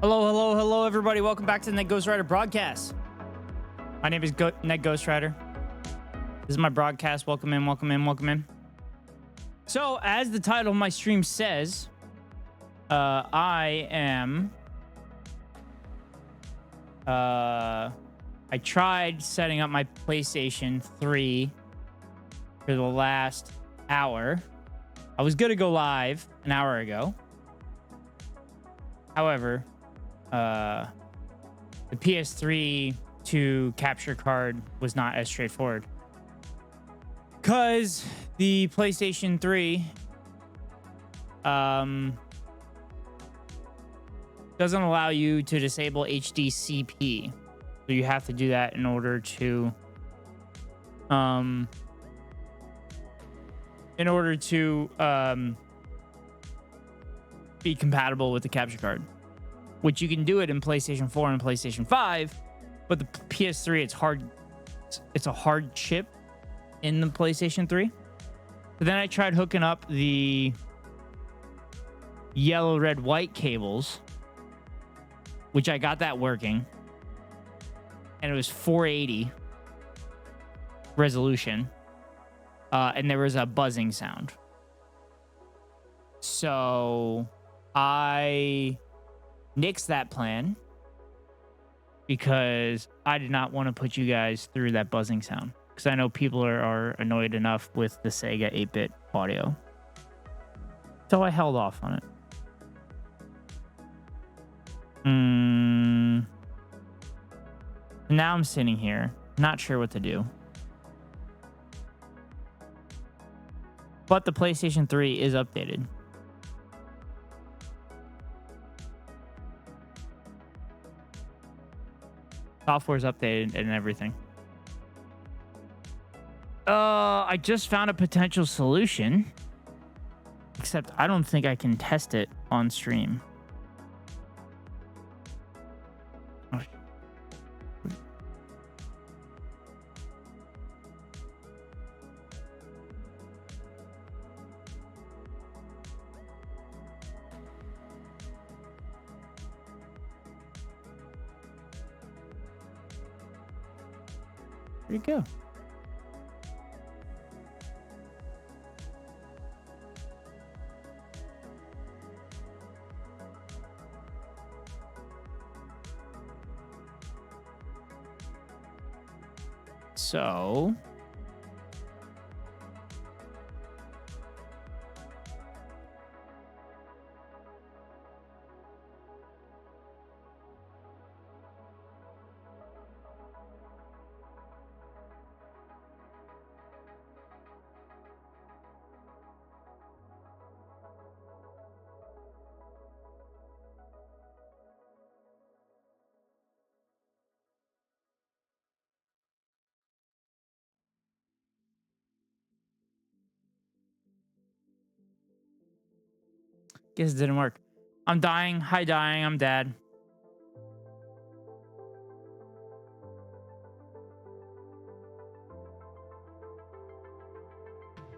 Hello, everybody. Welcome back to the Ned Ghost Rider broadcast. My name is Ned Ghost Rider. This is my broadcast. Welcome in. So, as the title of my stream says, I tried setting up my PlayStation 3 for the last hour. I was going to go live an hour ago. However, the PS3 to capture card was not as straightforward because the PlayStation 3 doesn't allow you to disable HDCP, so you have to do that in order to be compatible with the capture card, which you can do it in PlayStation 4 and PlayStation 5, but the PS3, it's a hard chip in the PlayStation 3. So then I tried hooking up the yellow, red, white cables, which I got that working, and it was 480 resolution, and there was a buzzing sound. So I nixed that plan because I did not want to put you guys through that buzzing sound, because I know people are annoyed enough with the Sega 8-bit audio. So I held off on it. Now I'm sitting here, not sure what to do. But the PlayStation 3 is updated. Software's updated and everything. I just found a potential solution. Except I don't think I can test it on stream. Oh. Where'd it go? So guess it didn't work. I'm dying. Hi, dying. I'm dead.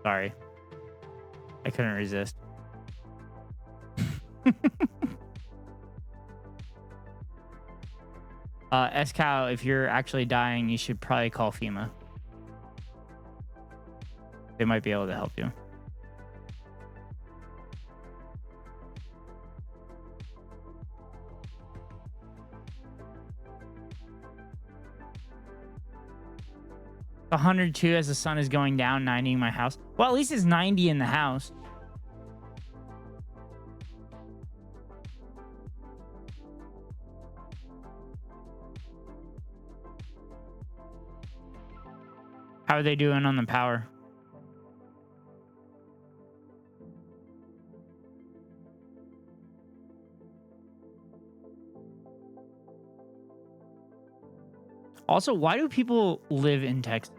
Sorry. I couldn't resist. SCOW, if you're actually dying, you should probably call FEMA. They might be able to help you. A 102 as the sun is going down, 90 in my house. Well, at least it's 90 in the house. How are they doing on the power? Also, why do people live in Texas?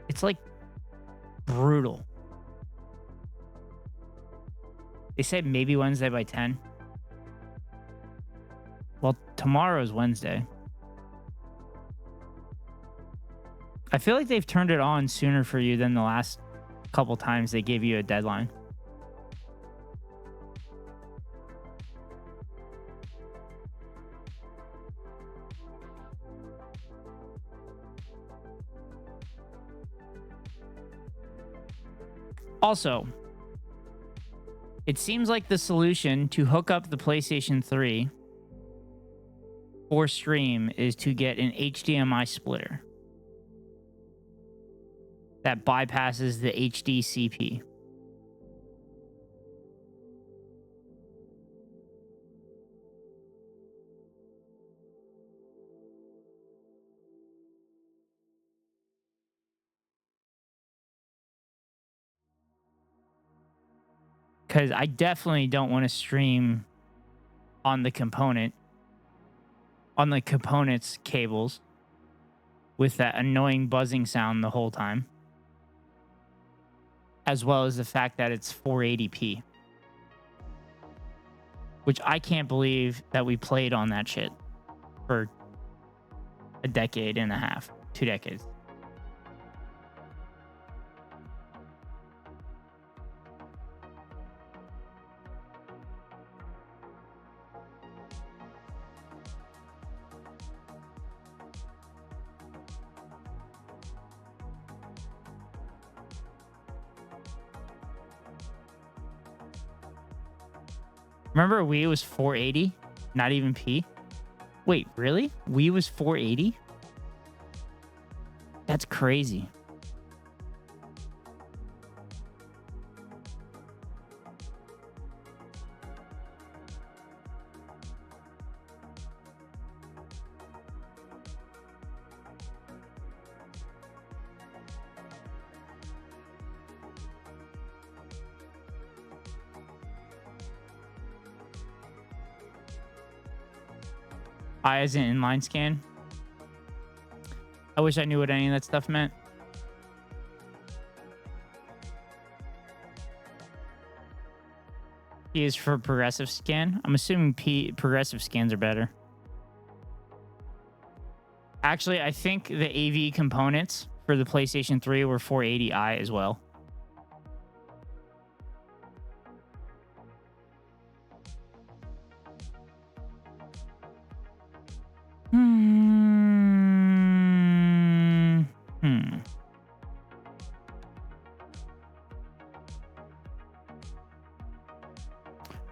It's like brutal. They said maybe Wednesday by 10. Well, tomorrow's Wednesday. I feel like they've turned it on sooner for you than the last couple times they gave you a deadline. Also, it seems like the solution to hook up the PlayStation 3 for stream is to get an HDMI splitter that bypasses the HDCP. Because I definitely don't want to stream on the component's cables with that annoying buzzing sound the whole time, as well as the fact that it's 480p, which I can't believe that we played on that shit for a decade and a half, 2 decades. Remember Wii was 480? Not even P? Wait, really? Wii was 480? That's crazy. I as an inline scan. I wish I knew what any of that stuff meant. P is for progressive scan. I'm assuming progressive scans are better. Actually, I think the AV components for the PlayStation 3 were 480i as well.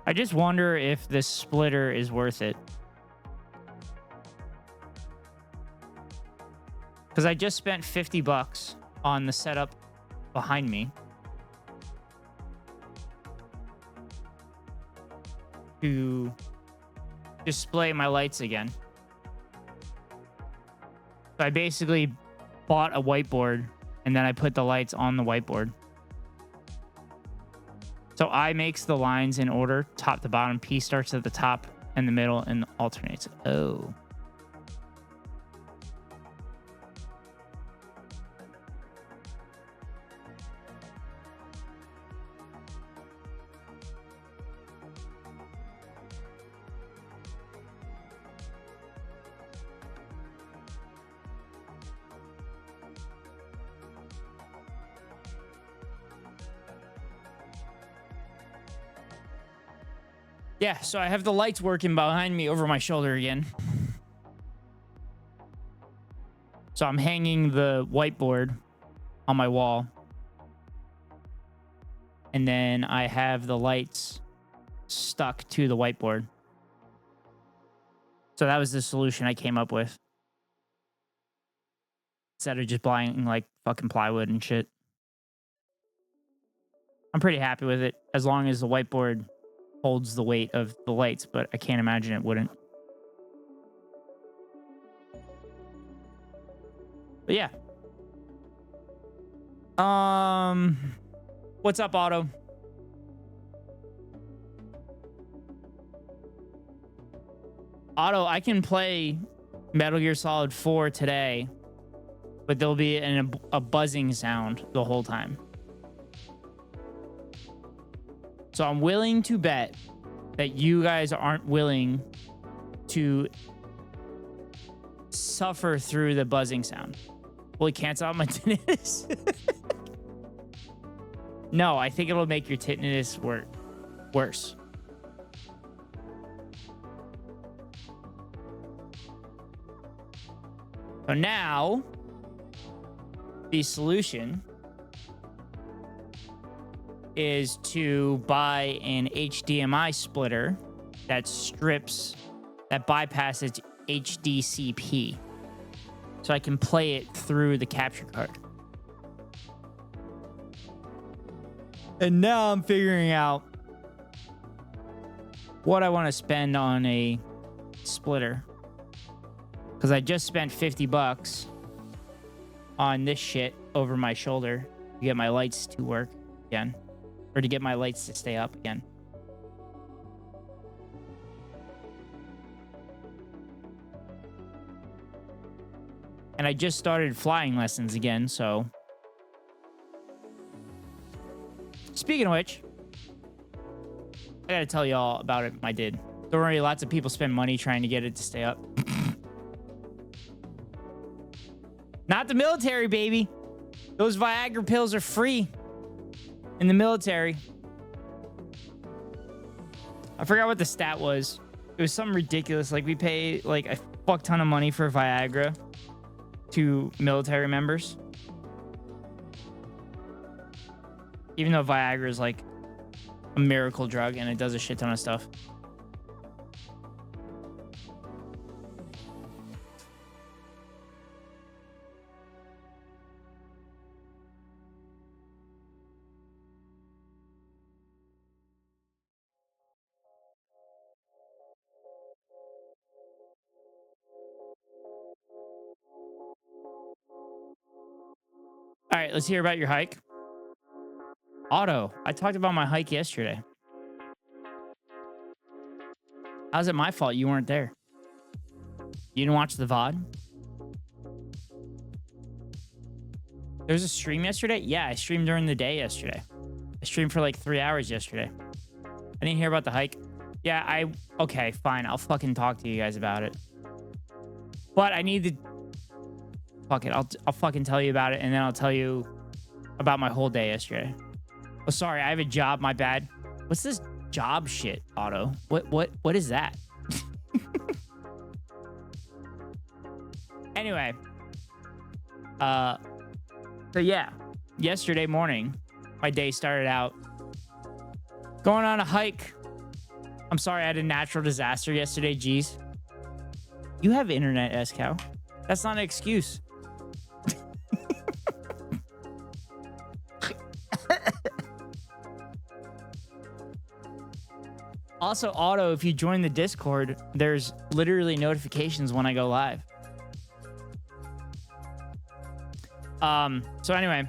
I just wonder if this splitter is worth it. Because I just spent $50 on the setup behind me to display my lights again. So I basically bought a whiteboard and then I put the lights on the whiteboard. So I makes the lines in order, top to bottom. P starts at the top and the middle and alternates. Oh. Yeah, so I have the lights working behind me over my shoulder again. So I'm hanging the whiteboard on my wall. And then I have the lights stuck to the whiteboard. So that was the solution I came up with. Instead of just buying like fucking plywood and shit. I'm pretty happy with it as long as the whiteboard holds the weight of the lights, but I can't imagine it wouldn't. But yeah. What's up, Otto? Otto, I can play Metal Gear Solid 4 today, but there'll be a buzzing sound the whole time. So I'm willing to bet that you guys aren't willing to suffer through the buzzing sound. Will it cancel out my tinnitus? No, I think it'll make your tinnitus worse. So now, the solution is to buy an HDMI splitter that bypasses HDCP. So I can play it through the capture card. And now I'm figuring out what I want to spend on a splitter. Because I just spent $50 on this shit over my shoulder to get my lights to work again. Or to get my lights to stay up again. And I just started flying lessons again, so. Speaking of which, I gotta tell y'all about it. I did. Don't worry, lots of people spend money trying to get it to stay up. Not the military, baby. Those Viagra pills are free. In the military. I forgot what the stat was. It was something ridiculous. Like we pay like a fuck ton of money for Viagra to military members. Even though Viagra is like a miracle drug and it does a shit ton of stuff. All right, let's hear about your hike. Otto, I talked about my hike yesterday. How's it my fault you weren't there? You didn't watch the VOD? There was a stream yesterday? Yeah, I streamed during the day yesterday. I streamed for like 3 hours yesterday. I didn't hear about the hike. Yeah, okay, fine. I'll fucking talk to you guys about it. But I need to... Fuck it. I'll fucking tell you about it, and then I'll tell you about my whole day yesterday. Oh, sorry. I have a job. My bad. What's this job shit, Otto? What is that? Anyway. So yeah. Yesterday morning, my day started out going on a hike. I'm sorry I had a natural disaster yesterday, geez. You have internet, S-Cow. That's not an excuse. Also, Otto, if you join the Discord, there's literally notifications when I go live. So anyway,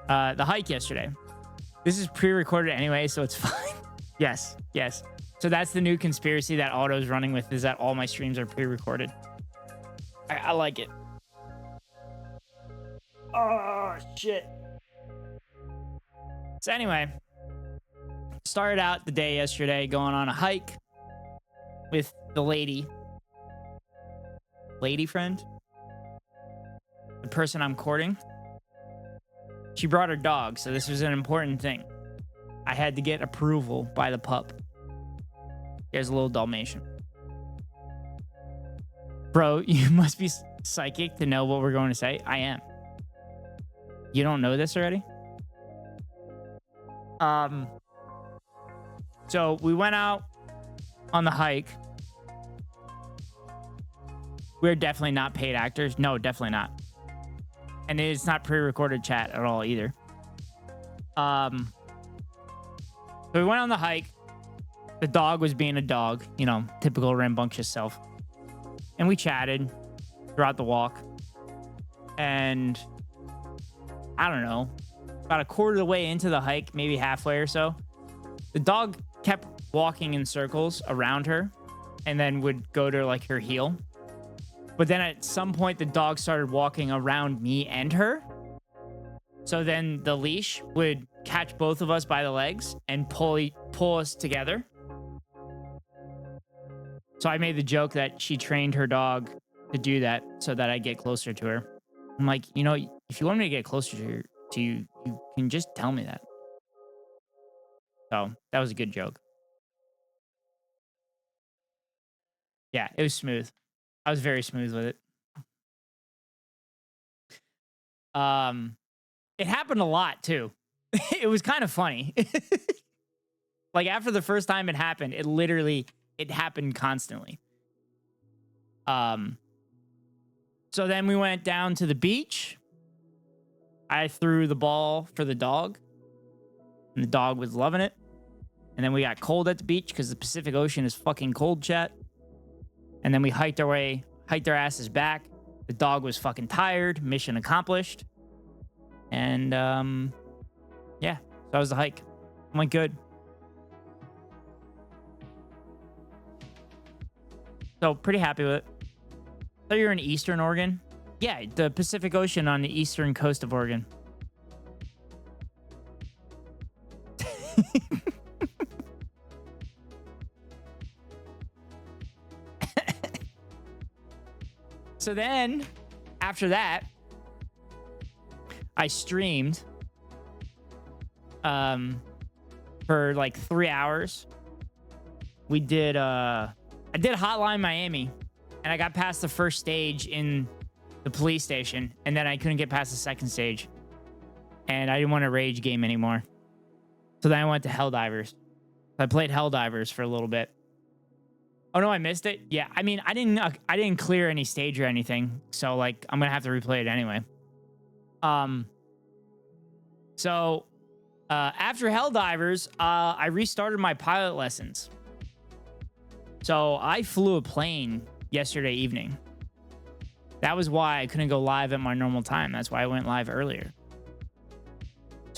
the hike yesterday. This is pre-recorded anyway, so it's fine. Yes. So that's the new conspiracy that Otto's running with, is that all my streams are pre-recorded. I like it. Oh, shit. So anyway, started out the day yesterday going on a hike with the lady friend, the person I'm courting. She brought her dog, so this was an important thing. I had to get approval by the pup. There's a little Dalmatian. Bro, you must be psychic to know what we're going to say. I am. You don't know this already? So we went out on the hike. We're definitely not paid actors. No, definitely not. And it's not pre-recorded chat at all either. So we went on the hike. The dog was being a dog, you know, typical rambunctious self. And we chatted throughout the walk. And I don't know, about a quarter of the way into the hike, maybe halfway or so, the dog kept walking in circles around her and then would go to like her heel. But then at some point, the dog started walking around me and her. So then the leash would catch both of us by the legs and pull us together. So I made the joke that she trained her dog to do that so that I get closer to her. I'm like, you know, if you want me to get closer to you, you can just tell me that. So that was a good joke. Yeah, it was smooth. I was very smooth with it. It happened a lot too. It was kind of funny. Like after the first time it happened, it happened constantly. So then we went down to the beach. I threw the ball for the dog, and the dog was loving it. And then we got cold at the beach because the Pacific Ocean is fucking cold, chat. And then we hiked our asses back. The dog was fucking tired. Mission accomplished. And yeah, so that was the hike. I went good. So pretty happy with it. So you're in Eastern Oregon? Yeah, the Pacific Ocean on the eastern coast of Oregon. So then, after that, I streamed for like 3 hours. I did Hotline Miami, and I got past the first stage in the police station, and then I couldn't get past the second stage, and I didn't want to rage game anymore. So then I went to Helldivers. I played Helldivers for a little bit. Oh no, I missed it. Yeah, I mean, I didn't clear any stage or anything, so like I'm gonna have to replay it anyway. So after Helldivers, I restarted my pilot lessons. So I flew a plane yesterday evening. That was why I couldn't go live at my normal time. That's why I went live earlier.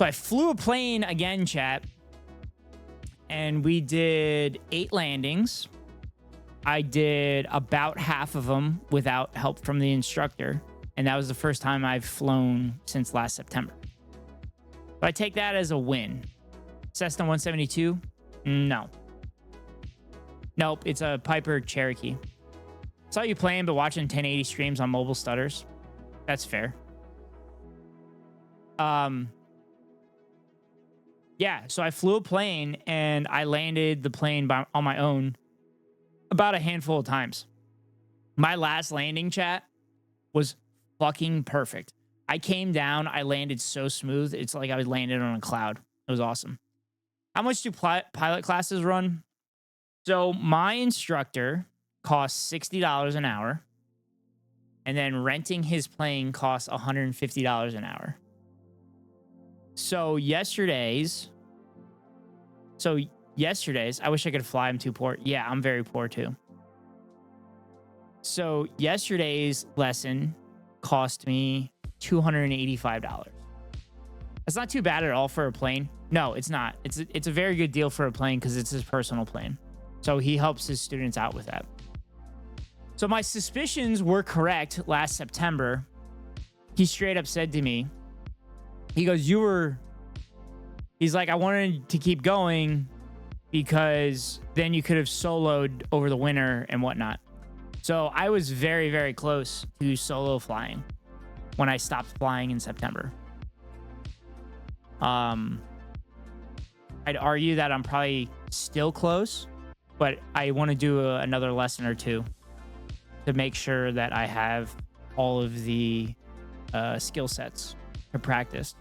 So I flew a plane again, chat, and we did 8 landings. I did about half of them without help from the instructor, and that was the first time I've flown since last September. But I take that as a win. Cessna 172? No. Nope, it's a Piper Cherokee. Saw you playing, but watching 1080 streams on mobile stutters. That's fair. Yeah, so I flew a plane, and I landed the plane on my own about a handful of times. My last landing, chat, was fucking perfect. I came down, I landed so smooth. It's like I was landed on a cloud. It was awesome. How much do pilot classes run? So my instructor costs $60 an hour, and then renting his plane costs $150 an hour. So yesterday's, I wish I could fly. I'm too poor. Yeah, I'm very poor too. So yesterday's lesson cost me $285. That's not too bad at all for a plane. No, it's not. It's a very good deal for a plane because it's his personal plane. So he helps his students out with that. So my suspicions were correct last September. He straight up said to me, he goes, he's like, I wanted to keep going because then you could have soloed over the winter and whatnot. So I was very, very close to solo flying when I stopped flying in September. I'd argue that I'm probably still close, but I want to do another lesson or two to make sure that I have all of the skill sets to practice.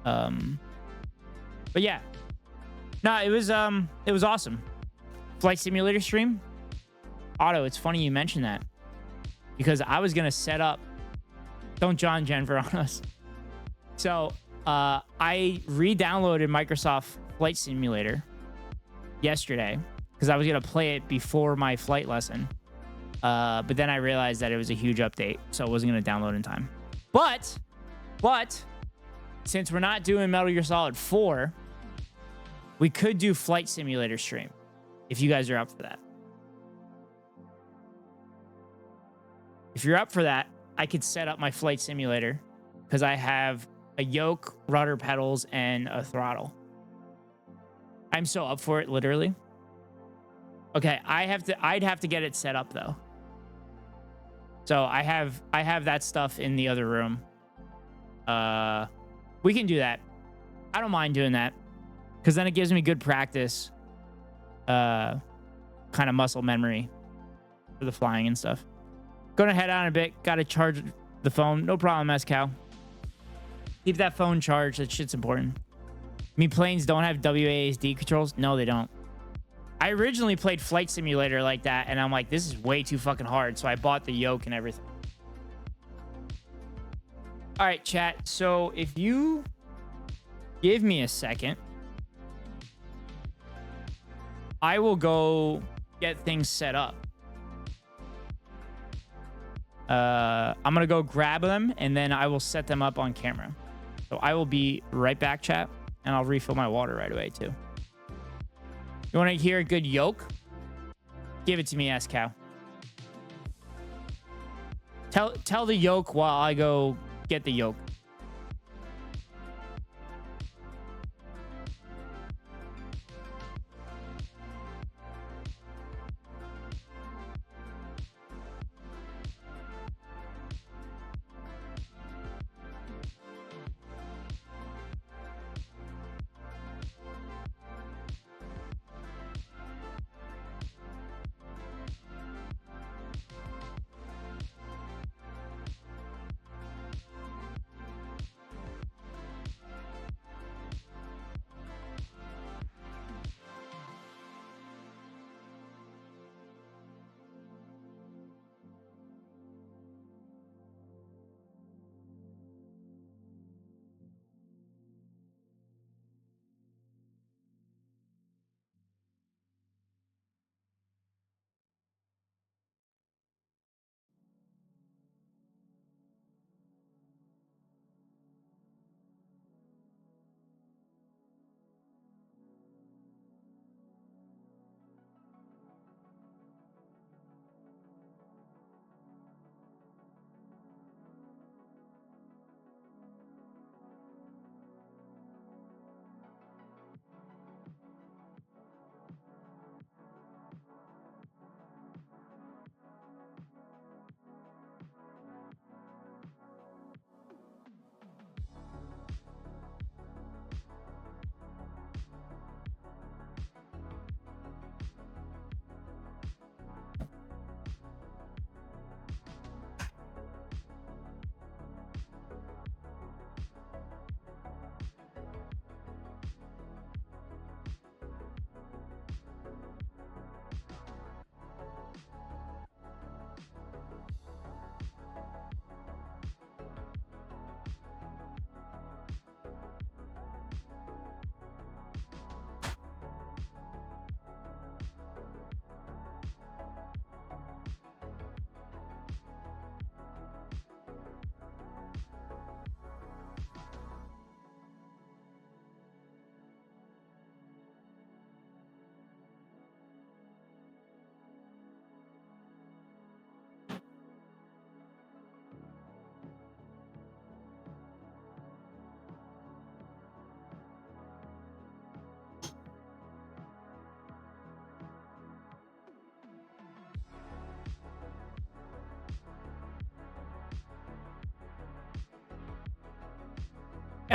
But yeah, no, it was awesome. Flight simulator stream. Otto, it's funny you mentioned that because I was gonna set up. Don't John Denver on us. So I re-downloaded Microsoft Flight Simulator yesterday because I was gonna play it before my flight lesson. But then I realized that it was a huge update, so I wasn't gonna download in time. But since we're not doing Metal Gear Solid 4, we could do Flight Simulator stream if you guys are up for that. If you're up for that, I could set up my flight simulator because I have a yoke, rudder pedals, and a throttle. I'm so up for it, literally. Okay, I'd have to get it set up though. So I have that stuff in the other room. We can do that. I don't mind doing that because then it gives me good practice, kind of muscle memory for the flying and stuff. Gonna head out in a bit. Got to charge the phone. No problem, S-Cow. Keep that phone charged. That shit's important. I mean, planes don't have WASD controls. No, they don't. I originally played Flight Simulator like that, and I'm like, this is way too fucking hard. So I bought the yoke and everything. All right, chat. So if you give me a second, I will go get things set up. I'm gonna go grab them and then I will set them up on camera. So I will be right back, chat, and I'll refill my water right away too. You want to hear a good yoke? Give it to me, S-Cow. Tell the yoke while I go get the yoke.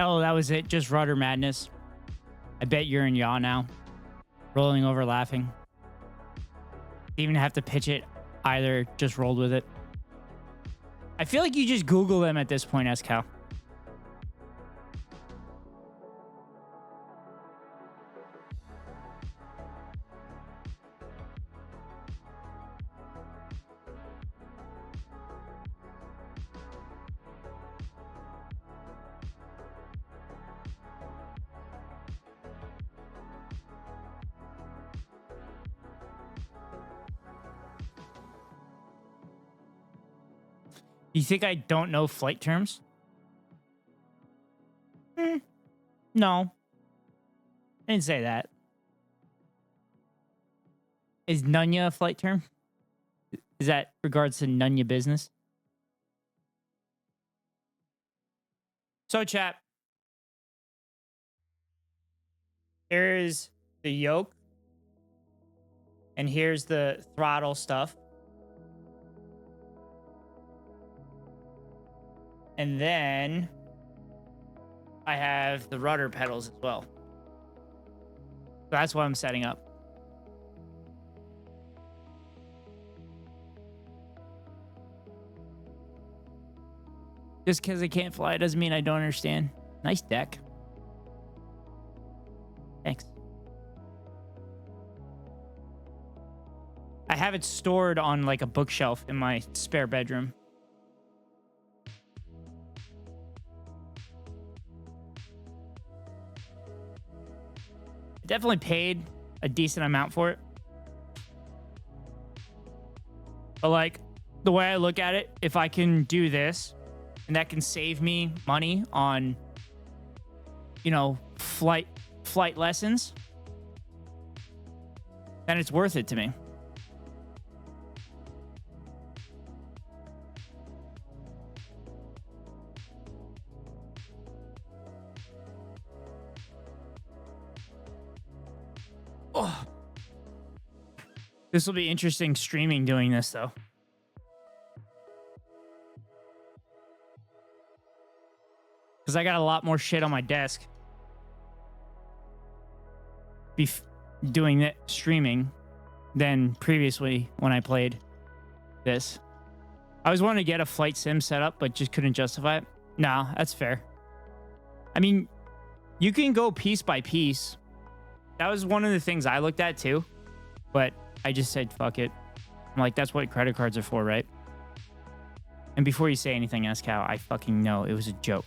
Oh, that was it. Just rudder madness. I bet you're in yaw now. Rolling over laughing. Didn't even have to pitch it either. Just rolled with it. I feel like you just Google them at this point, SCal. You think I don't know flight terms? No. I didn't say that. Is Nunya a flight term? Is that regards to Nunya business? So, chat. Here's the yoke. And here's the throttle stuff. And then I have the rudder pedals as well. So that's what I'm setting up. Just because I can't fly doesn't mean I don't understand. Nice deck. Thanks. I have it stored on like a bookshelf in my spare bedroom. Definitely paid a decent amount for it. But like the way I look at it, if I can do this and that can save me money on, you know, flight lessons, then it's worth it to me. Oh. This will be interesting streaming doing this though. Because I got a lot more shit on my desk. Doing that streaming than previously when I played this. I was wanting to get a flight sim set up, but just couldn't justify it. Nah, that's fair. I mean, you can go piece by piece. That was one of the things I looked at too. But I just said, fuck it. I'm like, that's what credit cards are for, right? And before you say anything, SCal, I fucking know it was a joke.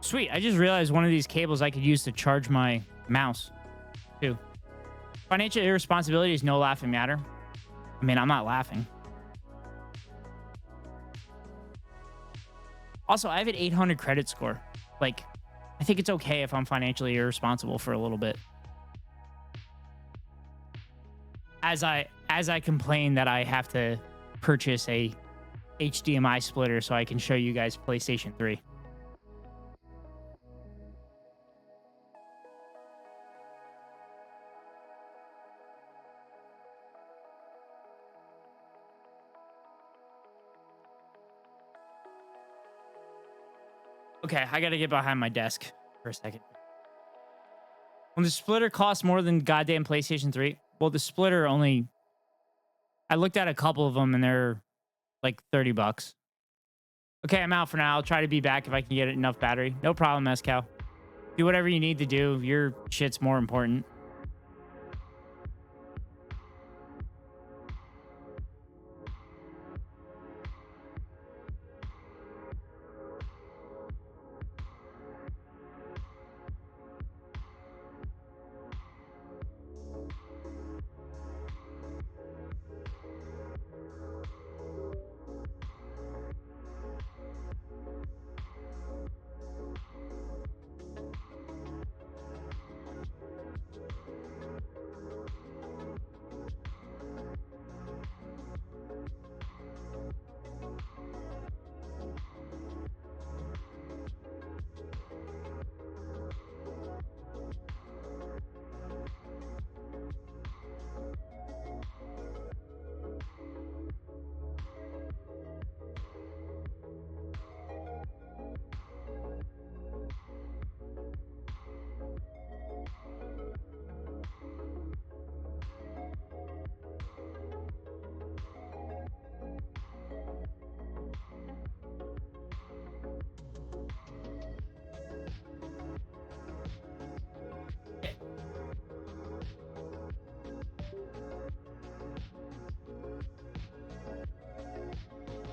Sweet. I just realized one of these cables I could use to charge my mouse, too. Financial irresponsibility is no laughing matter. I mean, I'm not laughing. Also, I have an 800 credit score. Like, I think it's okay if I'm financially irresponsible for a little bit. As I complain that I have to purchase a HDMI splitter so I can show you guys PlayStation 3. Okay, I gotta get behind my desk for a second. When the splitter costs more than goddamn PlayStation 3, well, the splitter only... I looked at a couple of them and they're like $30. Okay, I'm out for now. I'll try to be back if I can get enough battery. No problem, SCal. Do whatever you need to do. Your shit's more important.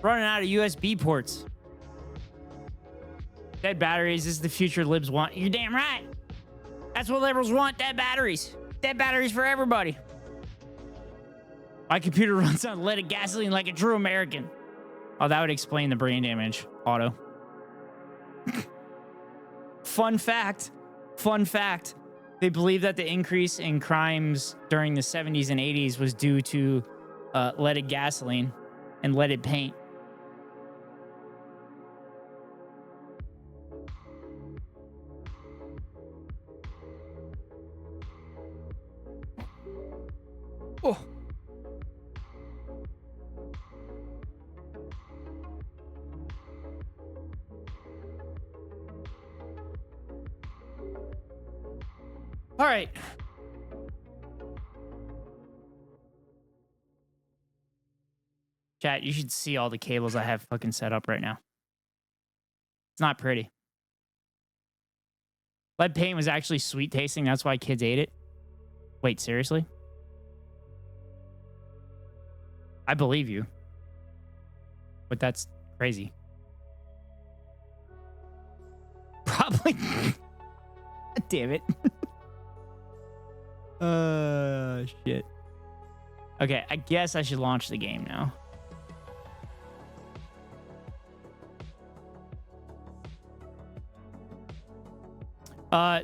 Running out of USB ports. Dead batteries. This is the future libs want. You're damn right. That's what liberals want. Dead batteries. Dead batteries for everybody. My computer runs on leaded gasoline like a true American. Oh, that would explain the brain damage. Auto. Fun fact. Fun fact. They believe that the increase in crimes during the 70s and 80s was due to leaded gasoline and leaded paint. Oh. All right. Chat, you should see all the cables I have fucking set up right now. It's not pretty. Lead paint was actually sweet tasting. That's why kids ate it. Wait, seriously? I believe you. But that's crazy. Probably. Damn it. Shit. Okay, I guess I should launch the game now.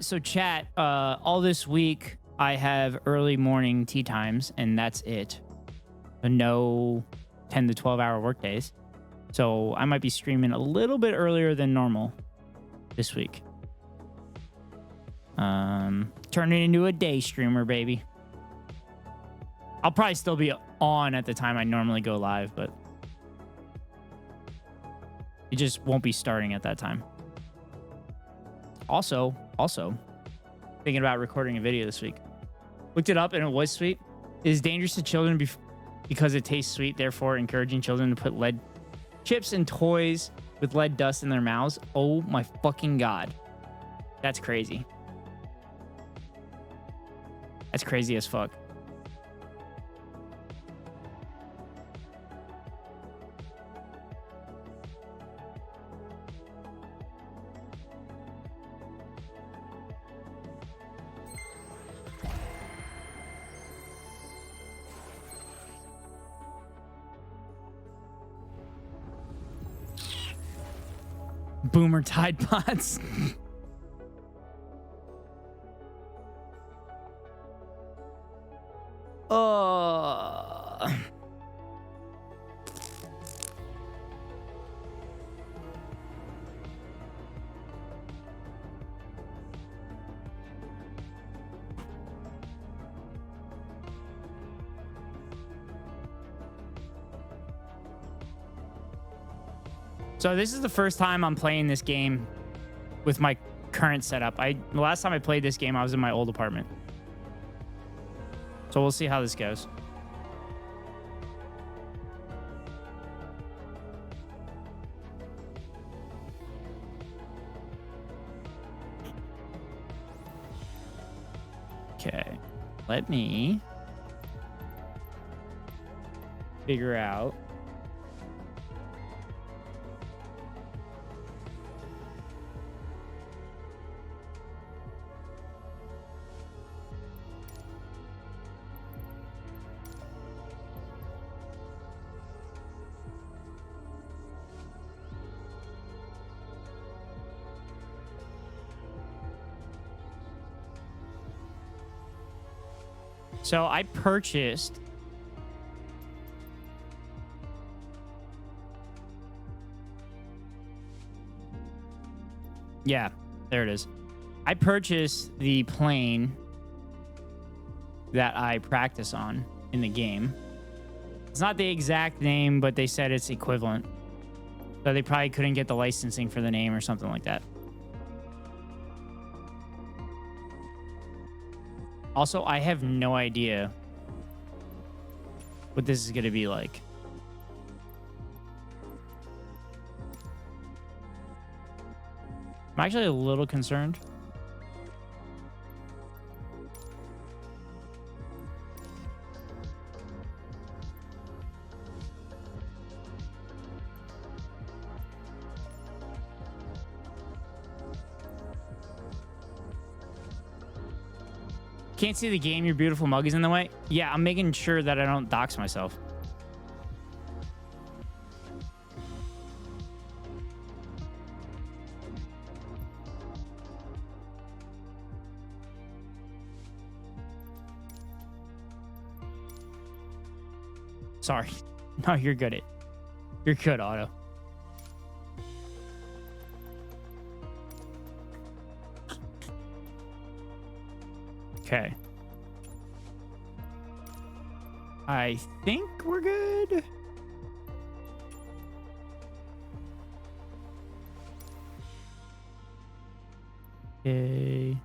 So chat, all this week I have early morning tea times, and that's it. No 10 to 12 hour work days. So I might be streaming a little bit earlier than normal this week. Turning into a day streamer, baby. I'll probably still be on at the time I normally go live, but it just won't be starting at that time. Also, thinking about recording a video this week. Looked it up and it was sweet. It is dangerous to children because it tastes sweet, therefore encouraging children to put lead chips and toys with lead dust in their mouths. Oh my fucking God. That's crazy. That's crazy as fuck. Boomer Tide Pods. So this is the first time I'm playing this game with my current setup. The last time I played this game, I was in my old apartment. So we'll see how this goes. Okay, let me figure out. So I purchased yeah, there it is. I purchased the plane that I practice on in the game. It's not the exact name, but they said it's equivalent. So they probably couldn't get the licensing for the name or something like that. Also, I have no idea what this is going to be like. I'm actually a little concerned. Can't see the game. Your beautiful mug is in the way. Yeah, I'm making sure that I don't dox myself. Sorry. No, you're good. You're good, Otto. Okay. I think we're good. Okay.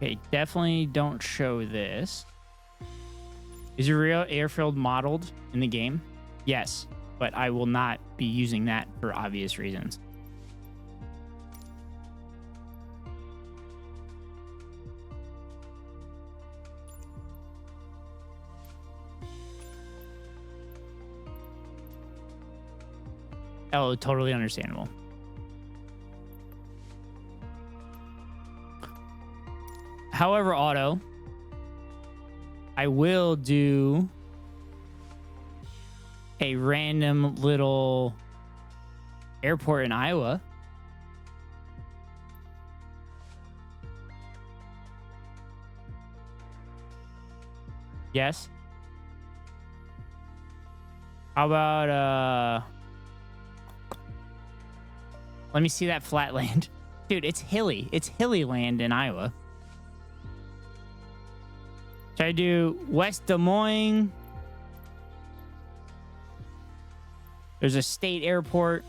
Okay, definitely don't show this. Is your real airfield modeled in the game? Yes, but I will not be using that for obvious reasons. Oh, totally understandable. However, Otto, I will do a random little airport in Iowa. Yes. How about let me see that flat land. Dude, it's hilly. It's hilly land in Iowa. Should I do West Des Moines? There's a state airport.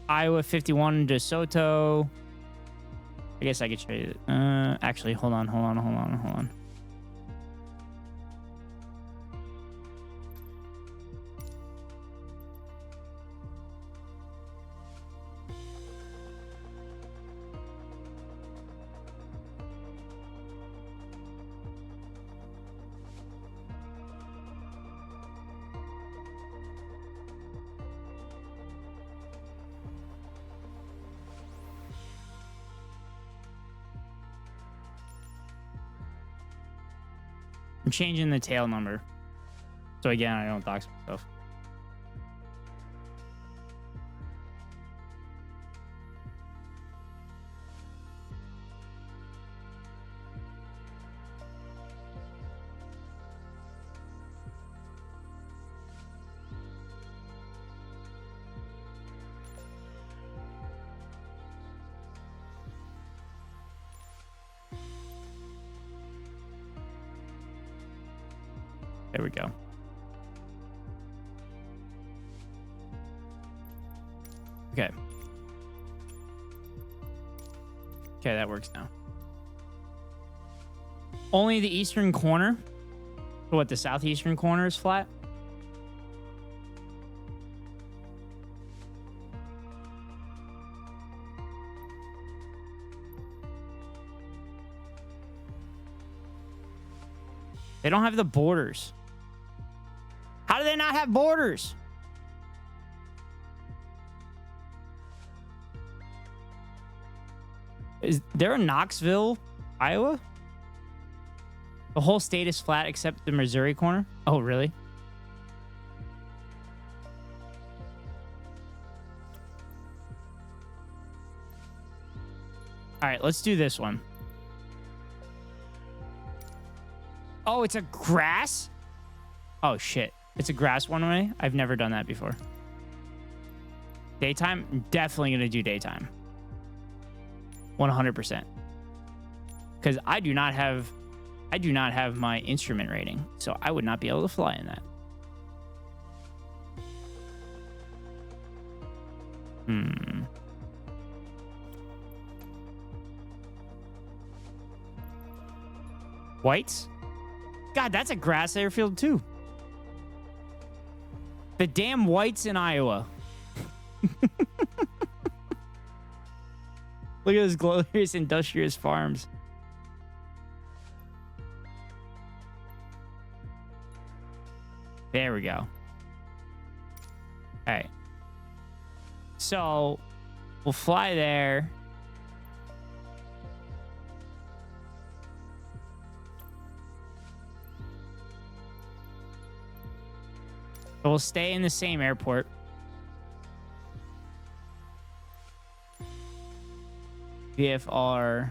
Iowa 51 DeSoto. I guess I could show you. Actually, hold on. I'm changing the tail number. So again, I don't dox myself. There we go. Okay. Okay, that works now. Only the eastern corner? What, the southeastern corner is flat? They don't have the borders. How do they not have borders? Is there a Knoxville, Iowa? The whole state is flat except the Missouri corner? Oh, really? All right, let's do this one. Oh, it's a grass? Oh, shit. It's a grass one way? I've never done that before. Daytime? Definitely going to do daytime. 100%. Because I do not have my instrument rating, so I would not be able to fly in that. Whites? God, that's a grass airfield too. The damn whites in Iowa. Look at those glorious industrious farms. There we go. All right. So we'll fly there. So we'll stay in the same airport. VFR.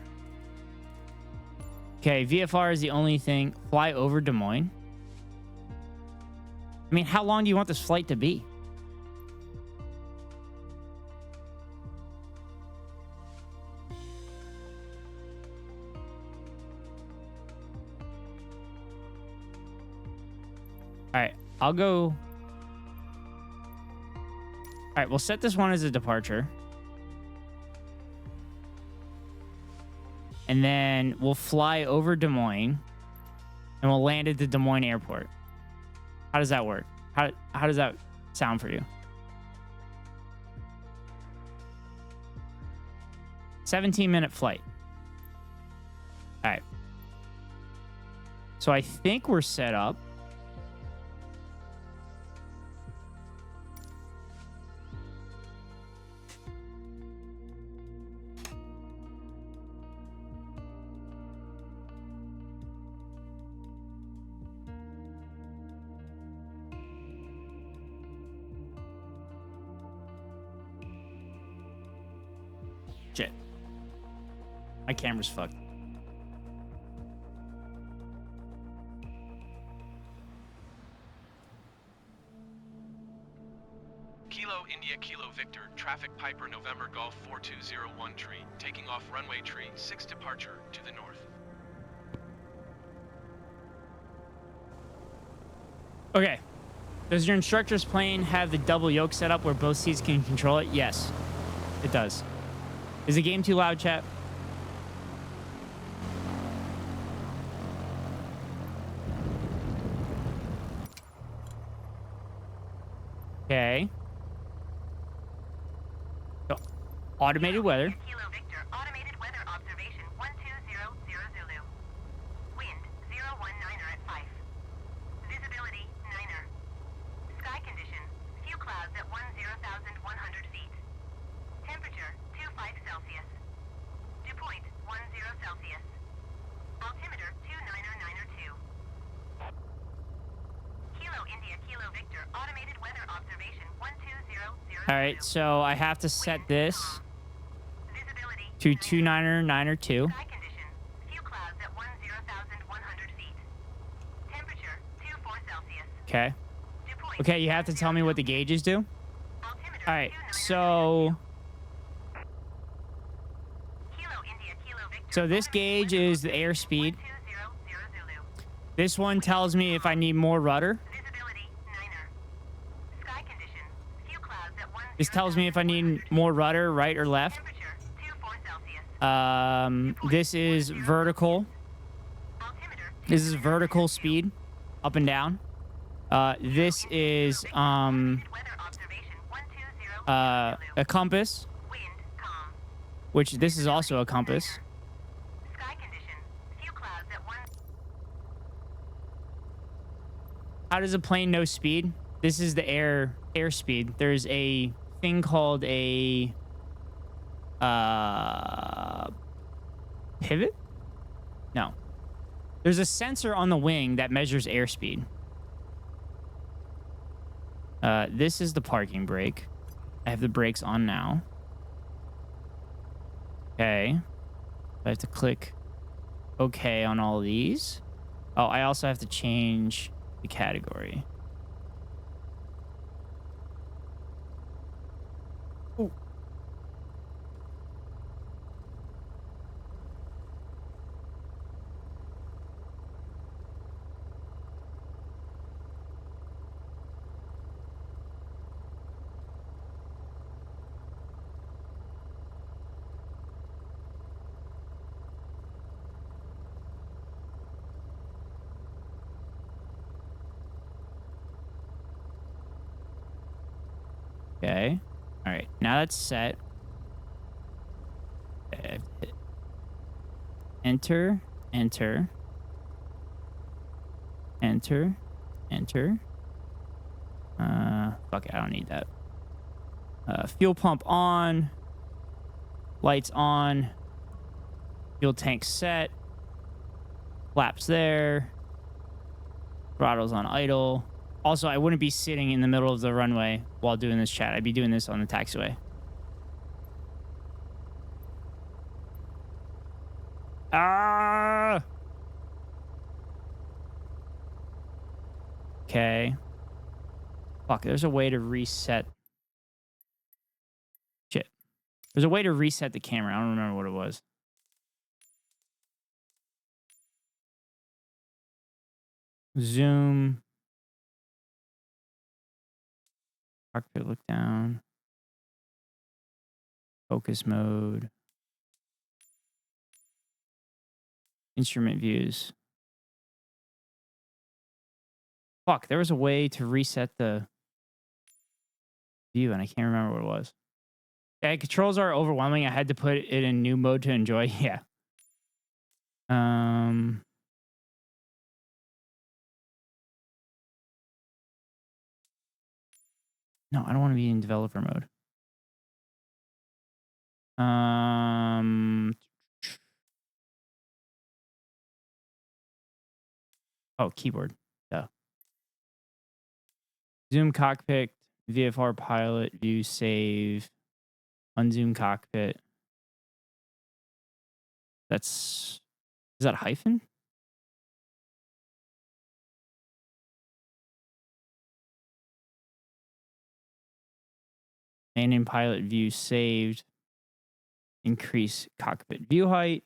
Okay, VFR is the only thing. Fly over Des Moines. I mean, how long do you want this flight to be? All right, I'll go. All right, we'll set this one as a departure. And then we'll fly over Des Moines and we'll land at the Des Moines airport. How does that work? How does that sound for you? 17-minute flight. All right. So I think we're set up. Shit. My camera's fucked. Kilo India Kilo Victor, traffic Piper November Golf 4201 tree, taking off runway tree 6 departure to the north. Okay. Does your instructor's plane have the double yoke set up where both seats can control it? Yes, it does. Is the game too loud, chat? Okay. So, automated weather. Kilo Victor, automated weather observation 1200 Zulu. Wind 019er at 5. Visibility 9er. Sky condition, few clouds at 10,100 feet. Temperature 25 Celsius. Dew point 10 Celsius. Altimeter 299er 2. Kilo India Kilo Victor, automated weather observation 1200. All right, so I have to set this to 299er 2. Sky condition, few clouds at 10,100 feet. Temperature 24 Celsius. Okay. Dew point Okay, you have to tell me what the gauges do. altimeter All right, 299er so Kilo India Kilo Victor. so this gauge is the airspeed. 200 Zulu. This one tells me if I need more rudder. Visibility 9er. Sky condition, few clouds at 10. This tells me if I need more rudder, right or left. Temperature 24 Celsius. This is vertical. Altimeter This is vertical speed, up and down. This is weather observation 120 a compass, wind calm. which this is also a compass. Sky condition, few clouds at 1. How does a plane know speed? This is the airspeed. There's a thing called a pivot? No. There's a sensor on the wing that measures airspeed. This is the parking brake. I have the brakes on now. Okay. I have to click OK on all of these. Oh, I also have to change the category. Ooh. Okay. All right. Now that's set. Okay. Enter, enter, enter, enter. Fuck it. I don't need that. Fuel pump on. Lights on. Fuel tank set. Flaps there. Throttle's on idle. Also, I wouldn't be sitting in the middle of the runway while doing this chat. I'd be doing this on the taxiway. Ah! Okay. Fuck, there's a way to reset. Shit. There's a way to reset the camera. I don't remember what it was. Zoom. Cockpit look down. Focus mode. Instrument views. Fuck, there was a way to reset the view and I can't remember what it was. Yeah, controls are overwhelming. I had to put it in new mode to enjoy. Yeah. No, I don't want to be in developer mode. Oh, keyboard. Duh. Zoom cockpit, VFR pilot, view save, unzoom cockpit. Is that a hyphen? And in pilot view saved. Increase cockpit view height.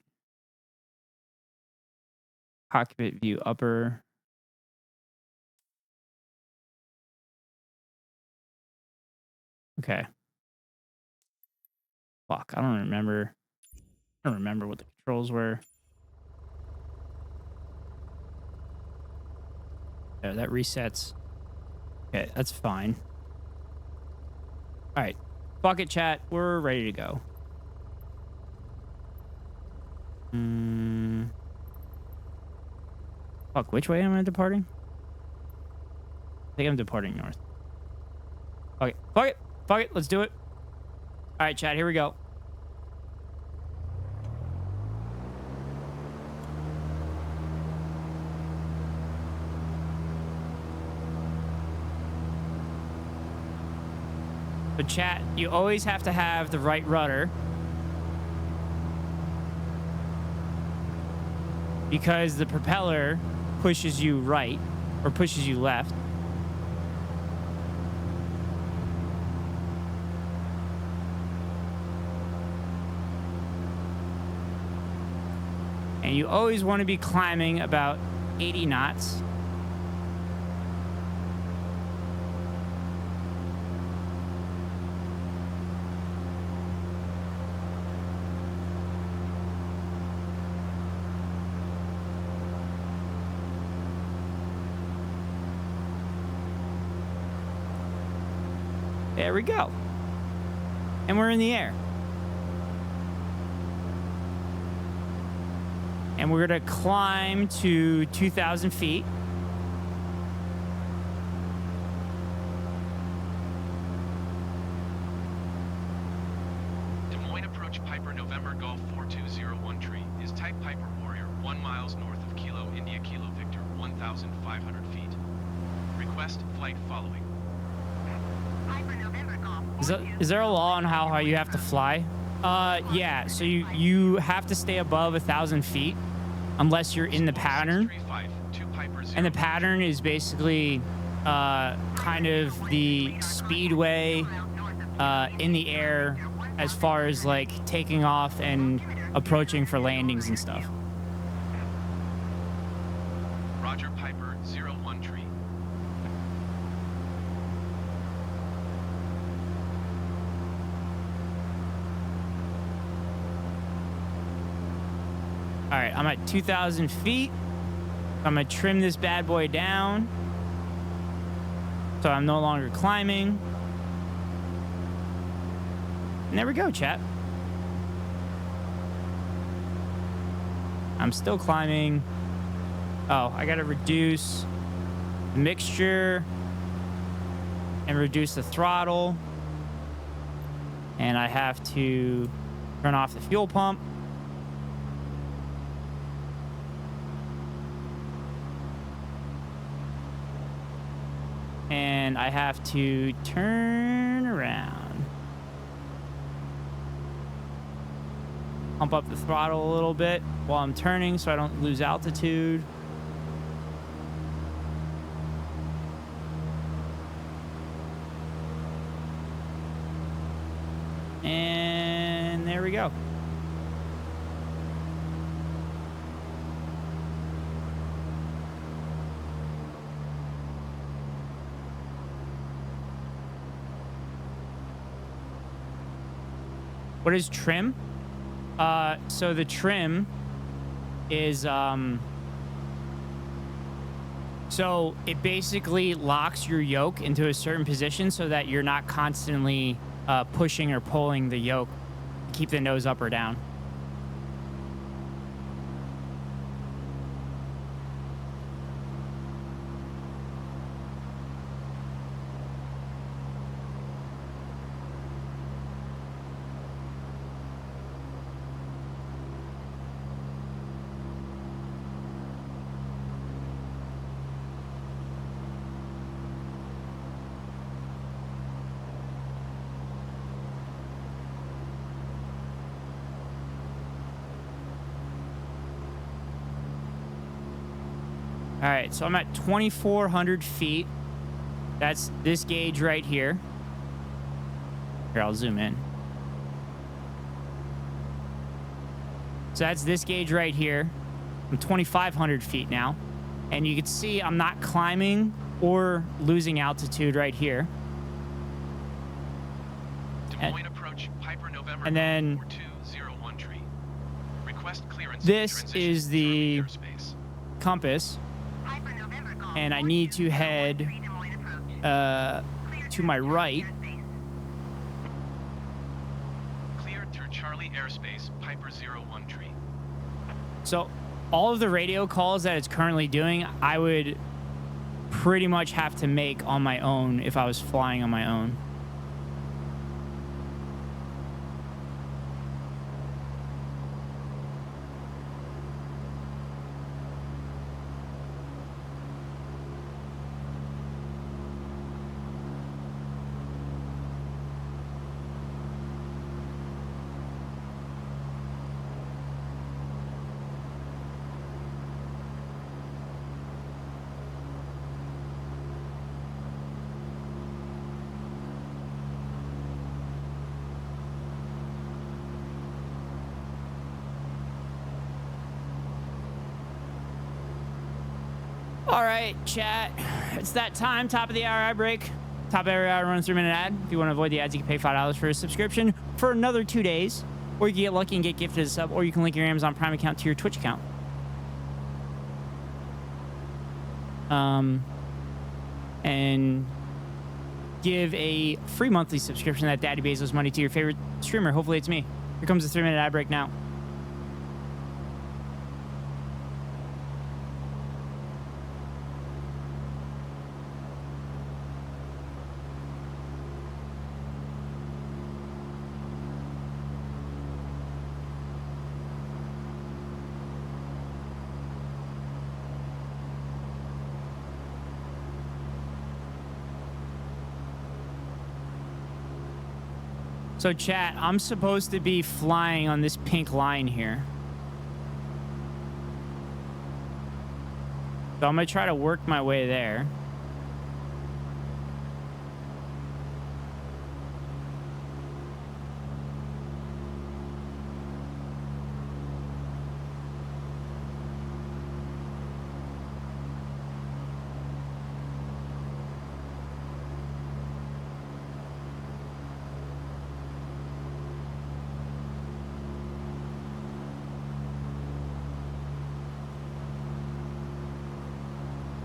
Cockpit view upper. Okay. Fuck, I don't remember what the controls were. Yeah, that resets. Okay, that's fine. All right. Fuck it, chat. We're ready to go. Fuck, which way am I departing? I think I'm departing north. Okay, fuck it. Fuck it. Let's do it. All right, chat. Here we go. So chat, you always have to have the right rudder. Because the propeller pushes you right or pushes you left. And you always want to be climbing about 80 knots. There we go. And we're in the air. And we're going to climb to 2,000 feet. Des Moines approach Piper November Golf 4201 tree is type Piper Warrior 1 miles north of Kilo India Kilo Victor 1,500 feet. Request flight following. Is there a law on how high you have to fly? Yeah. So you have to stay above 1,000 feet unless you're in the pattern. And the pattern is basically kind of the speedway in the air as far as like taking off and approaching for landings and stuff. Roger, Piper 01 tree. All right, I'm at 2,000 feet. I'm going to trim this bad boy down so I'm no longer climbing. And there we go, chat. I'm still climbing. Oh, I gotta reduce the mixture and reduce the throttle. And I have to turn off the fuel pump. And I have to turn around. Pump up the throttle a little bit while I'm turning so I don't lose altitude. And there we go. What is trim? So the trim is, so it basically locks your yoke into a certain position so that you're not constantly pushing or pulling the yoke to keep the nose up or down. All right, so I'm at 2,400 feet. That's this gauge right here. Here, I'll zoom in. So that's this gauge right here. I'm 2,500 feet now. And you can see I'm not climbing or losing altitude right here. Des Moines approach Piper November And then 4201 tree. Request clearance. this is the airspace. compass. Piper November Golf And I need to head 4201 Des Moines approach. to my right. Cleared through Charlie airspace, Piper 01 tree. So all of the radio calls that it's currently doing, I would pretty much have to make on my own if I was flying on my own. All right, chat. It's that time. Top of the hour ad break. Top of every hour runs 3-minute ad. If you want to avoid the ads, you can pay $5 for a subscription for another 2 days. Or you can get lucky and get gifted a sub. Or you can link your Amazon Prime account to your Twitch account. And give a free monthly subscription that Daddy Bezos money to your favorite streamer. Hopefully it's me. Here comes the 3-minute ad break now. So chat, I'm supposed to be flying on this pink line here. So I'm gonna try to work my way there.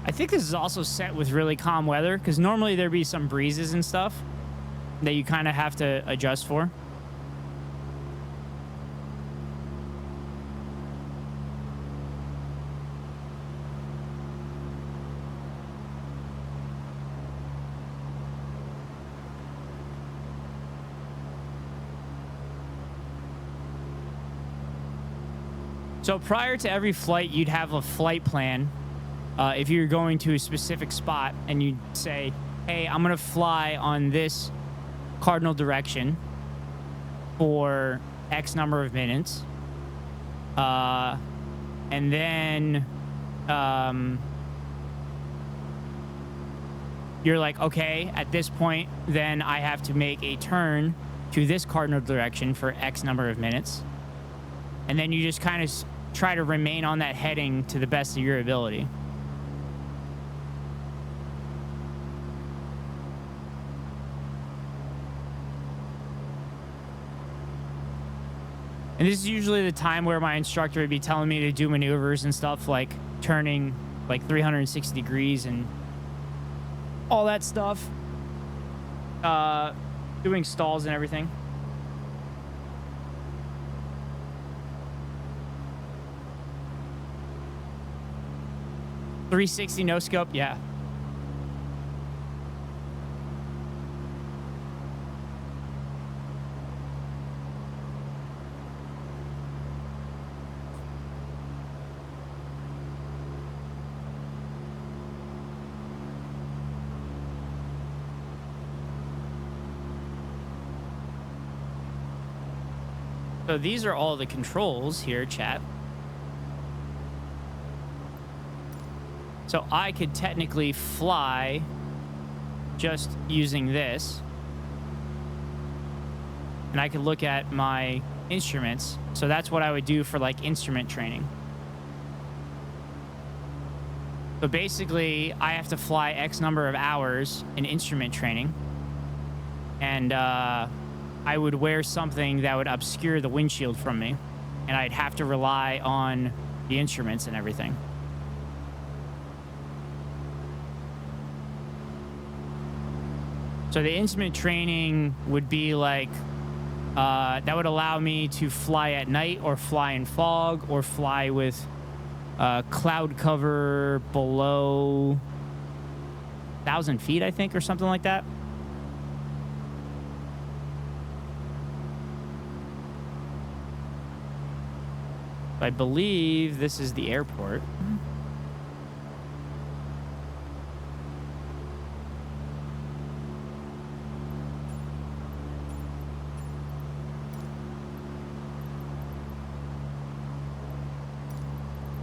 I think this is also set with really calm weather because normally there'd be some breezes and stuff that you kind of have to adjust for. So prior to every flight, you'd have a flight plan. If you're going to a specific spot and you'd say, hey, I'm going to fly on this cardinal direction for X number of minutes. And then you're like, okay, at this point, then I have to make a turn to this cardinal direction for X number of minutes. And then you just kind of try to remain on that heading to the best of your ability. And this is usually the time where my instructor would be telling me to do maneuvers and stuff like turning like 360 degrees and all that stuff. Doing stalls and everything. .360 no scope, yeah. So these are all the controls here, chat. So I could technically fly just using this. And I could look at my instruments. So that's what I would do for like instrument training. So basically, I have to fly X number of hours in instrument training. And I would wear something that would obscure the windshield from me. And I'd have to rely on the instruments and everything. So the instrument training would be like, that would allow me to fly at night or fly in fog or fly with cloud cover below 1,000 feet, I think, or something like that. I believe this is the airport.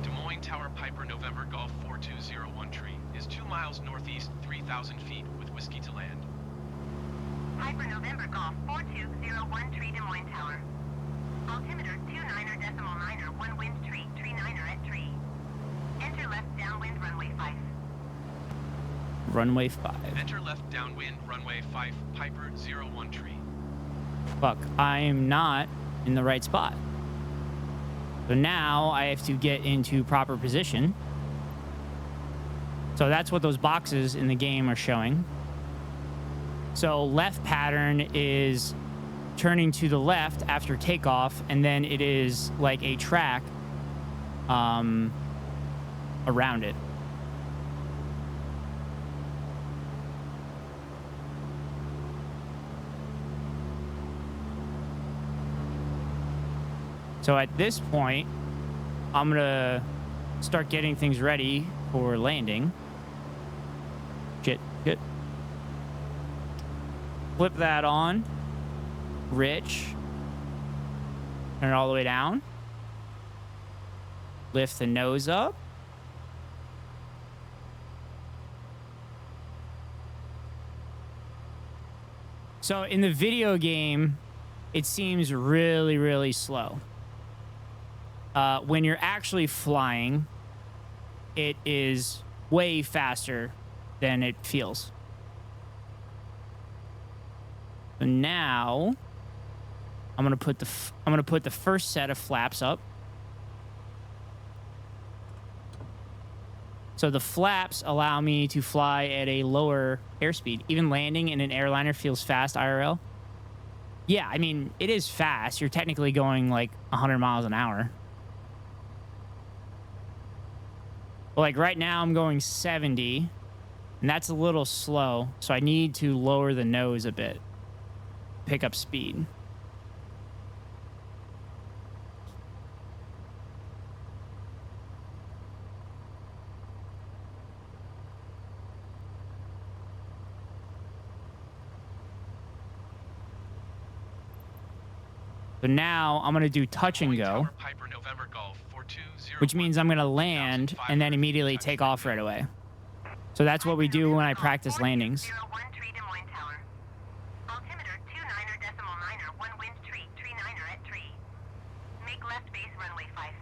Des Moines Tower Piper November Golf 4201 tree is 2 miles northeast, 3,000 feet with whiskey to land. Piper November Golf 4201 tree Des Moines Tower. Altimeter 29.9er, 1 wind tree 39er at tree. Enter left downwind runway 5. Runway 5. Enter left downwind runway 5, Piper 01 tree. Fuck, I am not in the right spot. So now I have to get into proper position. So that's what those boxes in the game are showing. So left pattern is turning to the left after takeoff, and then it is like a track around it. So at this point, I'm gonna start getting things ready for landing. Shit. Flip that on. Rich. Turn it all the way down. Lift the nose up. So in the video game, it seems really, really slow. When you're actually flying, it is way faster than it feels. So now I'm gonna put the first set of flaps up. So the flaps allow me to fly at a lower airspeed. Even landing in an airliner feels fast IRL. Yeah, I mean, it is fast. You're technically going like 100 miles an hour. But like right now I'm going 70, and that's a little slow. So I need to lower the nose a bit, pick up speed. So now I'm going to do touch and Point go, Tower, Piper, November Golf, 4201, which means I'm going to land and then immediately take off right away. So that's what we do when I practice landings. 4201 tree Des Moines Tower. Altimeter 29er decimal 9er, 1 wind tree, tree 9er at tree. Make left base runway 5.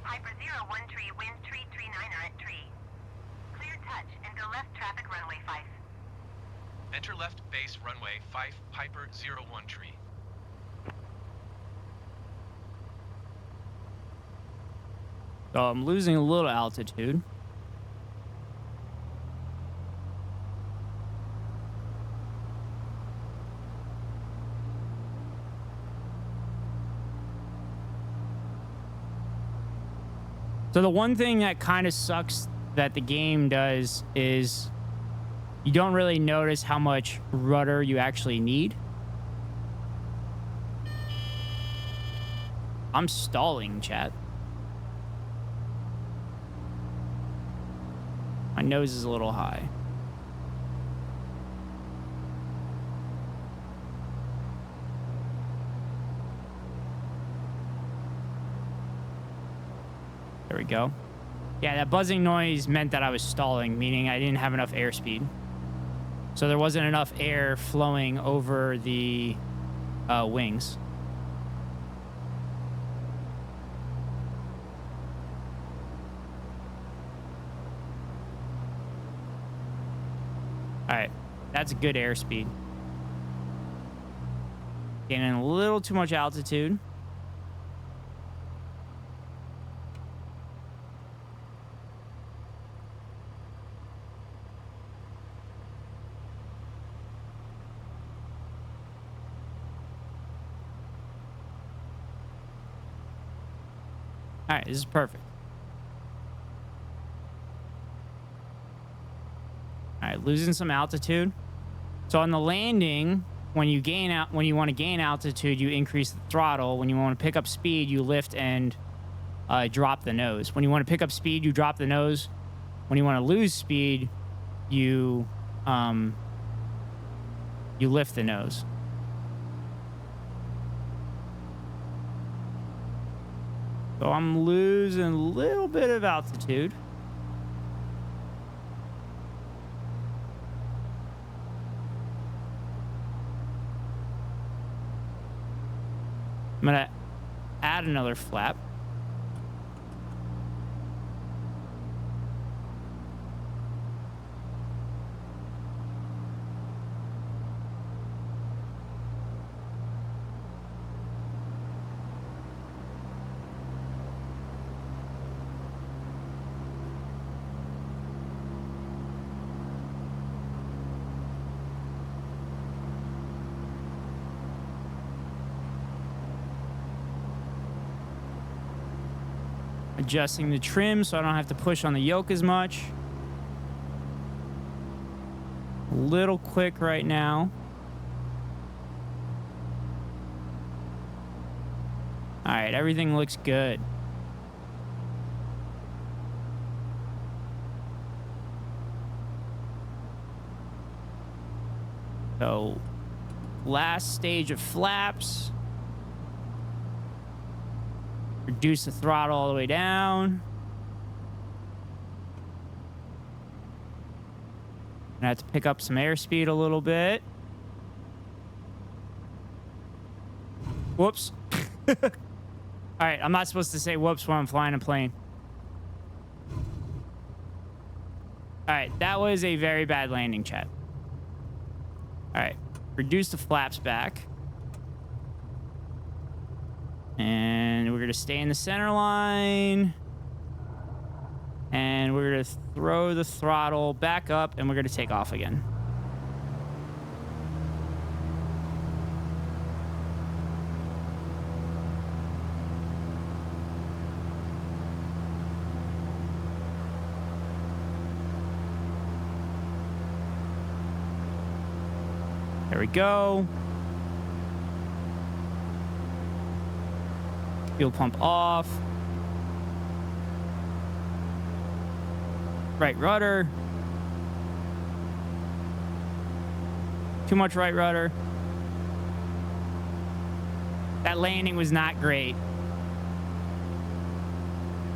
Piper 01 tree, wind tree, tree 9er at tree. Clear touch and go left traffic runway 5. Enter left base runway 5, Piper 01 tree. So I'm losing a little altitude. So the one thing that kind of sucks that the game does is you don't really notice how much rudder you actually need. I'm stalling, chat. My nose is a little high. There we go. Yeah, that buzzing noise meant that I was stalling, meaning I didn't have enough airspeed. So there wasn't enough air flowing over the wings. All right, that's a good airspeed. Gaining a little too much altitude. All right, this is perfect. All right, losing some altitude. So on the landing, when you want to gain altitude, you increase the throttle. When you want to pick up speed, you lift and drop the nose. When you want to pick up speed, you drop the nose. When you want to lose speed, you lift the nose. So I'm losing a little bit of altitude. I'm going to add another flap. Adjusting the trim so I don't have to push on the yoke as much. A little quick right now. All right, everything looks good. So, last stage of flaps. Reduce the throttle all the way down. I have to pick up some airspeed a little bit. Whoops. All right, I'm not supposed to say whoops when I'm flying a plane. All right, that was a very bad landing, chat. All right, reduce the flaps back. And we're going to stay in the center line. And we're going to throw the throttle back up, and we're going to take off again. There we go. Fuel pump off. Right rudder. Too much right rudder. That landing was not great.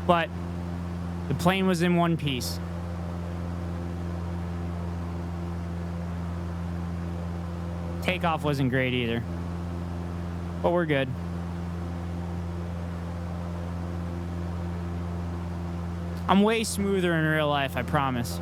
But the plane was in one piece. Takeoff wasn't great either. But we're good. I'm way smoother in real life, I promise.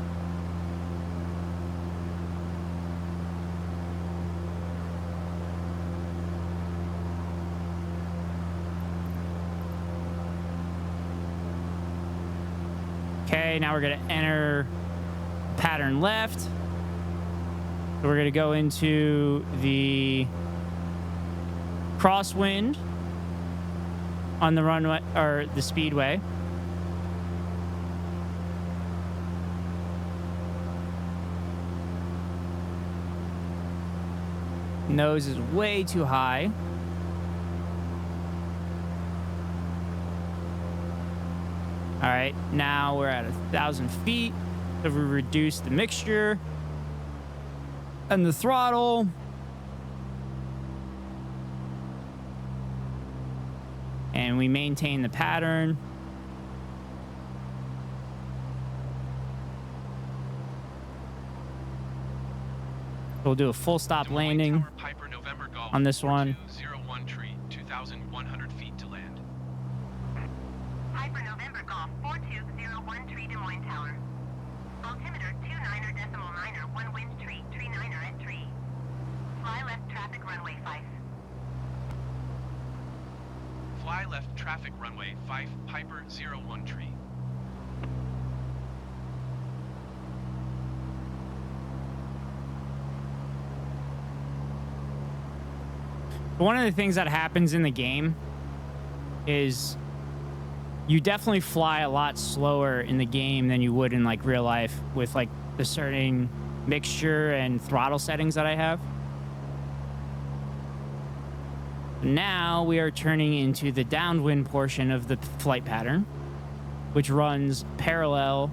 Okay, now we're gonna enter pattern left. So we're gonna go into the crosswind on the runway or the speedway. Nose is way too high. All right, now we're at 1,000 feet. So we reduce the mixture and the throttle. And we maintain the pattern. We'll do a full stop landing Piper, November Golf, on this one. 4201 tree, 2,100 feet to land. Piper November Golf 4201 tree Des Moines Tower. Altimeter 29er decimal 9er 1 wind tree 39er at tree. Fly left traffic runway 5. Fly left traffic runway 5, Piper 01 tree. One of the things that happens in the game is you definitely fly a lot slower in the game than you would in like real life with like the certain mixture and throttle settings that I have. Now we are turning into the downwind portion of the flight pattern, which runs parallel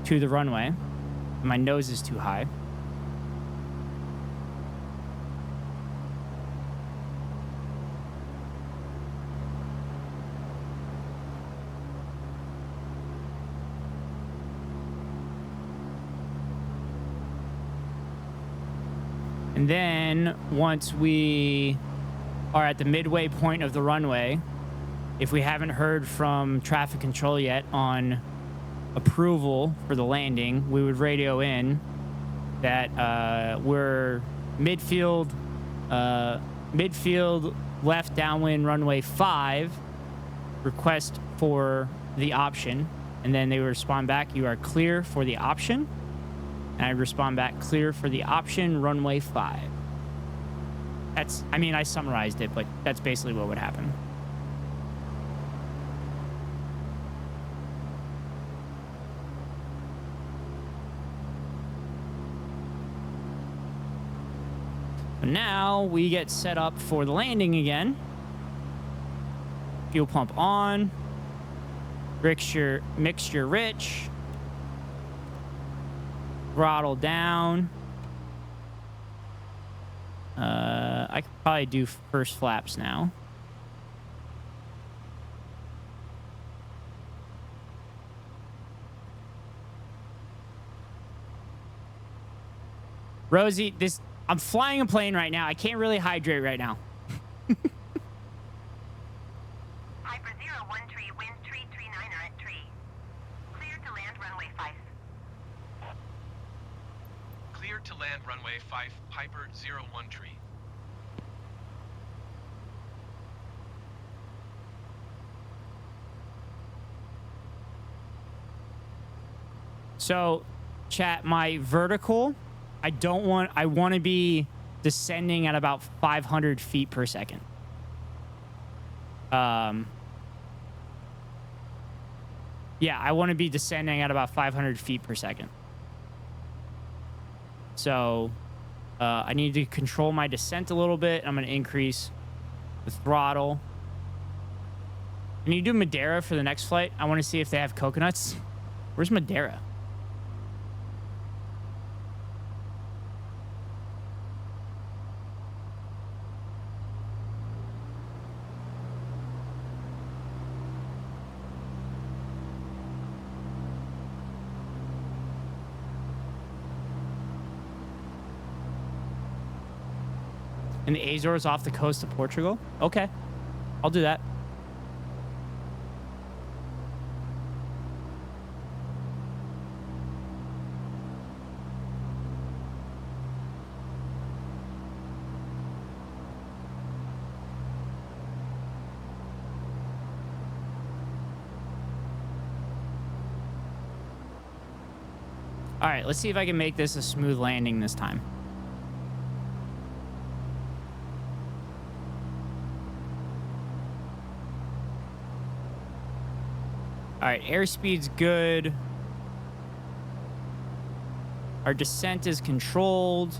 to the runway. My nose is too high. And then once we are at the midway point of the runway, if we haven't heard from traffic control yet on approval for the landing, we would radio in that we're midfield left downwind runway 5, request for the option. And then they would respond back, you are clear for the option. And I respond back, clear for the option, runway 5. That's, I mean, I summarized it, but that's basically what would happen. So now we get set up for the landing again. Fuel pump on. Mixture rich. Throttle down. I could probably do first flaps now. Rosie, I'm flying a plane right now. I can't really hydrate right now. Piper 01 tree, wind tree 39er at tree. Clear to land runway 5. Clear to land runway 5, Piper 01 tree. So, chat, my vertical, I want to be descending at about 500 feet per second. Yeah, I want to be descending at about 500 feet per second. So, I need to control my descent a little bit. I'm going to increase the throttle. Can you do Madeira for the next flight? I want to see if they have coconuts. Where's Madeira? And the Azores off the coast of Portugal? Okay. I'll do that. All right, let's see if I can make this a smooth landing this time. All right, airspeed's good. Our descent is controlled.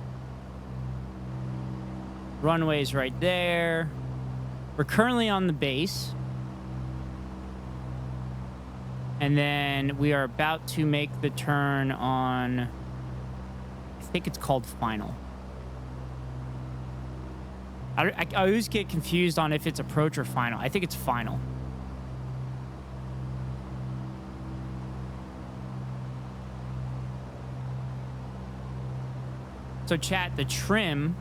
Runway's right there. We're currently on the base. And then we are about to make the turn on, I think it's called final. I always get confused on if it's approach or final. I think it's final. So chat, the trim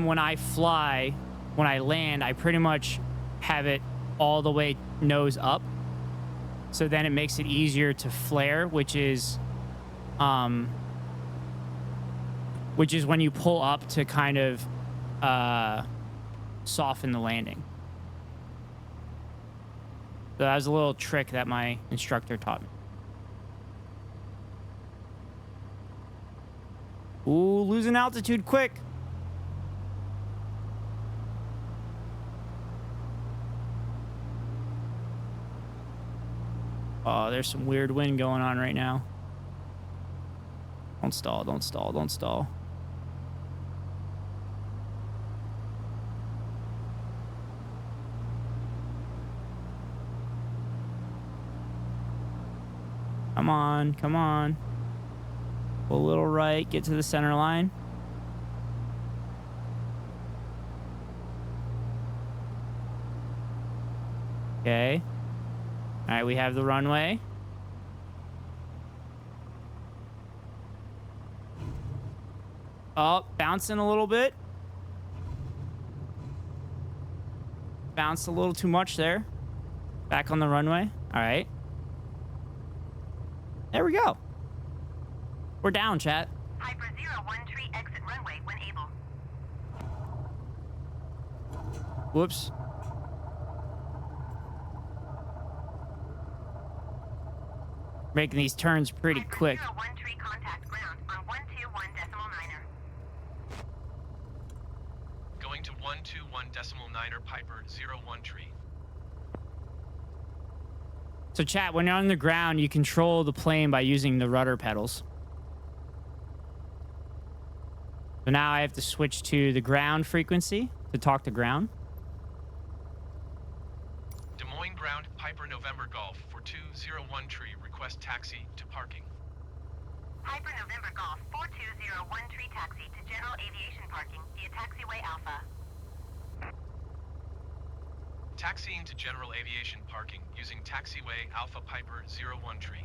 when I fly, when I land, I pretty much have it all the way nose up. So then it makes it easier to flare, which is when you pull up to kind of soften the landing. So that was a little trick that my instructor taught me. Ooh, losing altitude quick. Oh, there's some weird wind going on right now. Don't stall, don't stall, don't stall. Come on, come on. Pull a little right, get to the center line. Okay. All right, we have the runway. Oh, bouncing a little bit. Bounced a little too much there. Back on the runway. All right. There we go. We're down, chat. Hyper 01 tree exit runway when able. Whoops. Making these turns pretty Hyper quick. 01 tree contact ground on 121.9er. Going to 121.9er Piper 01 tree. So chat, when you're on the ground, you control the plane by using the rudder pedals. So now I have to switch to the ground frequency to talk to ground. Des Moines ground Piper November Golf for 201 tree. Request taxi to parking. Hyper November Golf 4201 tree taxi to general aviation parking via taxiway Alpha. Taxiing to general aviation parking using taxiway Alpha Piper 01 tree.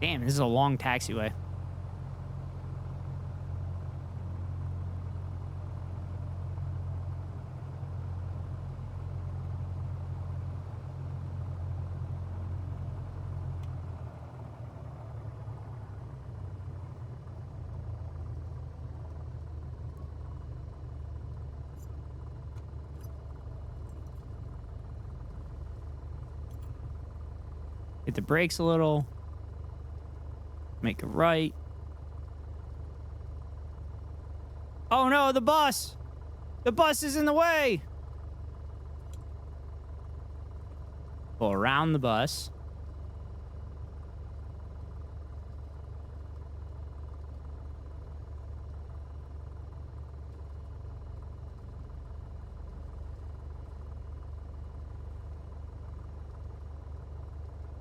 Damn, this is a long taxiway. Hit the brakes a little. Make a right. Oh no, the bus! The bus is in the way! Go around the bus.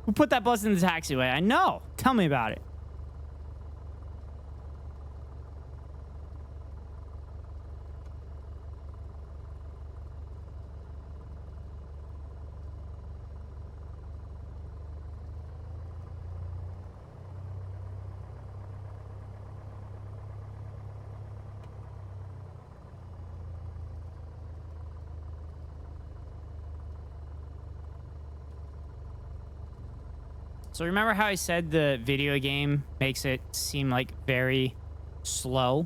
Who put that bus in the taxiway? I know. Tell me about it. So remember how I said the video game makes it seem like very slow?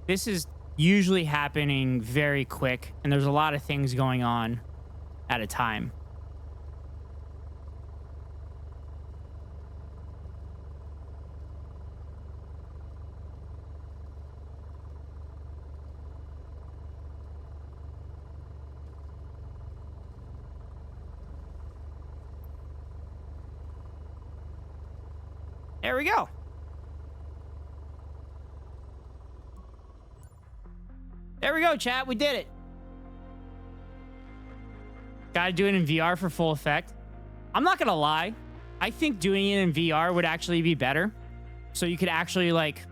This is usually happening very quick, and there's a lot of things going on at a time. There we go. There we go, chat. We did it. Gotta do it in VR for full effect. I'm not gonna lie. I think doing it in VR would actually be better. So you could actually, like,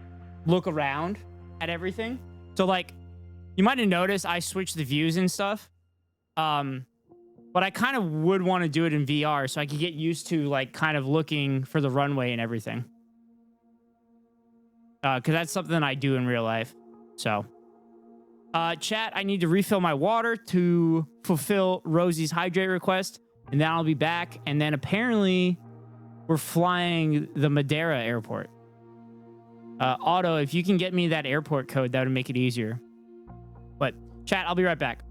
look around at everything. So, like, you might have noticed I switched the views and stuff. But I kind of would want to do it in VR so I could get used to, like, kind of looking for the runway and everything. Because that's something I do in real life. So, chat, I need to refill my water to fulfill Rosie's hydrate request. And then I'll be back. And then apparently we're flying the Madeira airport. Otto, if you can get me that airport code, that would make it easier. But, chat, I'll be right back.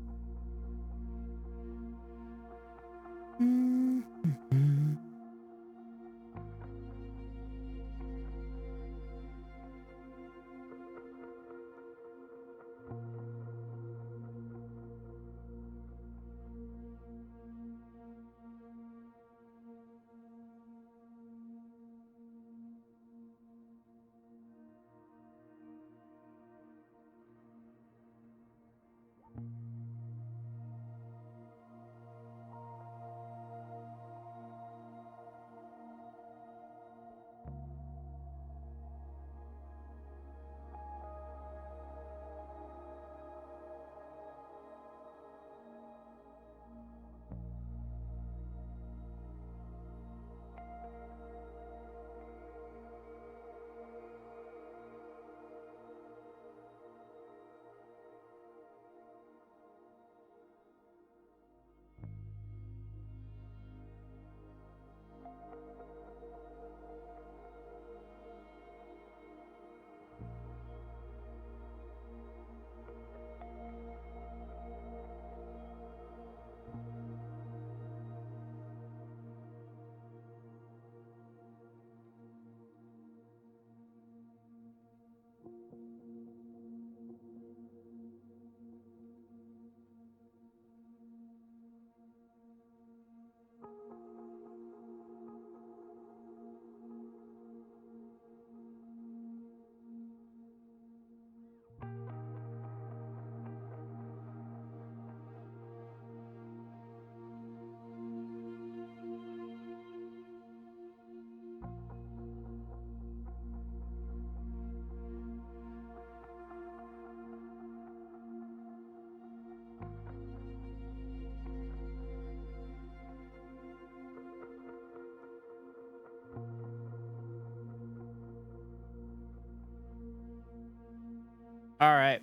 All right.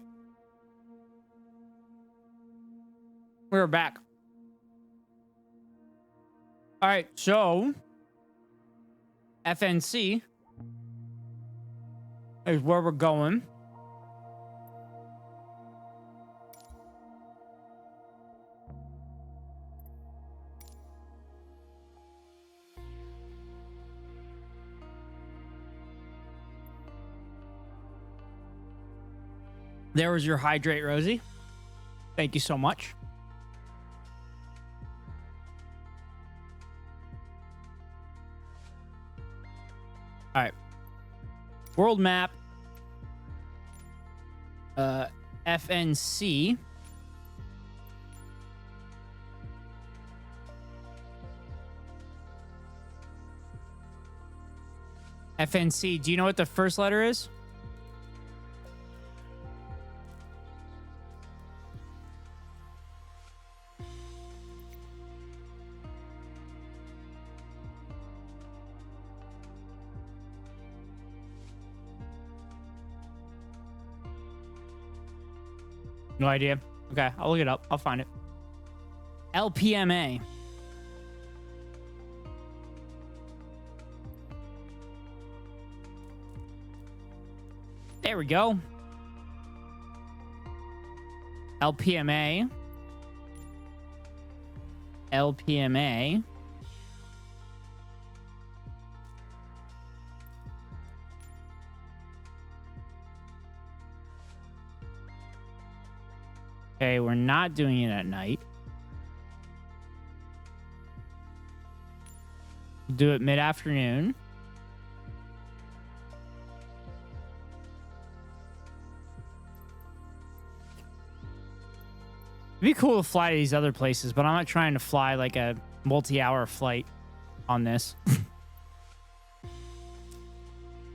We're back. All right, so FNC is where we're going. There was your hydrate, Rosie. Thank you so much. All right. World map. FNC. FNC. Do you know what the first letter is? No idea. Okay, I'll look it up. I'll find it. LPMA. There we go. LPMA. LPMA. Okay, we're not doing it at night. Do it mid-afternoon. It'd be cool to fly to these other places, but I'm not trying to fly like a multi-hour flight on this. I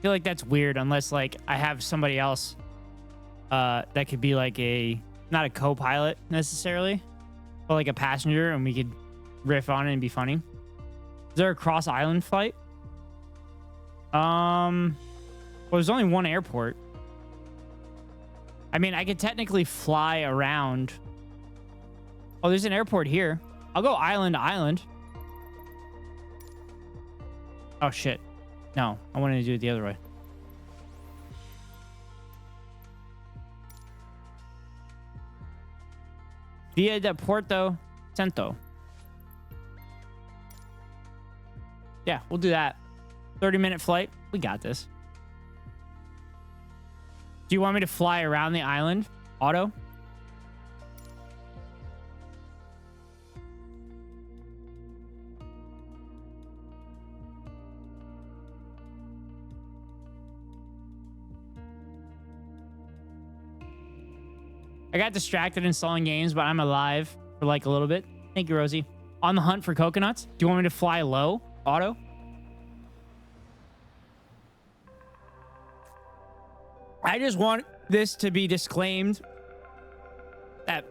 feel like that's weird unless like I have somebody else that could be like not a co-pilot necessarily, but like a passenger, and we could riff on it and be funny. Is there a cross-island flight? Well, there's only one airport. I mean, I could technically fly around. Oh, there's an airport here. I'll go island to island. Oh, shit. No, I wanted to do it the other way. Via de Puerto Santo. Yeah, we'll do that. 30-minute flight. We got this. Do you want me to fly around the island? Auto? I got distracted installing games, but I'm alive for like a little bit. Thank you, Rosie. On the hunt for coconuts. Do you want me to fly low? Auto? I just want this to be disclaimed that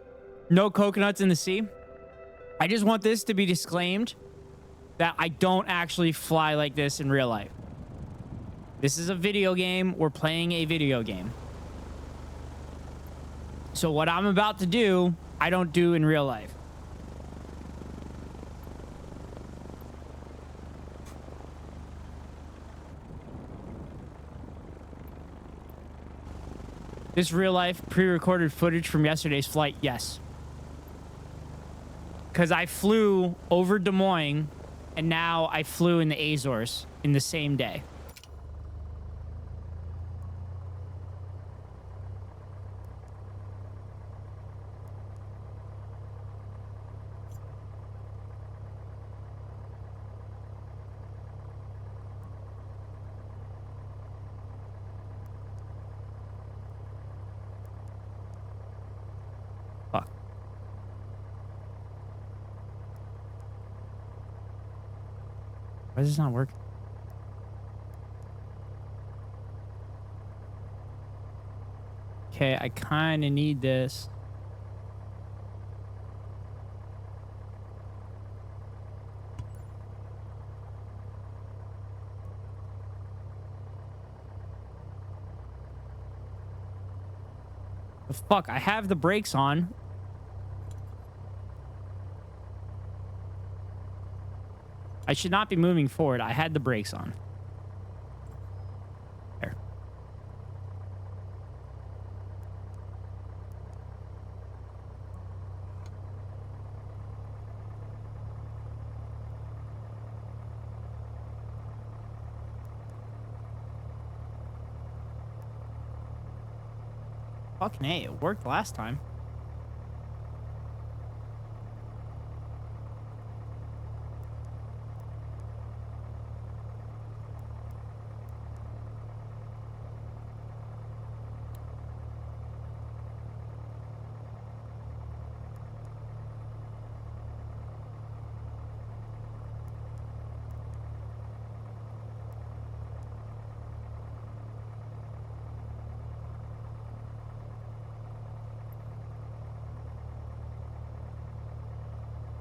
no coconuts in the sea. I just want this to be disclaimed that I don't actually fly like this in real life. This is a video game. We're playing a video game. So what I'm about to do, I don't do in real life. This real life pre-recorded footage from yesterday's flight, yes. Because I flew over Des Moines and now I flew in the Azores in the same day. Why does this not work? Okay, I kind of need this. But fuck, I have the brakes on. I should not be moving forward. I had the brakes on. There. Fucking A, it worked last time.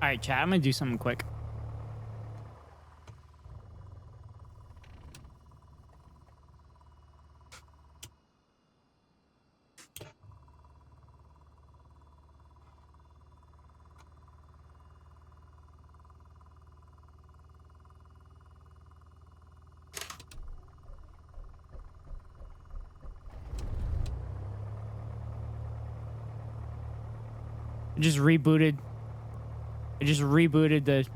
All right, chat. I'm gonna do something quick. I just rebooted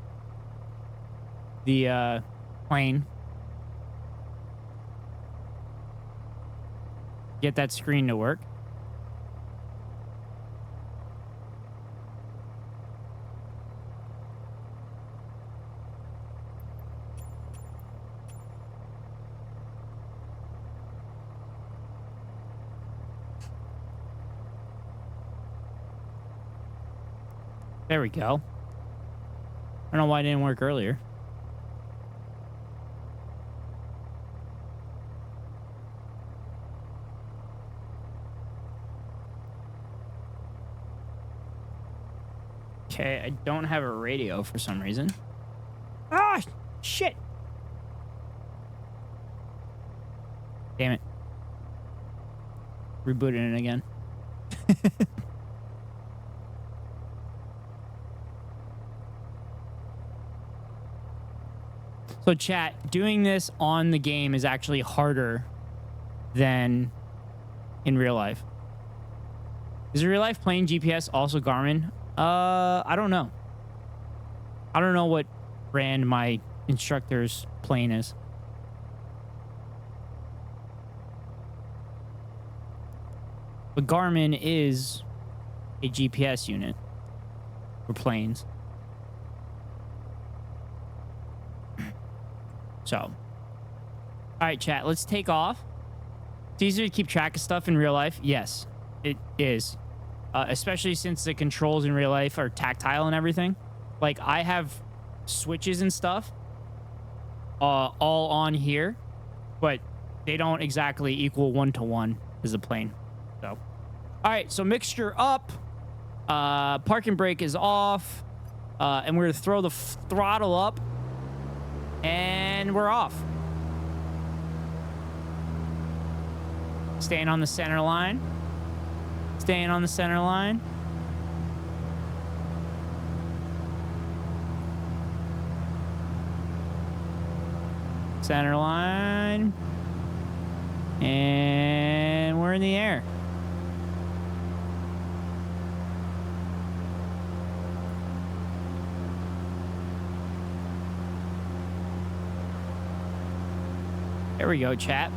the plane. Get that screen to work. There we go. I don't know why it didn't work earlier. Okay, I don't have a radio for some reason. Ah, shit. Damn it. Rebooting it again. So chat, doing this on the game is actually harder than in real life. Is real life playing GPS also Garmin? I don't know. I don't know what brand my instructor's plane is. But Garmin is a GPS unit for planes. So, all right, chat, let's take off. It's easier to keep track of stuff in real life. Yes, it is. Especially since the controls in real life are tactile and everything. Like, I have switches and stuff all on here, but they don't exactly equal 1-to-1 as a plane. So, all right, so mixture up. Parking brake is off. And we're going to throw the throttle up. And we're off. Staying on the center line. Staying on the center line. Center line. And we're in the air. There we go, chat.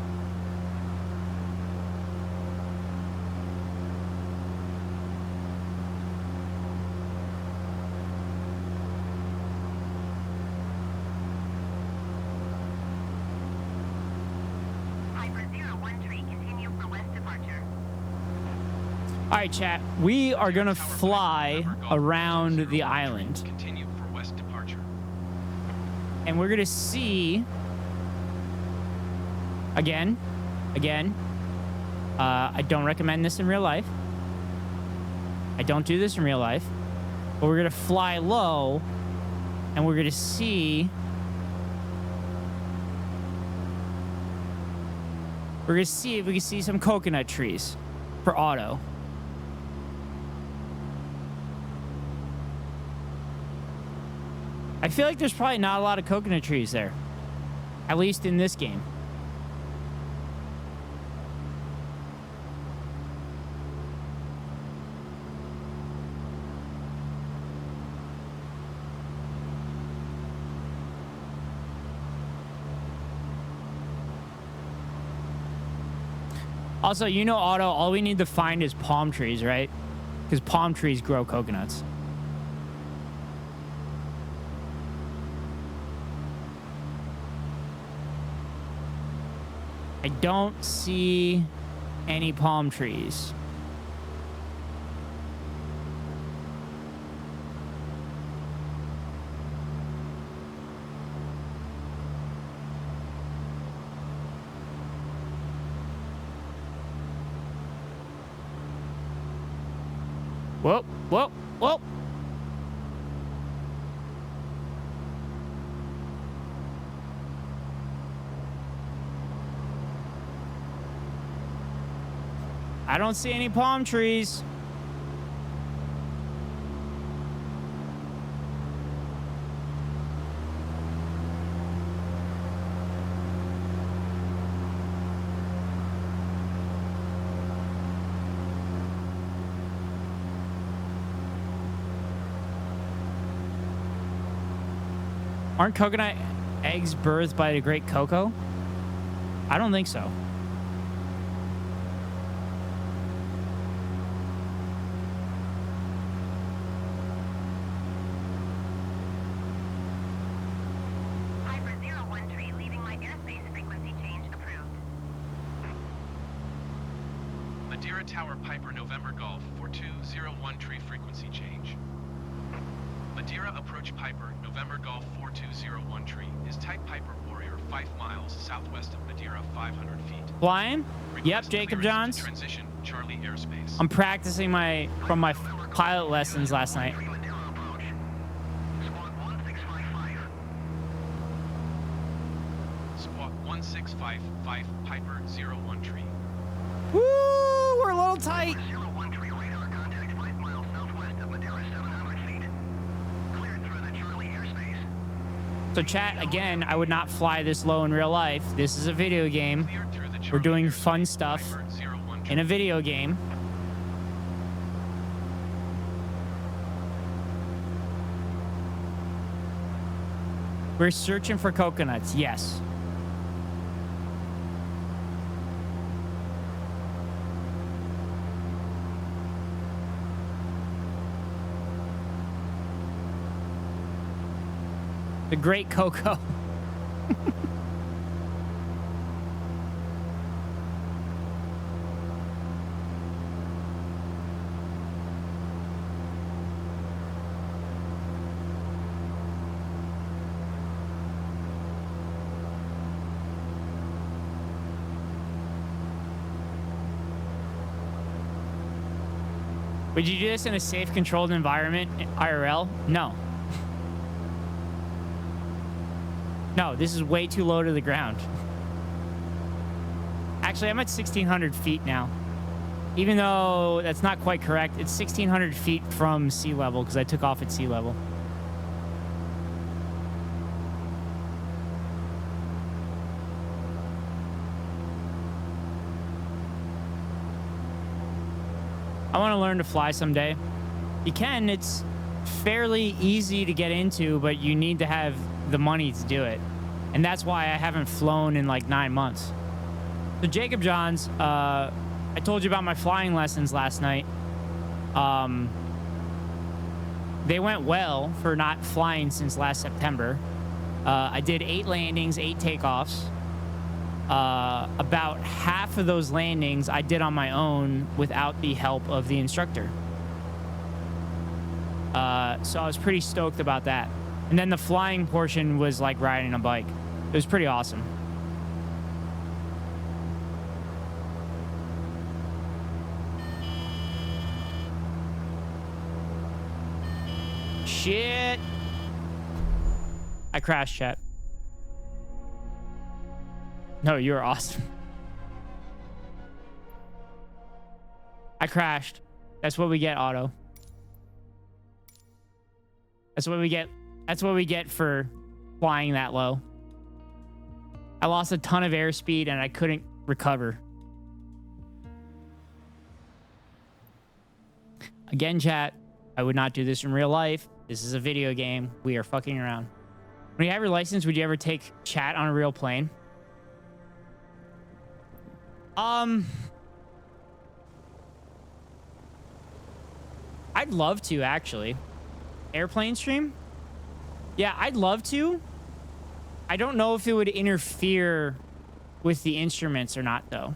All right, chat. We are going to fly around the island. Continue for west departure. And we're going to see... Again, I don't recommend this in real life. I don't do this in real life. But we're going to fly low, and we're going to see... We're going to see if we can see some coconut trees for auto. I feel like there's probably not a lot of coconut trees there. At least in this game. Also, you know, Otto, all we need to find is palm trees, right? Because palm trees grow coconuts. I don't see any palm trees. Whoa, whoa, whoa. I don't see any palm trees. Aren't coconut eggs birthed by the great cocoa? I don't think so. Hyper 01 tree leaving my airspace frequency change approved. Madeira Tower Piper November Golf 4201 tree frequency change. Madeira approach Piper November Golf 4201 tree is type Piper Warrior 5 miles southwest of Madeira 500 feet. Flying? Yep, Request Jacob clearance Johns. to transition Charlie airspace. I'm practicing from my pilot lessons last night. Squawk 1655 Piper 01 tree. Woo! We're a little tight. 01 tree radar contact 5 miles southwest of Madeira 700 feet. Cleared through the Charlie airspace. So chat, again, I would not fly this low in real life. This is a video game. Cleared through the We're Charlie doing airspace. fun stuff Piper 01 tree. in a video game. We're searching for coconuts, yes. The great cocoa. Would you do this in a safe, controlled environment, IRL? No. No, this is way too low to the ground. Actually, I'm at 1,600 feet now. Even though that's not quite correct, it's 1,600 feet from sea level because I took off at sea level. I want to learn to fly someday. You can, it's fairly easy to get into, but you need to have the money to do it. And that's why I haven't flown in like 9 months. So Jacob Johns, I told you about my flying lessons last night. They went well for not flying since last September. I did 8 landings, 8 takeoffs. About half of those landings I did on my own without the help of the instructor. So I was pretty stoked about that. And then the flying portion was like riding a bike. It was pretty awesome. Shit. I crashed, chat. No, you were awesome. I crashed. That's what we get, Otto. That's what we get. That's what we get for flying that low. I lost a ton of airspeed and I couldn't recover. Again, chat, I would not do this in real life. This is a video game. We are fucking around. When you have your license, would you ever take chat on a real plane? I'd love to, actually. Airplane stream? Yeah, I'd love to. I don't know if it would interfere with the instruments or not, though.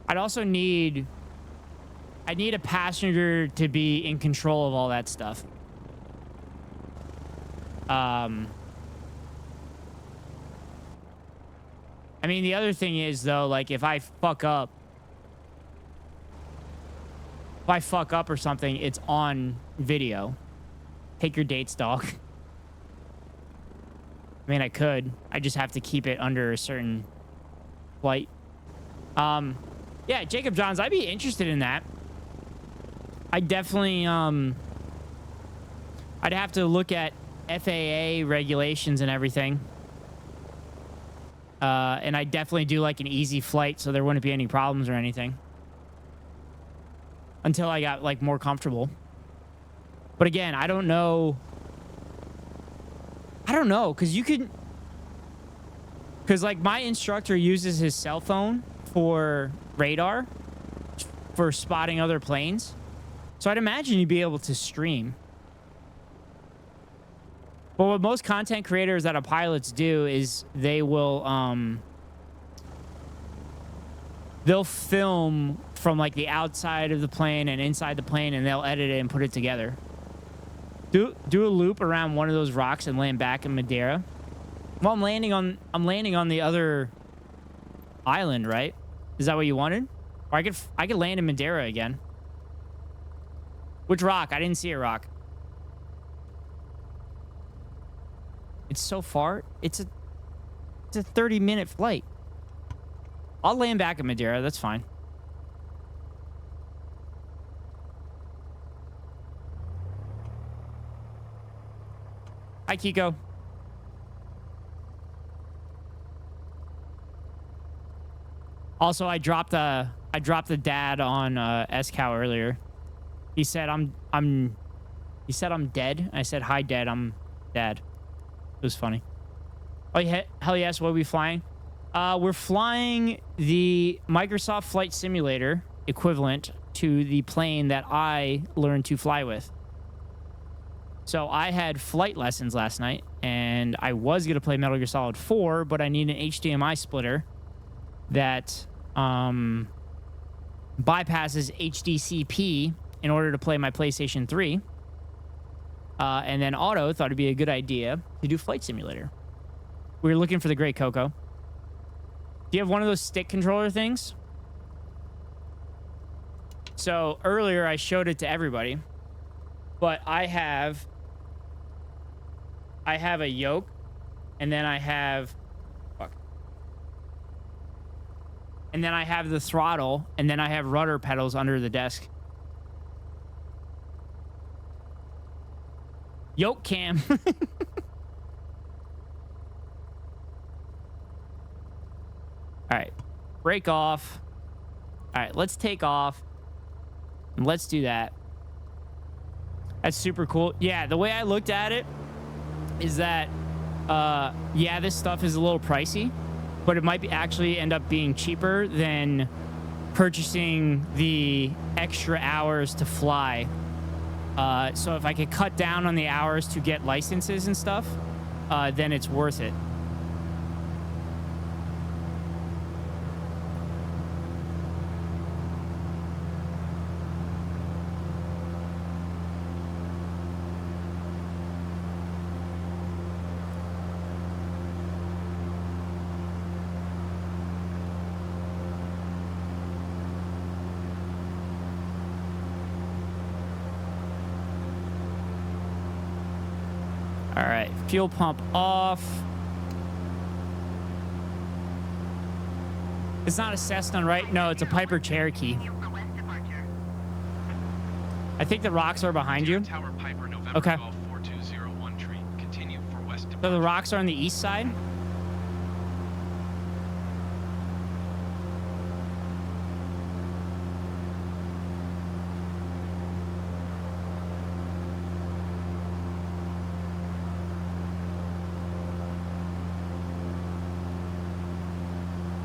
I'd also need... I need a passenger to be in control of all that stuff. I mean, the other thing is, though, like, if I fuck up or something, it's on video. Take your dates, dog. I mean, I could. I just have to keep it under a certain flight. Yeah, Jacob Johns, I'd be interested in that. I definitely, I'd have to look at FAA regulations and everything. And I definitely do like an easy flight so there wouldn't be any problems or anything. Until I got like more comfortable. But again, I don't know. Because you can... Because like my instructor uses his cell phone for radar, for spotting other planes. So I'd imagine you'd be able to stream. But what most content creators that are pilots do is they will they'll film from like the outside of the plane and inside the plane, and they'll edit it and put it together. Do a loop around one of those rocks and land back in Madeira. Well, I'm landing on the other island, right? Is that what you wanted? Or I could land in Madeira again. Which rock? I didn't see a rock. It's so far. It's a 30-minute flight. I'll land back at Madeira. That's fine. Hi, Kiko. Also, I dropped the dad on SCOW earlier. He said I'm dead. I said, hi, Dad. I'm Dad. It was funny. Oh, yeah, hell yes. What are we flying? We're flying the Microsoft Flight Simulator equivalent to the plane that I learned to fly with. So I had flight lessons last night, and I was going to play Metal Gear Solid 4, but I need an HDMI splitter that bypasses HDCP in order to play my PlayStation 3. And then Otto thought it'd be a good idea to do Flight Simulator. We were looking for the Great Coco. Do you have one of those stick controller things? So earlier I showed it to everybody, but I have a yoke, and then I have and then I have the throttle, and then I have rudder pedals under the desk. Yoke cam. All right, break off. All right, let's take off. And let's do that. That's super cool. Yeah, the way I looked at it is that, yeah, this stuff is a little pricey, but it might be actually end up being cheaper than purchasing the extra hours to fly. So if I could cut down on the hours to get licenses and stuff, then it's worth it. All right, fuel pump off. It's not a Cessna, right? No, it's a Piper Cherokee. I think the rocks are behind you. Okay. So the rocks are on the east side?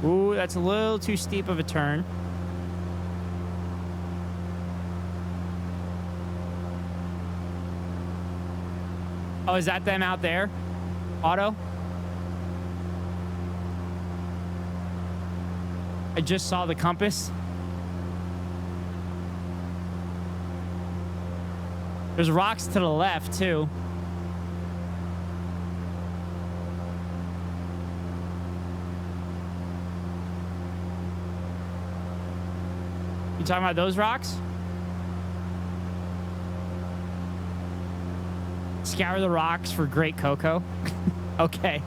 Ooh, that's a little too steep of a turn. Oh, is that them out there? Otto? I just saw the compass. There's rocks to the left, too. You talking about those rocks? Scour the rocks for Great Coco. Okay.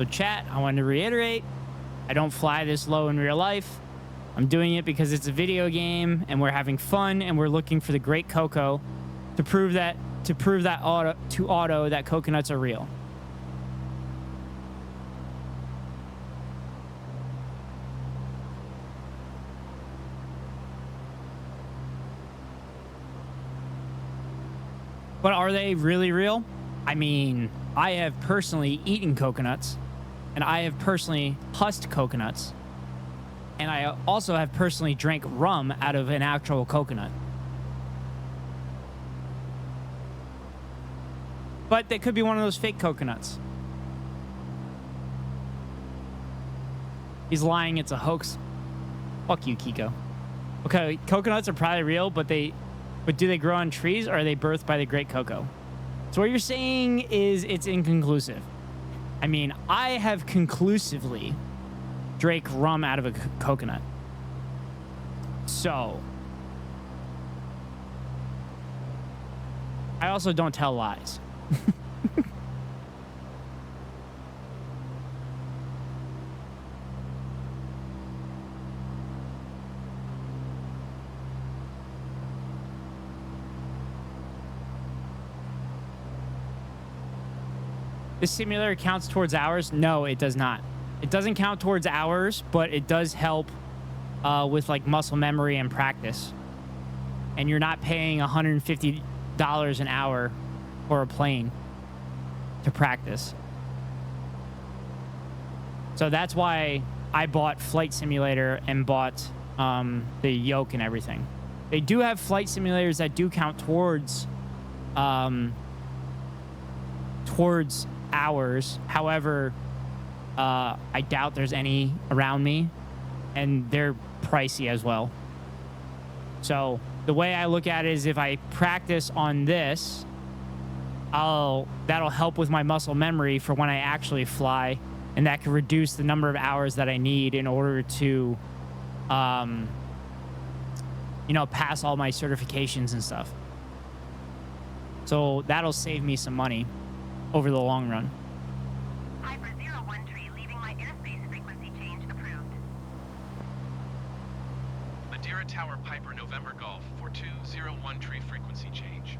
So chat, I want to reiterate, I don't fly this low in real life. I'm doing it because it's a video game and we're having fun and we're looking for the great cocoa to prove that auto that coconuts are real. But are they really real? I mean, I have personally eaten coconuts, and I have personally husked coconuts, and I also have personally drank rum out of an actual coconut. But they could be one of those fake coconuts. He's lying, it's a hoax. Fuck you, Kiko. Okay, coconuts are probably real, but do they grow on trees or are they birthed by the great cocoa? So what you're saying is it's inconclusive. I mean, I have conclusively drank rum out of a coconut. So I also don't tell lies. This simulator counts towards hours? No, it does not. It doesn't count towards hours, but it does help with like muscle memory and practice. And you're not paying $150 an hour for a plane to practice. So that's why I bought Flight Simulator and bought the yoke and everything. They do have flight simulators that do count towards hours. However, I doubt there's any around me, and they're pricey as well. So the way I look at it is if I practice on this, that'll help with my muscle memory for when I actually fly, and that can reduce the number of hours that I need in order to pass all my certifications and stuff. So that'll save me some money over the long run. Piper 01 tree leaving my airspace frequency change approved. Madeira Tower Piper November Golf 4201 tree frequency change.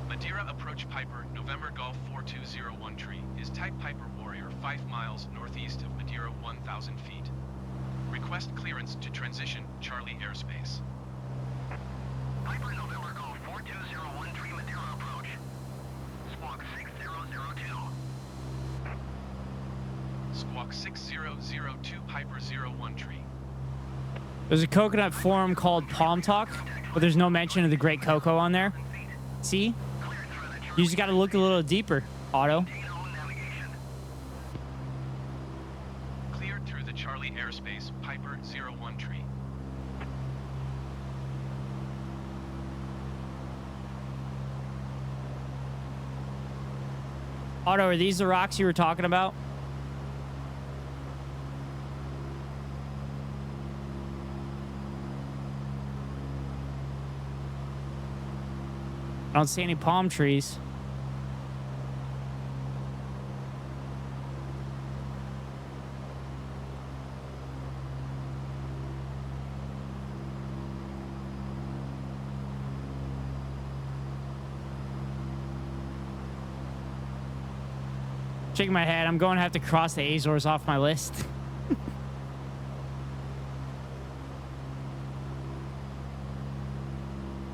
Madeira approach Piper November Golf 4201 tree is type Piper Warrior 5 miles northeast of Madeira 1000 feet. Request clearance to transition Charlie airspace. Piper November Golf 4201 tree Madeira approach. Squawk 6002. Squawk 6002 Piper 01 tree. There's a coconut forum called Palm Talk, but there's no mention of the great cocoa on there. See? You just got to look a little deeper, Otto. Cleared through the Charlie airspace, Piper 01 tree. Otto, are these the rocks you were talking about? I don't see any palm trees. Shaking my head. I'm going to have to cross the Azores off my list.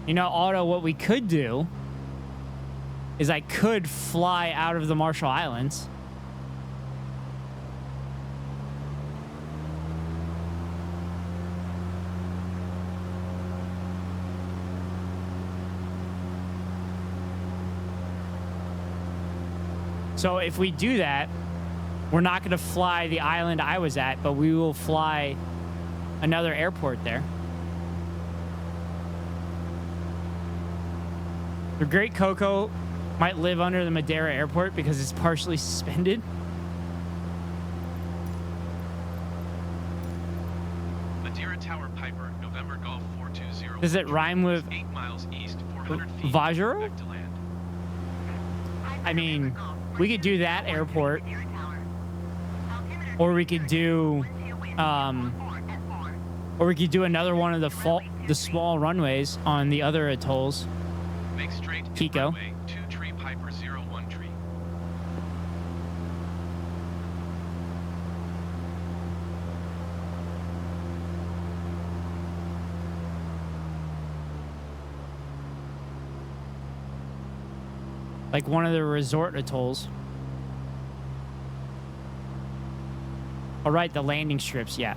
You know, Otto, what we could do is I could fly out of the Marshall Islands. So if we do that, we're not going to fly the island I was at, but we will fly another airport there. The Great Cocoa might live under the Madeira airport because it's partially suspended. Madeira Tower Piper, November Golf 420. Does it rhyme with 8 miles east, 400 feet. Vajra? Back to land. I mean, we could do that airport. Madeira Tower. Or we could do, or we could do another one of the small runways on the other atolls. Make straight in Kiko. runway 2 tree Piper 01 tree. Like one of the resort atolls. All right, the landing strips, yeah.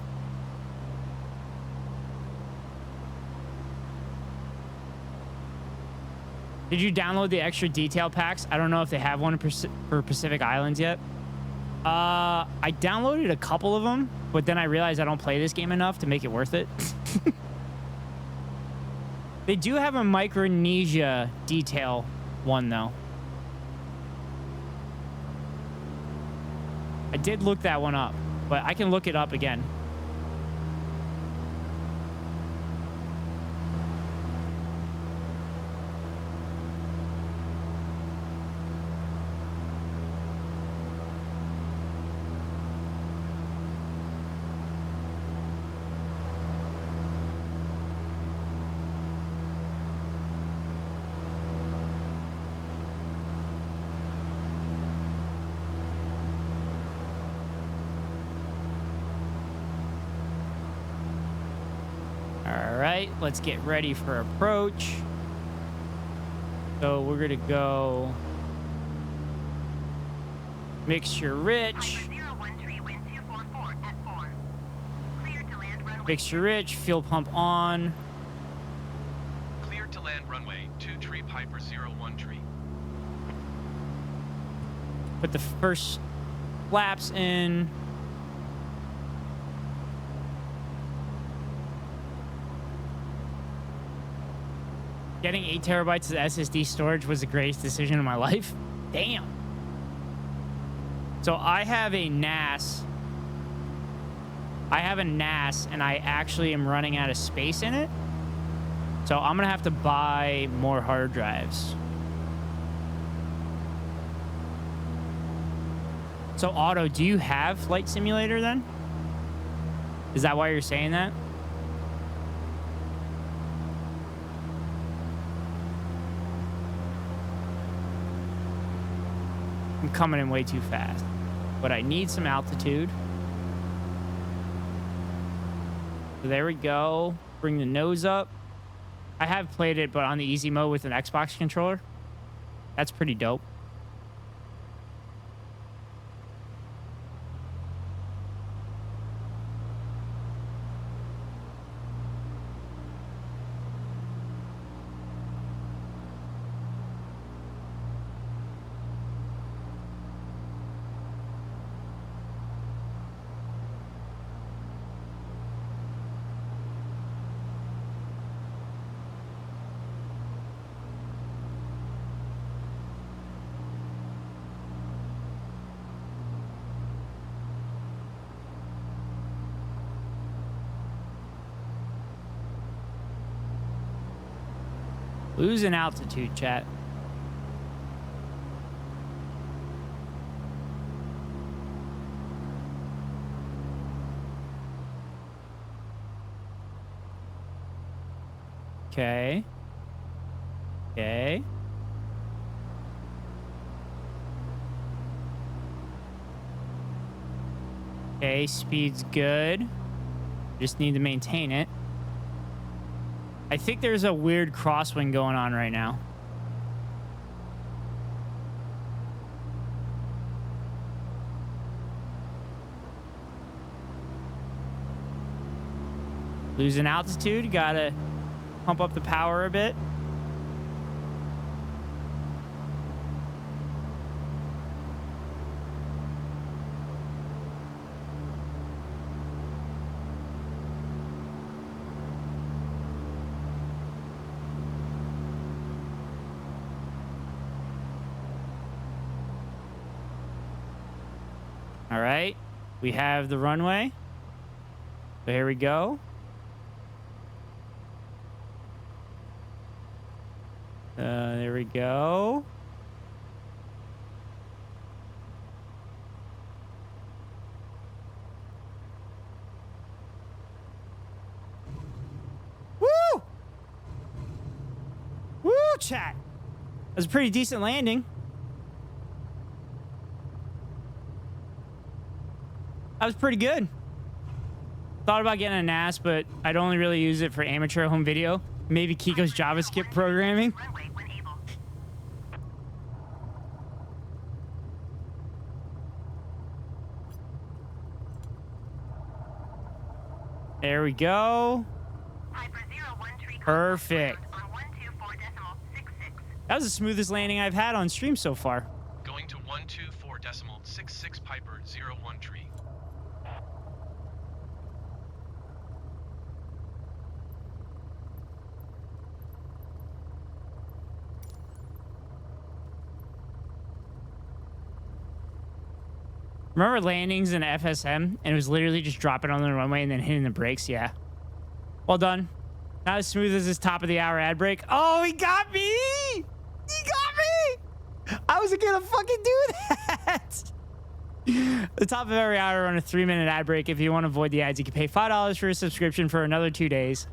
Did you download the extra detail packs? I don't know if they have one for Pacific Islands yet. I downloaded a couple of them, but then I realized I don't play this game enough to make it worth it. They do have a Micronesia detail one, though. I did look that one up, but I can look it up again. Let's get ready for approach. So we're gonna go mixture rich. Mixture rich, fuel pump on. Clear to land runway 2 tree Piper 01 tree. Put the first flaps in. Getting 8 terabytes of SSD storage was the greatest decision of my life. Damn. So I have a NAS. And I actually am running out of space in it. So I'm going to have to buy more hard drives. So Otto, do you have Flight Simulator then? Is that why you're saying that? I'm coming in way too fast, but I need some altitude. So there we go. Bring the nose up. I have played it, but on the easy mode with an Xbox controller. That's pretty dope. Losing altitude, chat. Okay. Okay. Okay, speed's good. Just need to maintain it. I think there's a weird crosswind going on right now. Losing altitude, gotta pump up the power a bit. All right, we have the runway. So here we go. There we go. chat. That was a pretty decent landing. That was pretty good. Thought about getting a NAS, but I'd only really use it for amateur home video. Maybe Kiko's JavaScript programming. Runway when able. There we go. Piper 01 tree. Perfect. On 124.66. That was the smoothest landing I've had on stream so far. Going to 124.66 Piper 01 tree. Remember landings in FSM and it was literally just dropping on the runway and then hitting the brakes? Yeah. Well done. Not as smooth as this top of the hour ad break. Oh, he got me! He got me! I wasn't gonna fucking do that. The top of every hour on a 3-minute ad break. If you want to avoid the ads, you can pay $5 for a subscription for another 2 days.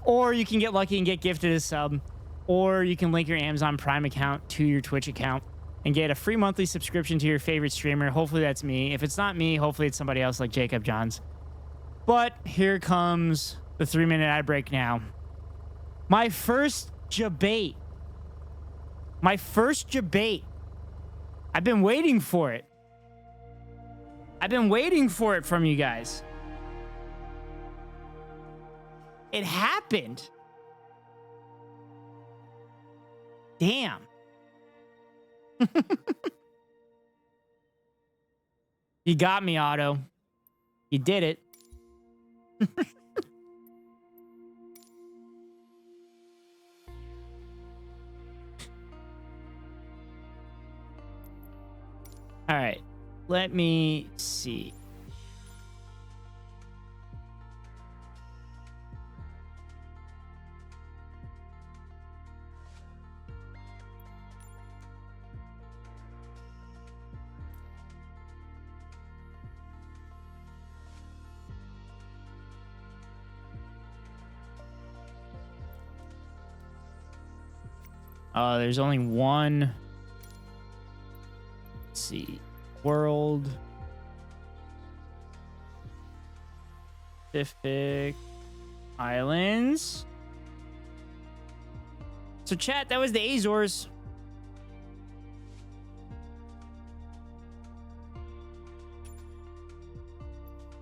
Or you can get lucky and get gifted a sub. Or you can link your Amazon Prime account to your Twitch account and get a free monthly subscription to your favorite streamer. Hopefully that's me. If it's not me, hopefully it's somebody else like Jacob Johns. But here comes the 3-minute ad break now. My first debate. My first debate. I've been waiting for it. I've been waiting for it from you guys. It happened. Damn. You got me, Otto. You did it. All right. Let me see. There's only one. Let's see. World. Pacific Islands. So chat, that was the Azores.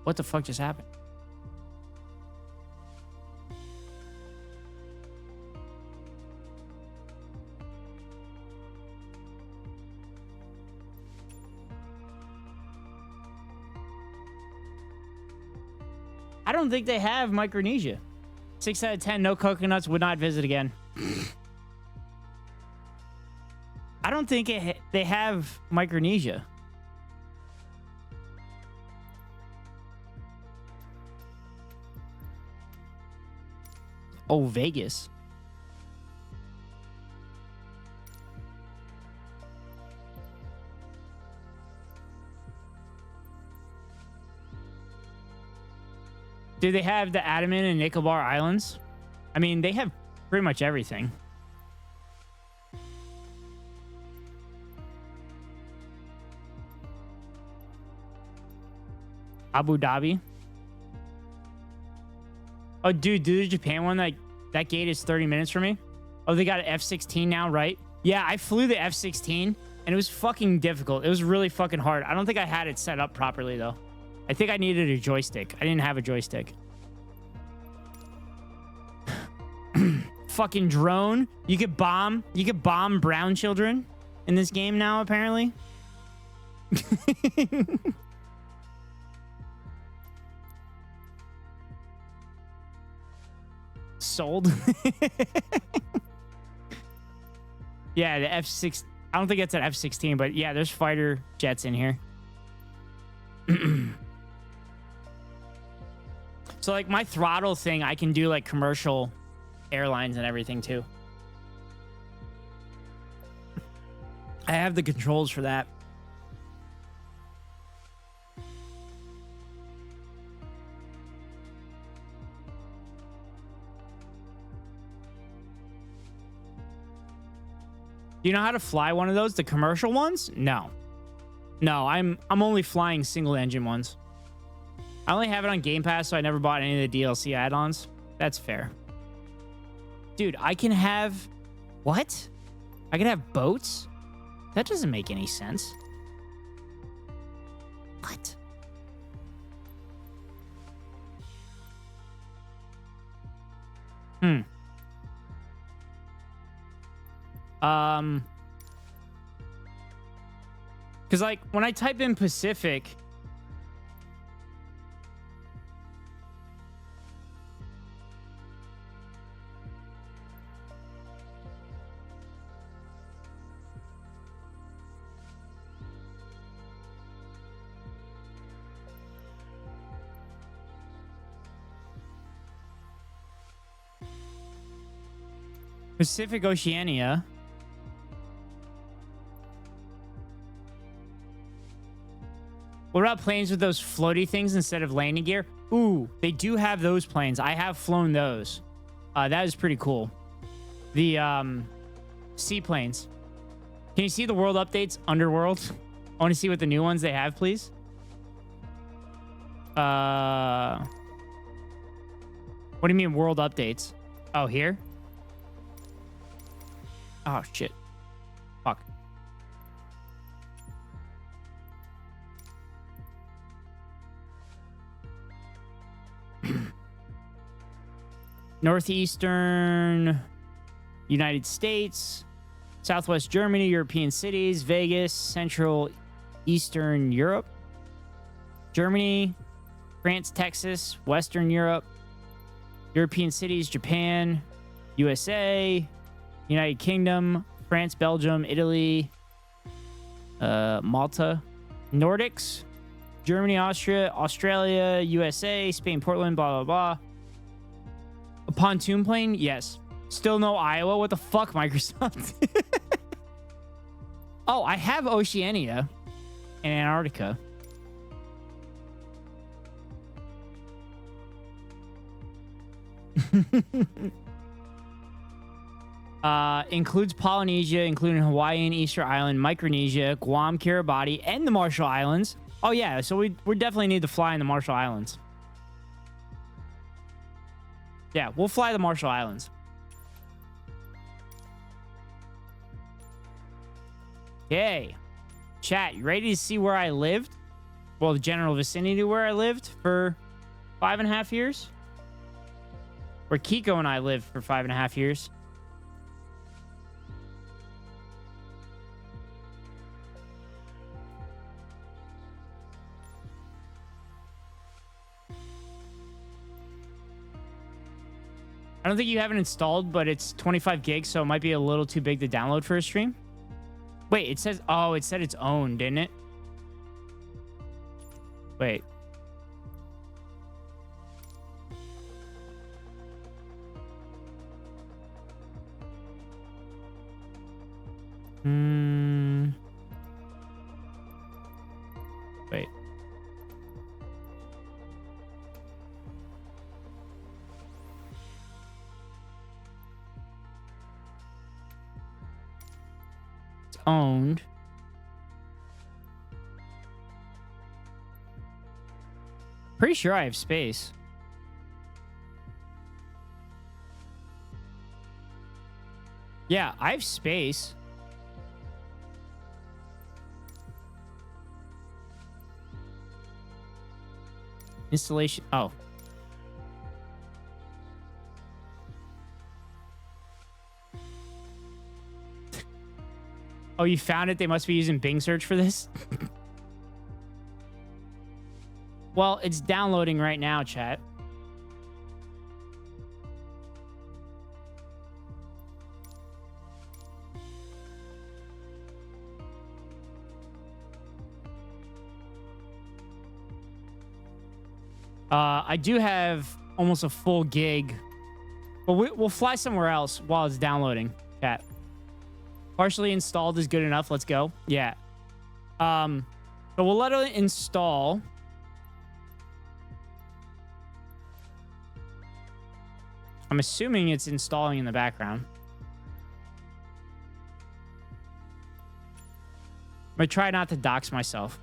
What the fuck just happened? I don't think they have Micronesia. 6 out of 10, no coconuts, would not visit again. I don't think they have Micronesia. Oh, Vegas. Do they have the Andaman and Nicobar Islands? I mean, they have pretty much everything. Abu Dhabi. Oh, dude, the Japan one, that gate is 30 minutes for me. Oh, they got an F-16 now, right? Yeah, I flew the F-16, and it was fucking difficult. It was really fucking hard. I don't think I had it set up properly, though. I think I needed a joystick. I didn't have a joystick. Fucking drone. You could bomb brown children in this game now, apparently. Sold. Yeah, the F-6. I don't think it's an F-16, but yeah, there's fighter jets in here. So like my throttle thing, I can do like commercial airlines and everything too. I have the controls for that. Do you know how to fly one of those? The commercial ones? No. No, I'm only flying single engine ones. I only have it on Game Pass, so I never bought any of the DLC add-ons. That's fair. Dude, I can have... What? I can have boats? That doesn't make any sense. What? Because, like, when I type in Pacific... Pacific Oceania. What about planes with those floaty things instead of landing gear? Ooh, they do have those planes. I have flown those. That is pretty cool. The seaplanes. Can you see the world updates? Underworld. I want to see what the new ones they have, please. What do you mean world updates? Oh, here? Oh, shit. Fuck. Northeastern United States, Southwest Germany, European cities, Vegas, Central Eastern Europe, Germany, France, Texas, Western Europe, European cities, Japan, USA, United Kingdom, France, Belgium, Italy, Malta, Nordics, Germany, Austria, Australia, USA, Spain, Portland, blah, blah, blah. A pontoon plane? Yes. Still no Iowa? What the fuck, Microsoft? Oh, I have Oceania and Antarctica. Includes Polynesia, including Hawaii and Easter Island, Micronesia, Guam, Kiribati, and the Marshall Islands. Oh, yeah. So we definitely need to fly in the Marshall Islands. Yeah, we'll fly the Marshall Islands. Okay. Chat, you ready to see where I lived? Well, the general vicinity where I lived for 5.5 years? Where Kiko and I lived for 5.5 years. I don't think you have it installed, but it's 25 gigs, so it might be a little too big to download for a stream. Wait, it says... Oh, it said it's owned, didn't it? Wait. Wait. Owned. Pretty sure I have space. Yeah, I have space. Installation. Oh. Oh, you found it? They must be using Bing search for this? Well, it's downloading right now, chat. I do have almost a full gig, but we'll fly somewhere else while it's downloading, chat. Partially installed is good enough. Let's go. Yeah. So we'll let it install. I'm assuming it's installing in the background. I'm gonna try not to dox myself.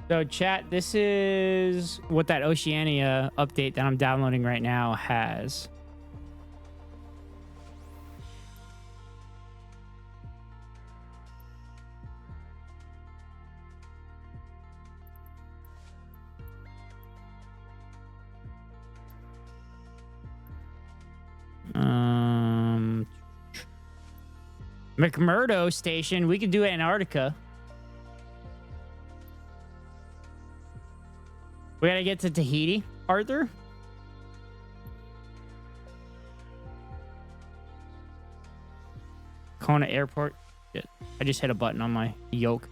So chat, this is what that Oceania update that I'm downloading right now has. McMurdo Station. We could do Antarctica. We gotta get to Tahiti, Arthur. Kona Airport. Shit. I just hit a button on my yoke.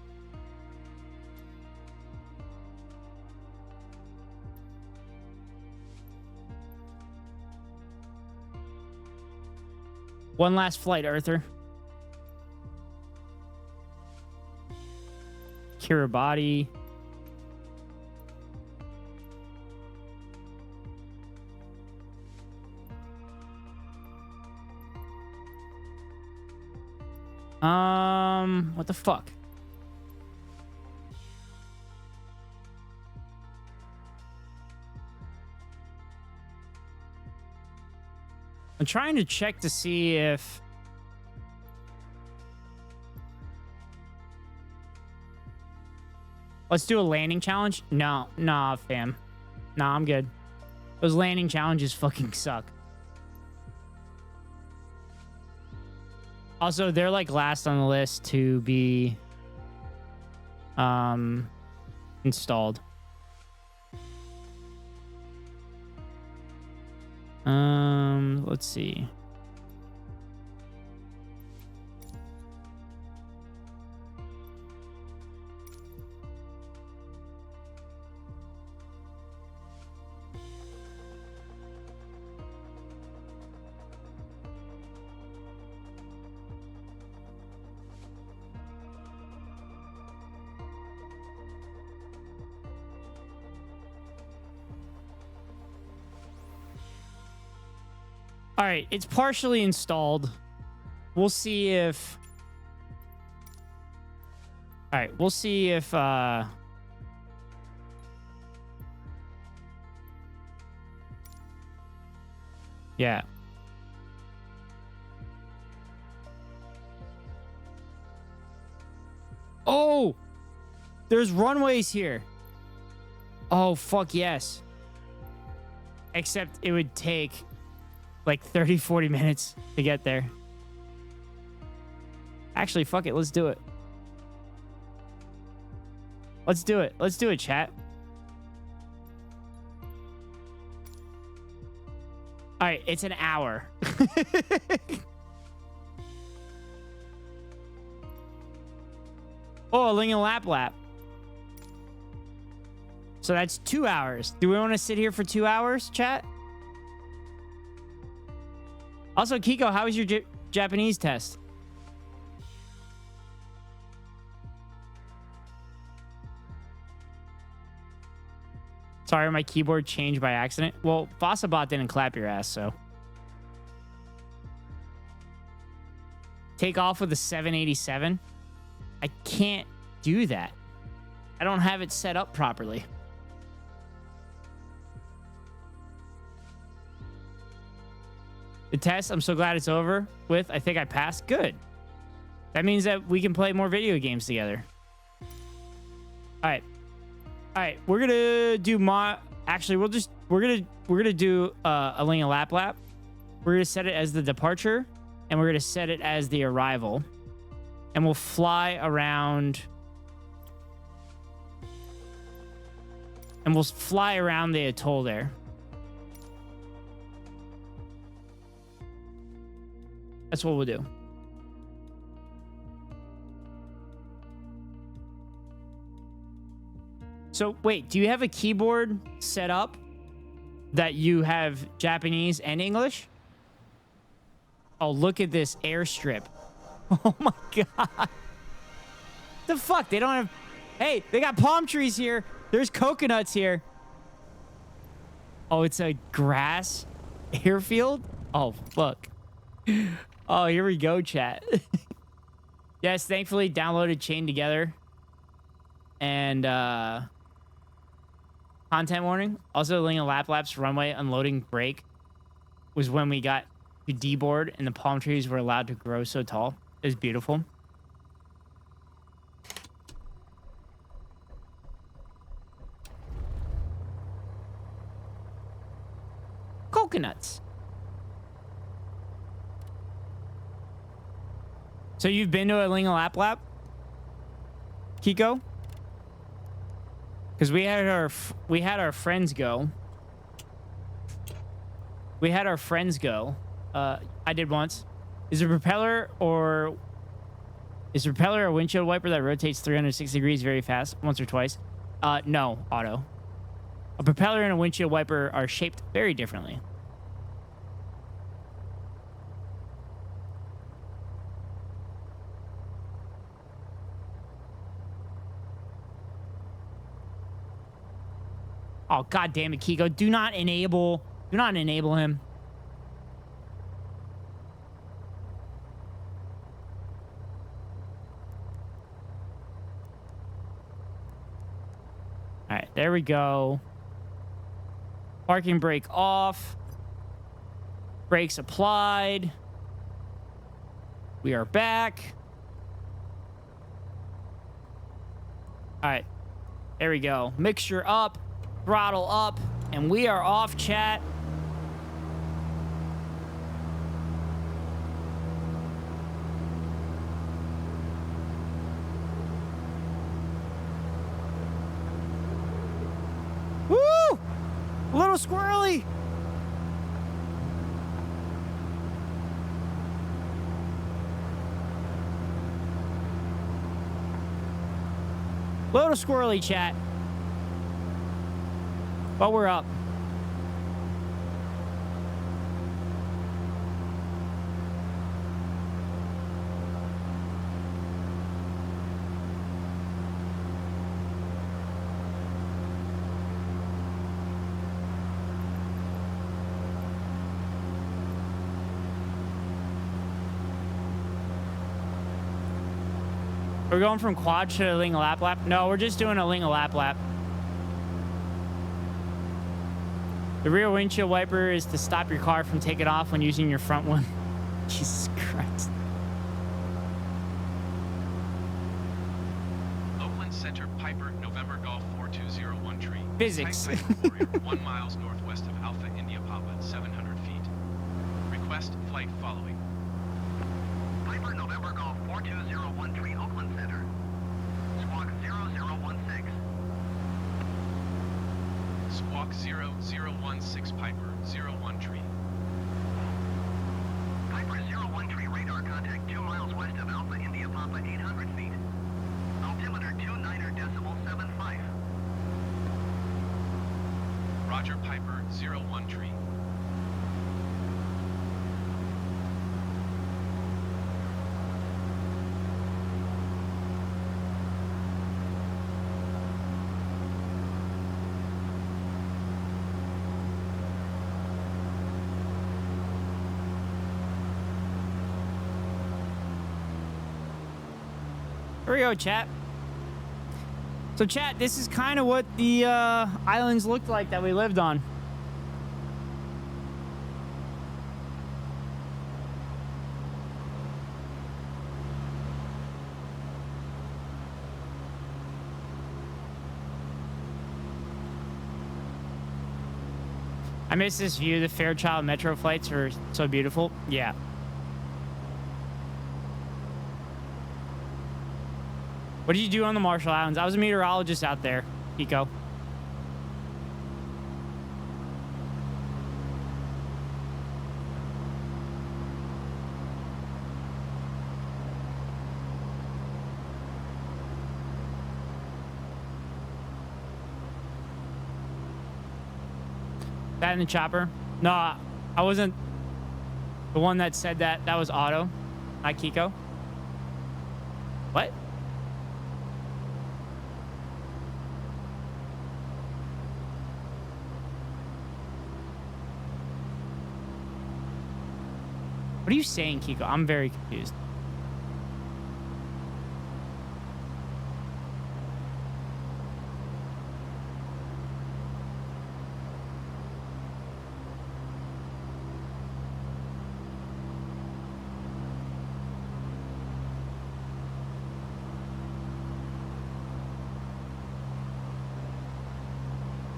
One last flight, Arthur. Kiribati. What the fuck? I'm trying to check to see if let's do a landing challenge. No, nah, fam. Nah, I'm good. Those landing challenges fucking suck. Also, they're like last on the list to be installed. Let's see. All right, it's partially installed. We'll see if... All right, we'll see if... Yeah. Oh! There's runways here. Oh, fuck yes. Except it would take... like 30, 40 minutes to get there. Actually, fuck it. Let's do it. Let's do it. Let's do it, chat. All right, it's an hour. Oh, a Ling and Lap Lap. So that's 2 hours. Do we want to sit here for 2 hours, chat? Also, Kiko, how was your Japanese test? Sorry, my keyboard changed by accident. Well, Fossabot didn't clap your ass, so. Take off with a 787? I can't do that. I don't have it set up properly. The test, I'm so glad it's over with. I think I passed. Good. That means that we can play more video games together. All right. All right. We're going to do actually, we're going to do a Ling and Lap Lap. We're going to set it as the departure and we're going to set it as the arrival. And we'll fly around. And we'll fly around the atoll there. That's what we'll do. So wait, do you have a keyboard set up that you have Japanese and English? Oh, look at this airstrip. Oh my God. The fuck? They don't have... Hey, they got palm trees here. There's coconuts here. Oh, it's a grass airfield? Oh, fuck. Oh, here we go, chat. Yes, thankfully downloaded Chain Together. And, content warning. Also, Ling of Laplaps runway unloading break was when we got to D-board and the palm trees were allowed to grow so tall. It was beautiful. Coconuts. So you've been to a Ling of Laplap, Kiko? Because we had our friends go. We had our friends go. I did once. Is a propeller a windshield wiper that rotates 360 degrees very fast once or twice? No, Otto. A propeller and a windshield wiper are shaped very differently. Oh, God damn it, Kiko. Do not enable him. All right, there we go. Parking brake off. Brakes applied. We are back. All right, there we go. Mixture up. Throttle up, and we are off, chat. Woo! A little squirrely. Little squirrely, chat. But we're up. We're going from quad to Ling of Laplap? No, we're just doing a Ling of Laplap. The rear windshield wiper is to stop your car from taking off when using your front one. Jesus Christ. Oakland Center, Piper, November Golf 4201 tree. Physics. Type Piper Warrior, 1 miles northwest of Alpha India Papa, 700 feet. Request flight following. Piper November Golf 4201 tree, Oakland Center. Squawk 0016. Squawk 0016 Piper, 01 tree. Piper 01 tree, radar contact 2 miles west of Alpha India Papa, 800 feet. Altimeter 29.75. Roger Piper, 01 tree. Here we go, chat. So, chat, this is kind of what the islands looked like that we lived on. I miss this view. The Fairchild Metro flights are so beautiful. Yeah. What did you do on the Marshall Islands? I was a meteorologist out there, Kiko. That in the chopper? No, I wasn't the one that said that. That was Otto, not Kiko. What? What are you saying, Kiko? I'm very confused.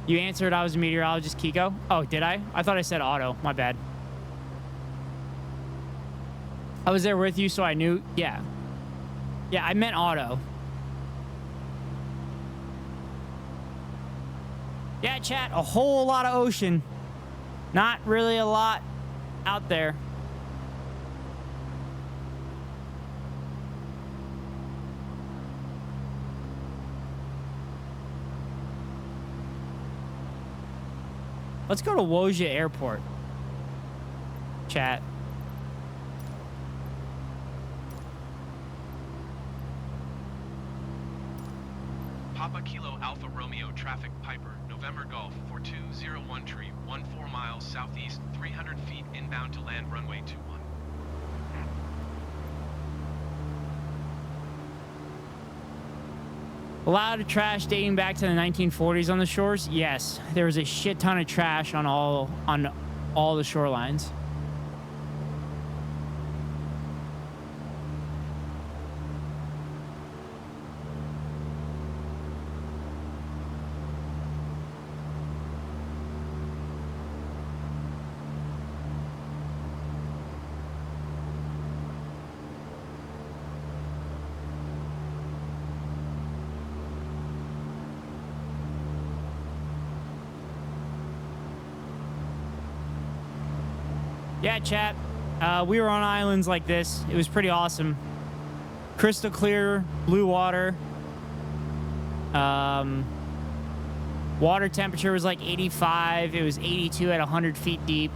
You answered I was a meteorologist, Kiko. Oh, did I? I thought I said Otto. My bad. I was there with you, so I knew. Yeah. Yeah, I meant Otto. Yeah, chat. A whole lot of ocean. Not really a lot out there. Let's go to Wojia Airport. Chat. Papa Kilo Alpha Romeo traffic Piper, November Golf, 4201 tree, 14 miles southeast, 300 feet inbound to land runway 21. A lot of trash dating back to the 1940s on the shores. Yes, there was a shit ton of trash on all the shorelines. Yeah, chat. We were on islands like this. It was pretty awesome. Crystal clear, blue water. Water temperature was like 85. It was 82 at 100 feet deep.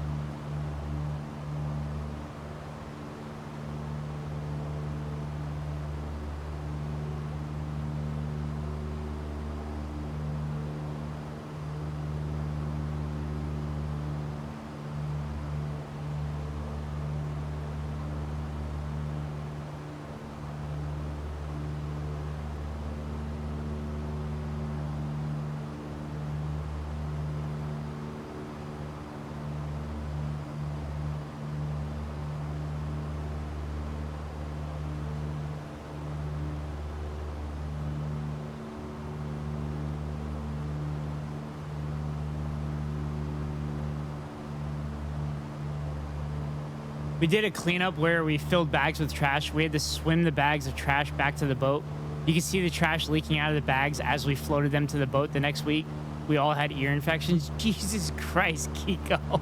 We did a cleanup where we filled bags with trash. We had to swim the bags of trash back to the boat. You can see the trash leaking out of the bags as we floated them to the boat the next week. We all had ear infections. Jesus Christ, Kiko.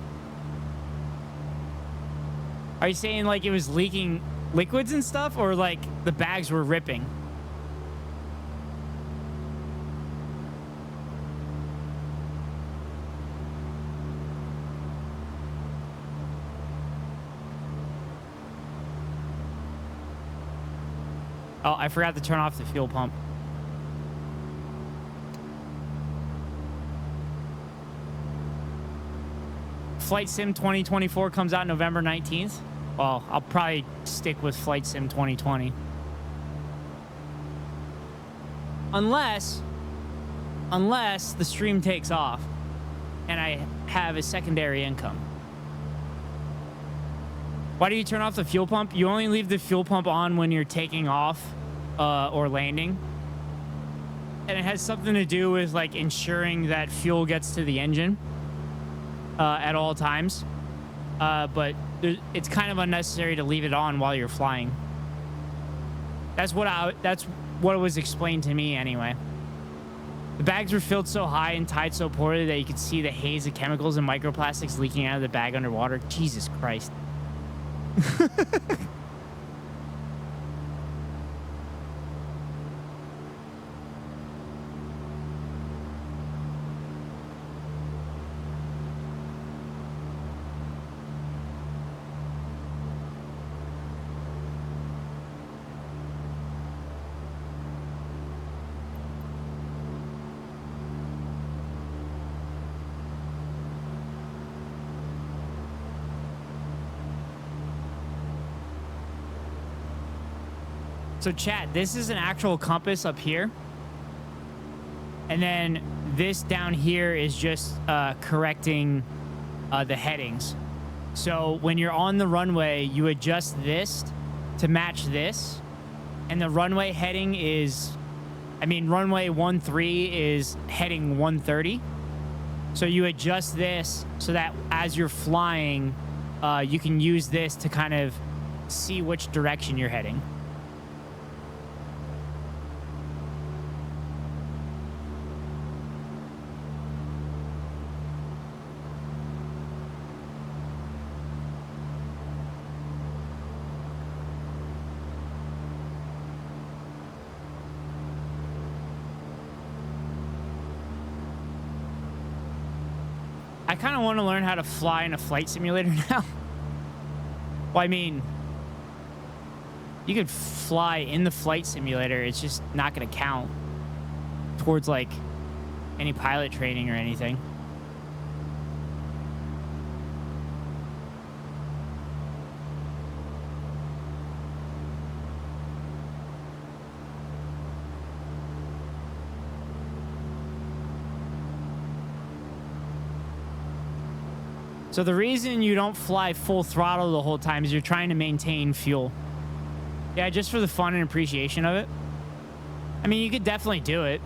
Are you saying like it was leaking liquids and stuff, or like the bags were ripping? Oh, I forgot to turn off the fuel pump. Flight Sim 2024 comes out November 19th. Well, I'll probably stick with Flight Sim 2020. Unless the stream takes off and I have a secondary income. Why do you turn off the fuel pump? You only leave the fuel pump on when you're taking off or landing. And it has something to do with like ensuring that fuel gets to the engine at all times. But it's kind of unnecessary to leave it on while you're flying. That's what was explained to me anyway. The bags were filled so high and tied so poorly that you could see the haze of chemicals and microplastics leaking out of the bag underwater. Jesus Christ. So chat, this is an actual compass up here. And then this down here is just correcting the headings. So when you're on the runway, you adjust this to match this. And the runway heading is, runway 13 is heading 130. So you adjust this so that as you're flying, you can use this to kind of see which direction you're heading. I kind of want to learn how to fly in a flight simulator now. Well, I mean, you could fly in the flight simulator. It's just not going to count towards like any pilot training or anything. So the reason you don't fly full throttle the whole time is you're trying to maintain fuel. Yeah, just for the fun and appreciation of it. I mean, you could definitely do it.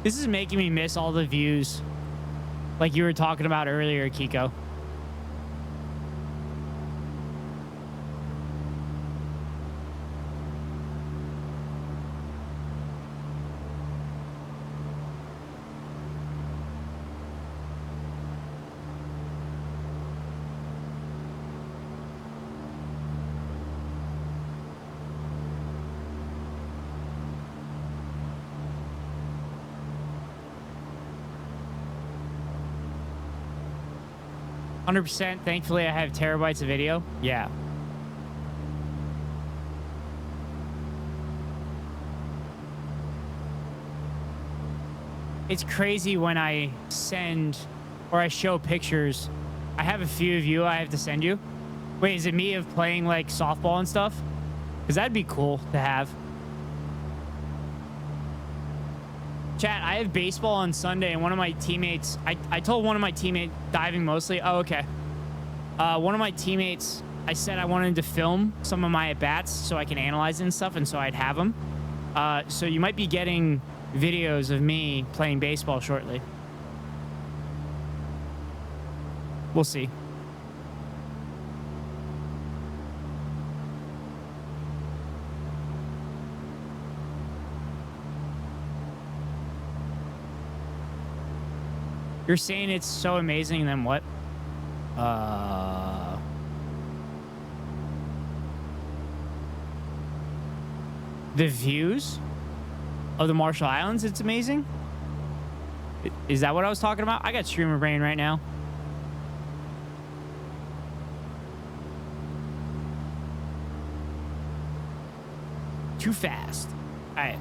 This is making me miss all the views like you were talking about earlier, Kiko. %. Thankfully, I have terabytes of video. Yeah. It's crazy when I send or I show pictures. I have a few of you I have to send you. Wait, is it me of playing like softball and stuff? Because that'd be cool to have. Chat, I have baseball on Sunday, and one of my teammates, I told one of my teammates, diving mostly. Oh, okay. One of my teammates, I said I wanted to film some of my at-bats so I can analyze it and stuff, and so I'd have them. So you might be getting videos of me playing baseball shortly. We'll see. You're saying it's so amazing, then what? The views of the Marshall Islands, it's amazing? Is that what I was talking about? I got streamer brain right now. Too fast. All right.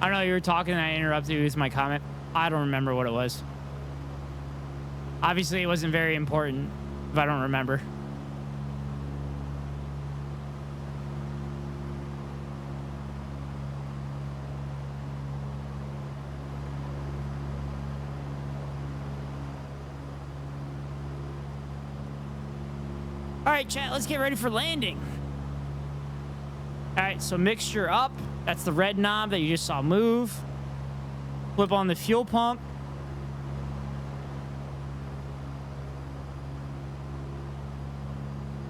I don't know, you were talking and I interrupted you with my comment. I don't remember what it was. Obviously, it wasn't very important if I don't remember. All right, chat, let's get ready for landing. All right, so mixture up. That's the red knob that you just saw move. Flip on the fuel pump.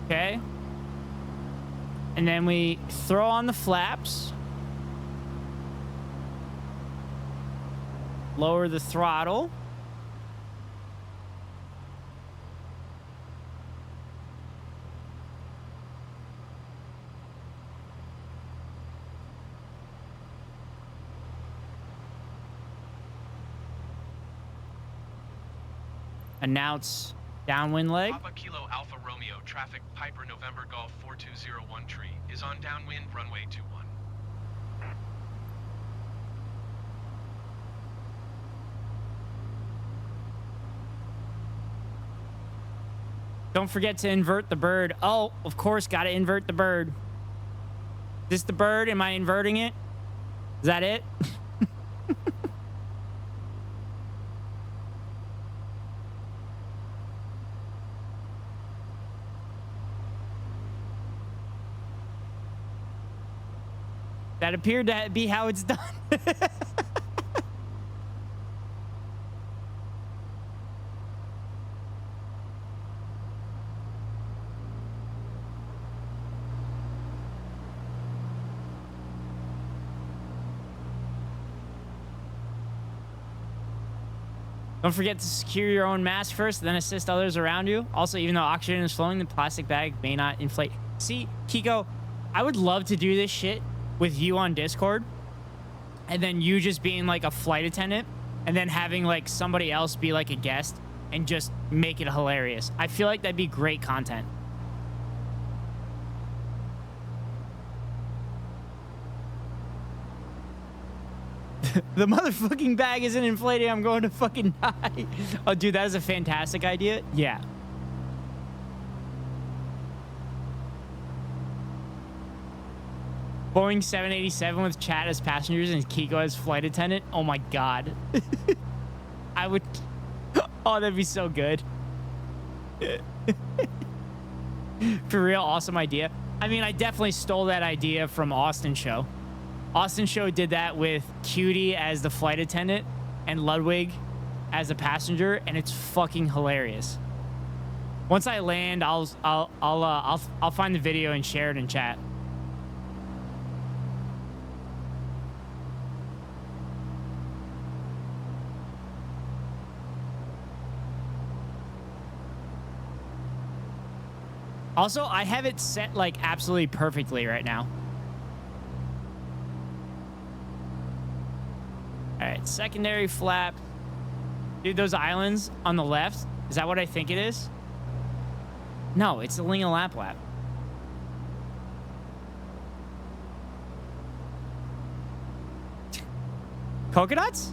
Okay. And then we throw on the flaps. Lower the throttle. Announce downwind leg. Papa Kilo Alpha Romeo, traffic Piper November Golf 4201 tree is on downwind runway 21. Don't forget to invert the bird. Oh, of course, gotta invert the bird. This the bird? Am I inverting it? Is that it? That appeared to be how it's done. Don't forget to secure your own mask first, then assist others around you. Also, even though oxygen is flowing, the plastic bag may not inflate. See, Kiko, I would love to do this shit with you on Discord, and then you just being like a flight attendant, and then having like somebody else be like a guest and just make it hilarious. I feel like that'd be great content. The motherfucking bag isn't inflating. I'm going to fucking die. Oh, dude, that is a fantastic idea. Yeah. Boeing 787 with Chad as passengers and Kiko as flight attendant. Oh my god. I would. Oh, that'd be so good. For real, awesome idea. I mean, I definitely stole that idea from Austin Show. Austin Show did that with Cutie as the flight attendant and Ludwig as a passenger, and it's fucking hilarious. Once I land, I'll find the video and share it in chat. Also, I have it set like absolutely perfectly right now. All right, secondary flap. Dude, those islands on the left, is that what I think it is? No, it's the Linga Lap Lap. Coconuts?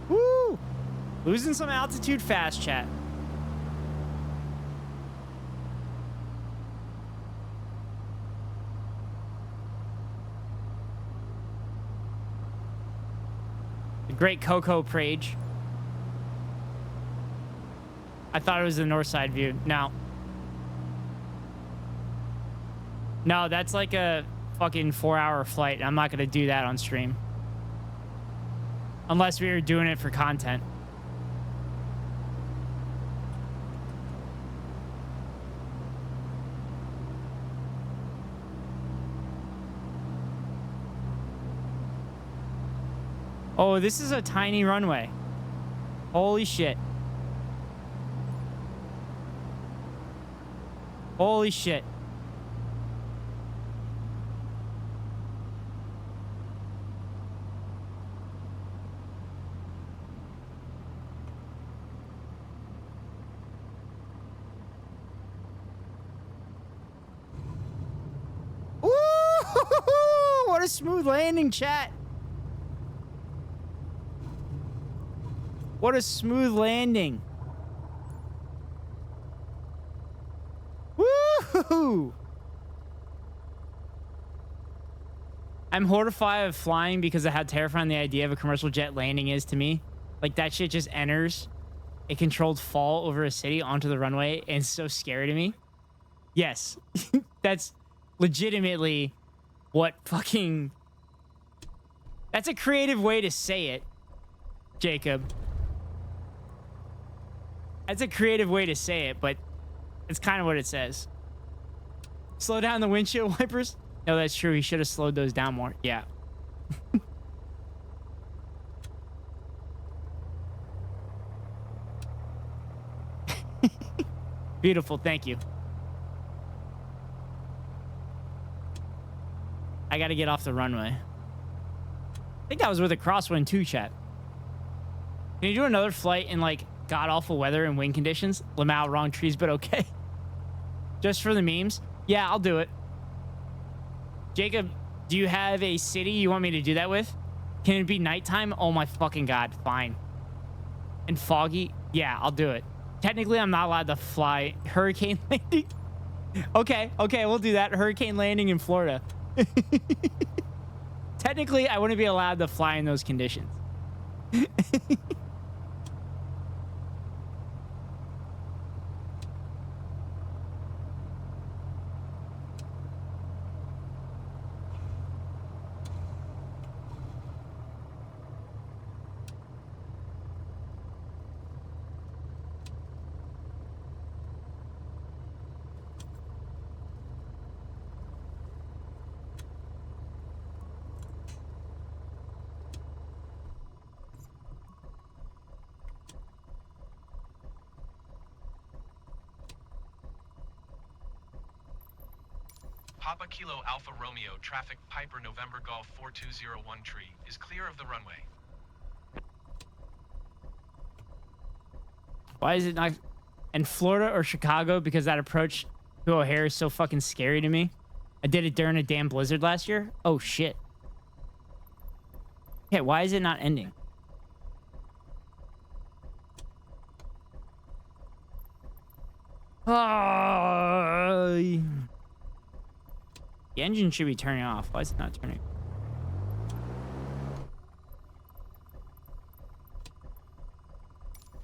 Woo! Losing some altitude fast, chat. The great Coco Prage. I thought it was the north side view. No. No, that's like a fucking 4-hour flight. I'm not going to do that on stream. Unless we were doing it for content. Oh, this is a tiny runway. Holy shit. Holy shit. Ooh, what a smooth landing, chat. What a smooth landing. Woo! I'm horrified of flying because of how terrifying the idea of a commercial jet landing is to me. Like, that shit just enters a controlled fall over a city onto the runway, and it's so scary to me. Yes, that's legitimately what fucking... That's a creative way to say it. Jacob. That's a creative way to say it, but it's kind of what it says. Slow down the windshield wipers? No, that's true. He should have slowed those down more. Yeah. Beautiful. Thank you. I got to get off the runway. I think that was with a crosswind too, chat. Can you do another flight in like god-awful weather and wind conditions? Lamau, wrong trees, but okay. Just for the memes? Yeah, I'll do it. Jacob, do you have a city you want me to do that with? Can it be nighttime? Oh my fucking god, fine. And foggy? Yeah, I'll do it. Technically, I'm not allowed to fly hurricane landing. Okay, we'll do that. Hurricane landing in Florida. Technically, I wouldn't be allowed to fly in those conditions. Papa Kilo Alpha Romeo, traffic Piper November Golf 4201 tree, is clear of the runway. Why is it not in Florida or Chicago? Because that approach to O'Hare is so fucking scary to me. I did it during a damn blizzard last year. Oh, shit. Okay, why is it not ending? The engine should be turning off. Why is it not turning?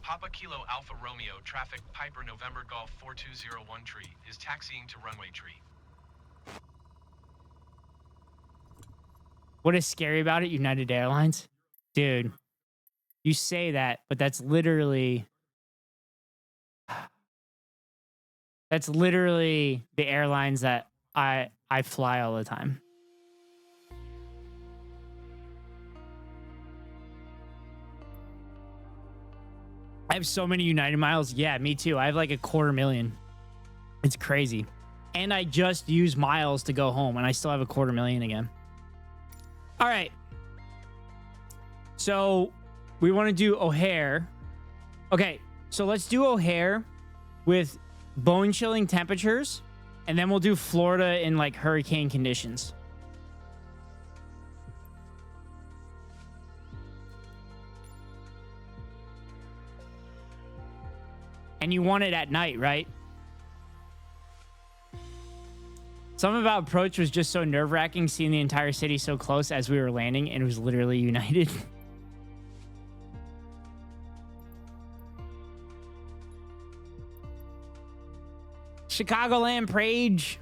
Papa Kilo Alpha Romeo, traffic Piper November Golf 4201 tree, is taxiing to runway tree. What is scary about it, United Airlines? Dude, you say that, but that's literally the airlines that I fly all the time. I have so many United miles. Yeah, me too. I have like 250,000. It's crazy. And I just use miles to go home, and I still have 250,000 again. All right. So we want to do O'Hare. Okay, so let's do O'Hare with bone-chilling temperatures, and then we'll do Florida in like hurricane conditions. And you want it at night, right? Something about approach was just so nerve-wracking, seeing the entire city so close as we were landing, and it was literally United. Chicagoland Prage.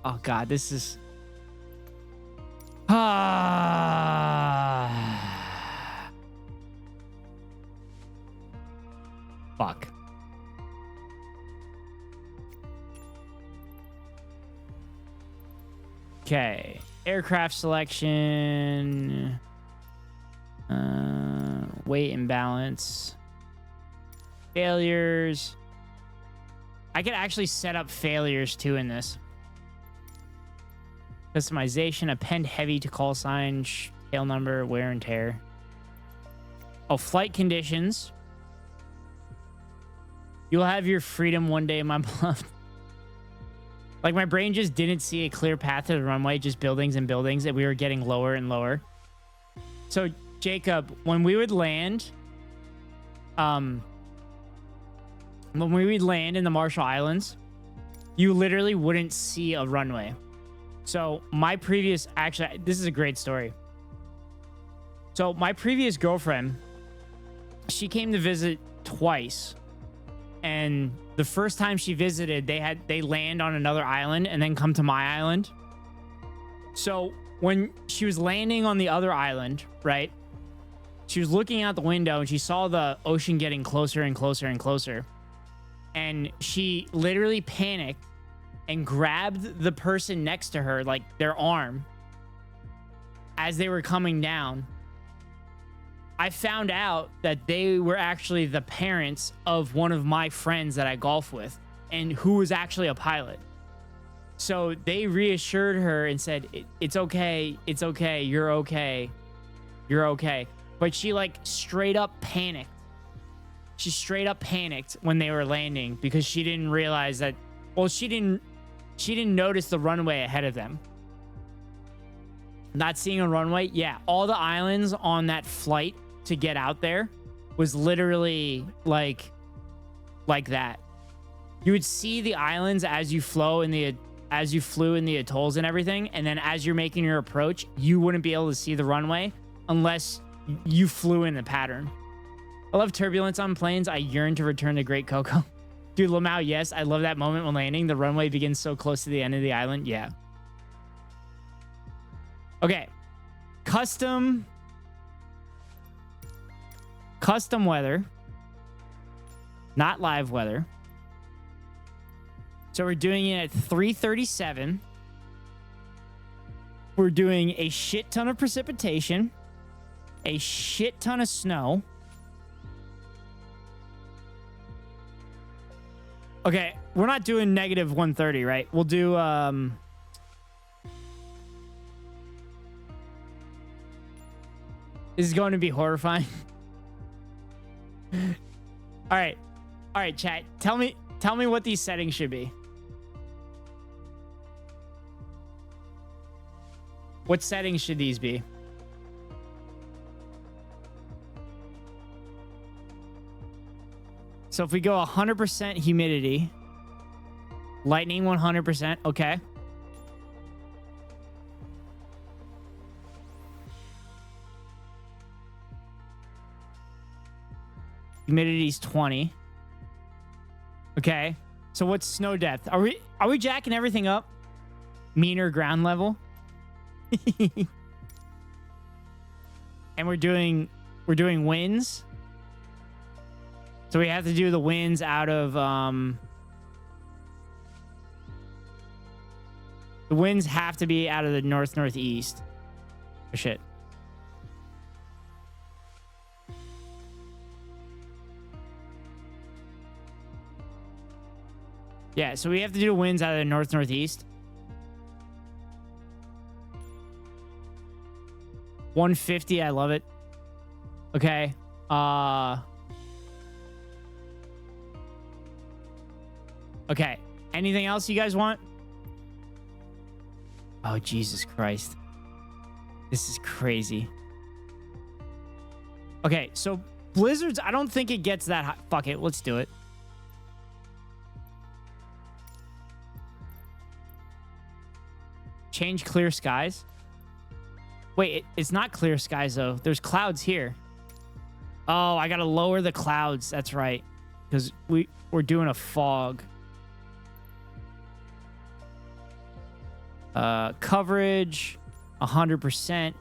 Oh god, this is fuck. Okay, aircraft selection, weight and balance, failures. I could actually set up failures too in this. Customization, append heavy to call sign, tail number, wear and tear. Oh, flight conditions. You'll have your freedom one day, my beloved. Like, my brain just didn't see a clear path to the runway, just buildings and buildings, and we were getting lower and lower. So, Jacob, when we would land, in the Marshall Islands, you literally wouldn't see a runway. So, actually, this is a great story. So, my previous girlfriend, she came to visit twice. And the first time she visited, they land on another island and then come to my island. So when she was landing on the other island, right? she was looking out the window and she saw the ocean getting closer and closer and closer. And she literally panicked and grabbed the person next to her, like their arm, as they were coming down. I found out that they were actually the parents of one of my friends that I golf with and who was actually a pilot. So they reassured her and said, it's okay. It's okay. You're okay. You're okay. But she like straight up panicked. She straight up panicked when they were landing because she didn't realize that, well, she didn't notice the runway ahead of them. Not seeing a runway. Yeah. All the islands on that flight to get out there was literally like that. You would see the islands as you flew in the atolls and everything, and then as you're making your approach, you wouldn't be able to see the runway unless you flew in the pattern. I love turbulence on planes. I yearn to return to Great Coco. Dude, Lamau, yes, I love that moment when landing. The runway begins so close to the end of the island. Yeah. Okay. Custom weather. Not live weather. So we're doing it at 337. We're doing a shit ton of precipitation. A shit ton of snow. Okay, we're not doing negative 130, right? We'll do this is going to be horrifying. All right, chat. Tell me what these settings should be. What settings should these be? So if we go 100% humidity, lightning 100%, okay. Humidity's 20. Okay. So what's snow depth? Are we jacking everything up? Meaner ground level? And we're doing winds. So we have to do the winds out of the winds have to be out of the northeast. Oh, shit. Yeah, so we have to do the winds out of the northeast. 150, I love it. Okay. Okay. Anything else you guys want? Oh, Jesus Christ. This is crazy. Okay, so blizzards, I don't think it gets that hot. Fuck it, let's do it. Change clear skies. Wait, it's not clear skies, though. There's clouds here. Oh, I gotta lower the clouds. That's right. Because we're doing a fog. Coverage 100%.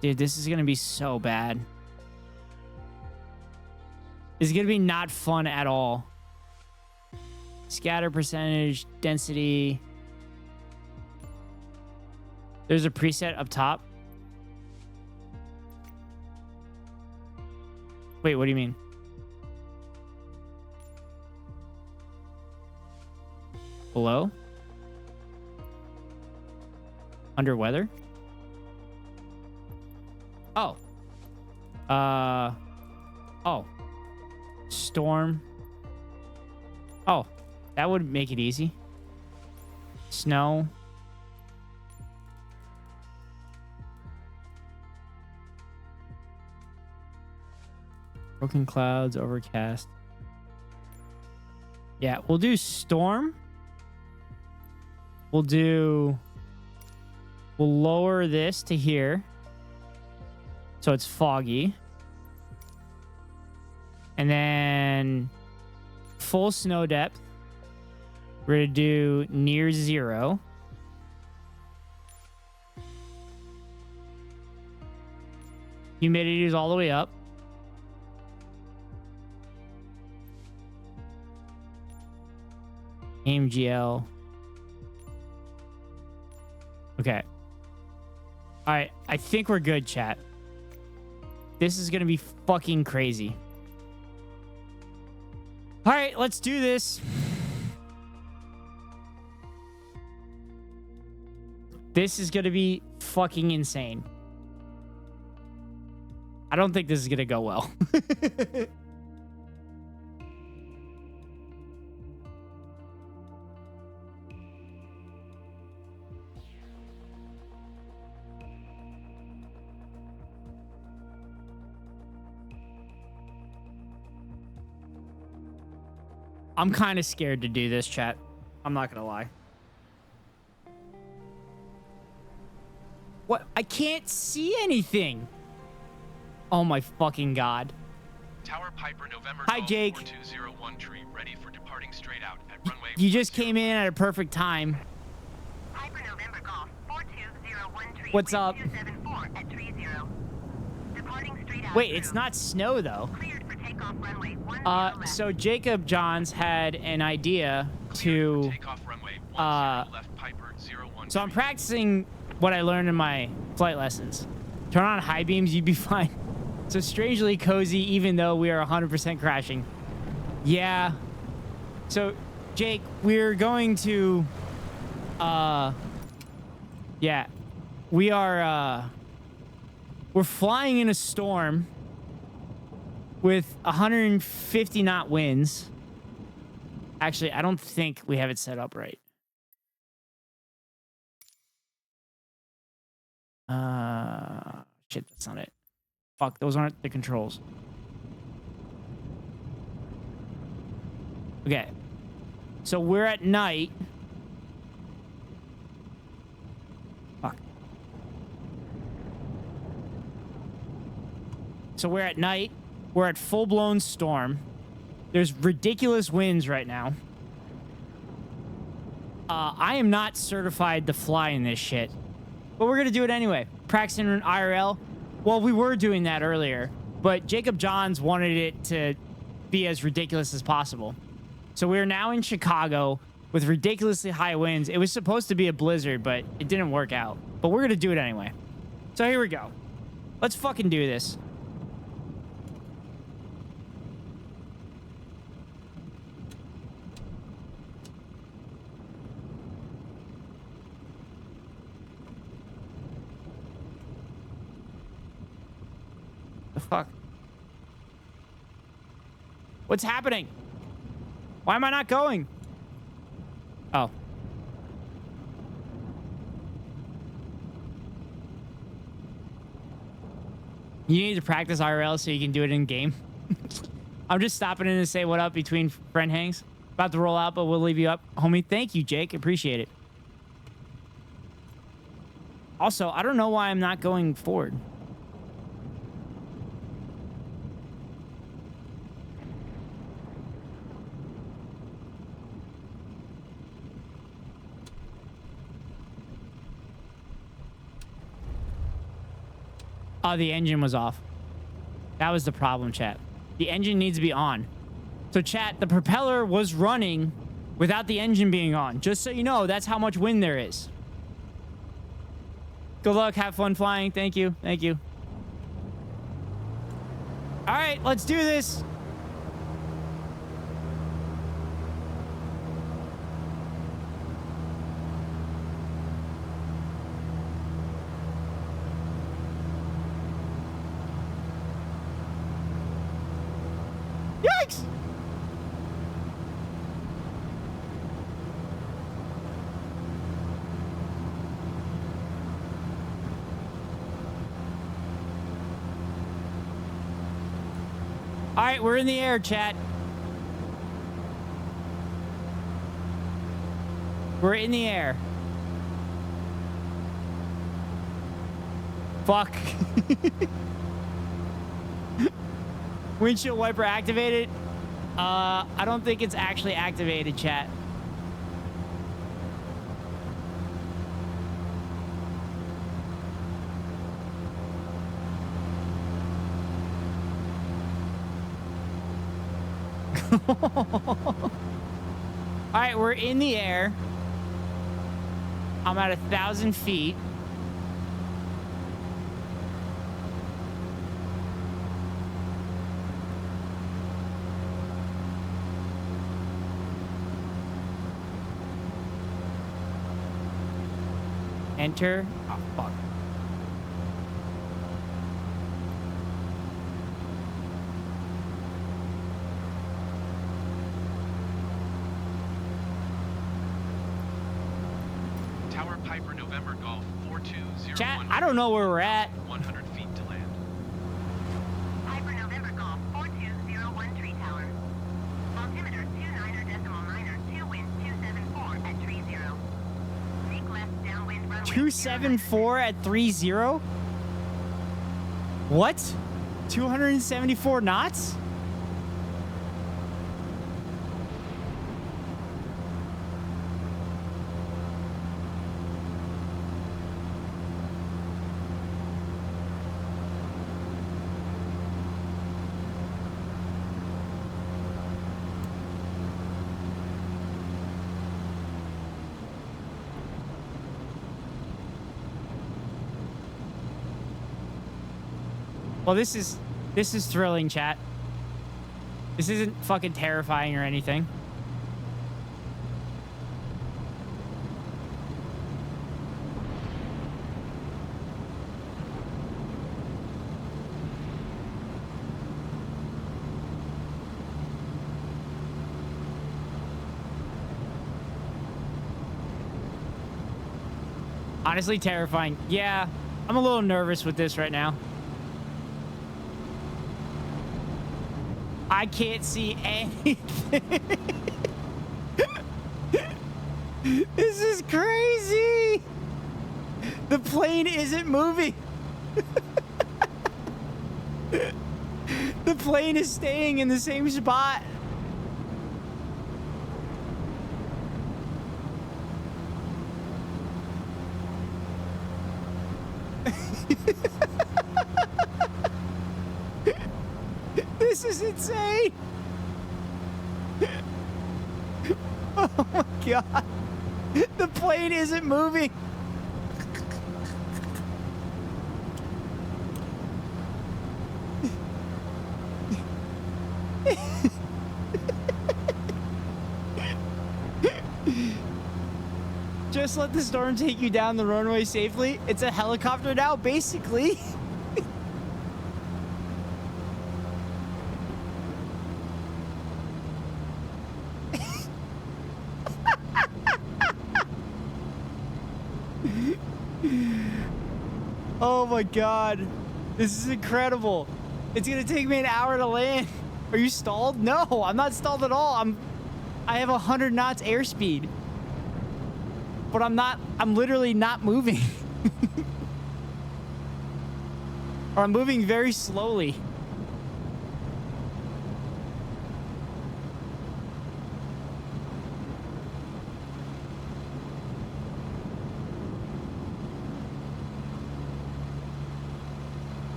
Dude, this is gonna be so bad. This is gonna be not fun at all. Scatter percentage, density. There's a preset up top. Wait, what do you mean? Below? Under weather? Oh. Oh. Storm. Oh, that would make it easy. Snow. Broken clouds, overcast. Yeah, we'll do storm. We'll lower this to here. So it's foggy. And then full snow depth. We're going to do near 0. Humidity is all the way up. AMGL. Okay. All right. I think we're good, chat. This is going to be fucking crazy. All right, let's do this. This is going to be fucking insane. I don't think this is going to go well. I'm kind of scared to do this, chat. I'm not going to lie. What? I can't see anything. Oh my fucking god. Tower Piper November Hi, Golf Jake. 4201 tree ready for departing straight out at runway. You just came in at a perfect time. Piper November Golf 4201 tree. What's up? 274 at tree 0. Departing straight out. Wait, it's not snow though. Cleared for takeoff runway 10 left. So Jacob Johns had an idea to Takeoff runway 10 left Piper 01. so I'm practicing what I learned in my flight lessons. Turn on high beams, you'd be fine. So strangely cozy, even though we are 100% crashing. Yeah. So, Jake, we're going to, yeah, we are, we're flying in a storm with 150 knot winds. Actually, I don't think we have it set up right. Shit, that's not it. Fuck, those aren't the controls. Okay. So we're at night. Fuck. So we're at night. We're at full-blown storm. There's ridiculous winds right now. I am not certified to fly in this shit. But we're going to do it anyway. Practicing in IRL. Well, we were doing that earlier. But Jacob Johns wanted it to be as ridiculous as possible. So we're now in Chicago with ridiculously high winds. It was supposed to be a blizzard, but it didn't work out. But we're going to do it anyway. So here we go. Let's fucking do this. The fuck? What's happening? Why am I not going? Oh. You need to practice IRL so you can do it in game. I'm just stopping in to say what up between friend hangs. About to roll out, but we'll leave you up. Homie, thank you, Jake. Appreciate it. Also, I don't know why I'm not going forward. Oh, the engine was off. That was the problem, chat. The engine needs to be on. So, chat, the propeller was running without the engine being on. Just so you know, that's how much wind there is. Good luck. Have fun flying. Thank you. Thank you. All right, let's do this. Yikes! All right, we're in the air, chat. We're in the air. Fuck. Windshield wiper activated? I don't think it's actually activated, chat. All right, we're in the air. I'm at 1,000 feet. Enter. Oh, fuck. Tower Piper November Golf 4201. Chat, I don't know where we're at. 100 feet to land. Piper November Golf 4201 Tree Tower. Altimeter 29er.9er, 2 winds 274 at tree 0. Make left downwind runway 274 at 30? What? 274 knots? Well, this is thrilling, chat. This isn't fucking terrifying or anything. Honestly, terrifying. Yeah, I'm a little nervous with this right now. I can't see anything. This is crazy. The plane isn't moving. The plane is staying in the same spot. This is insane. Oh my god. The plane isn't moving. Just let the storm take you down the runway safely. It's a helicopter now, basically. Oh my god. This is incredible. It's gonna take me an hour to land. Are you stalled? No, I'm not stalled at all. I have 100 knots airspeed. But I'm literally not moving. Or I'm moving very slowly.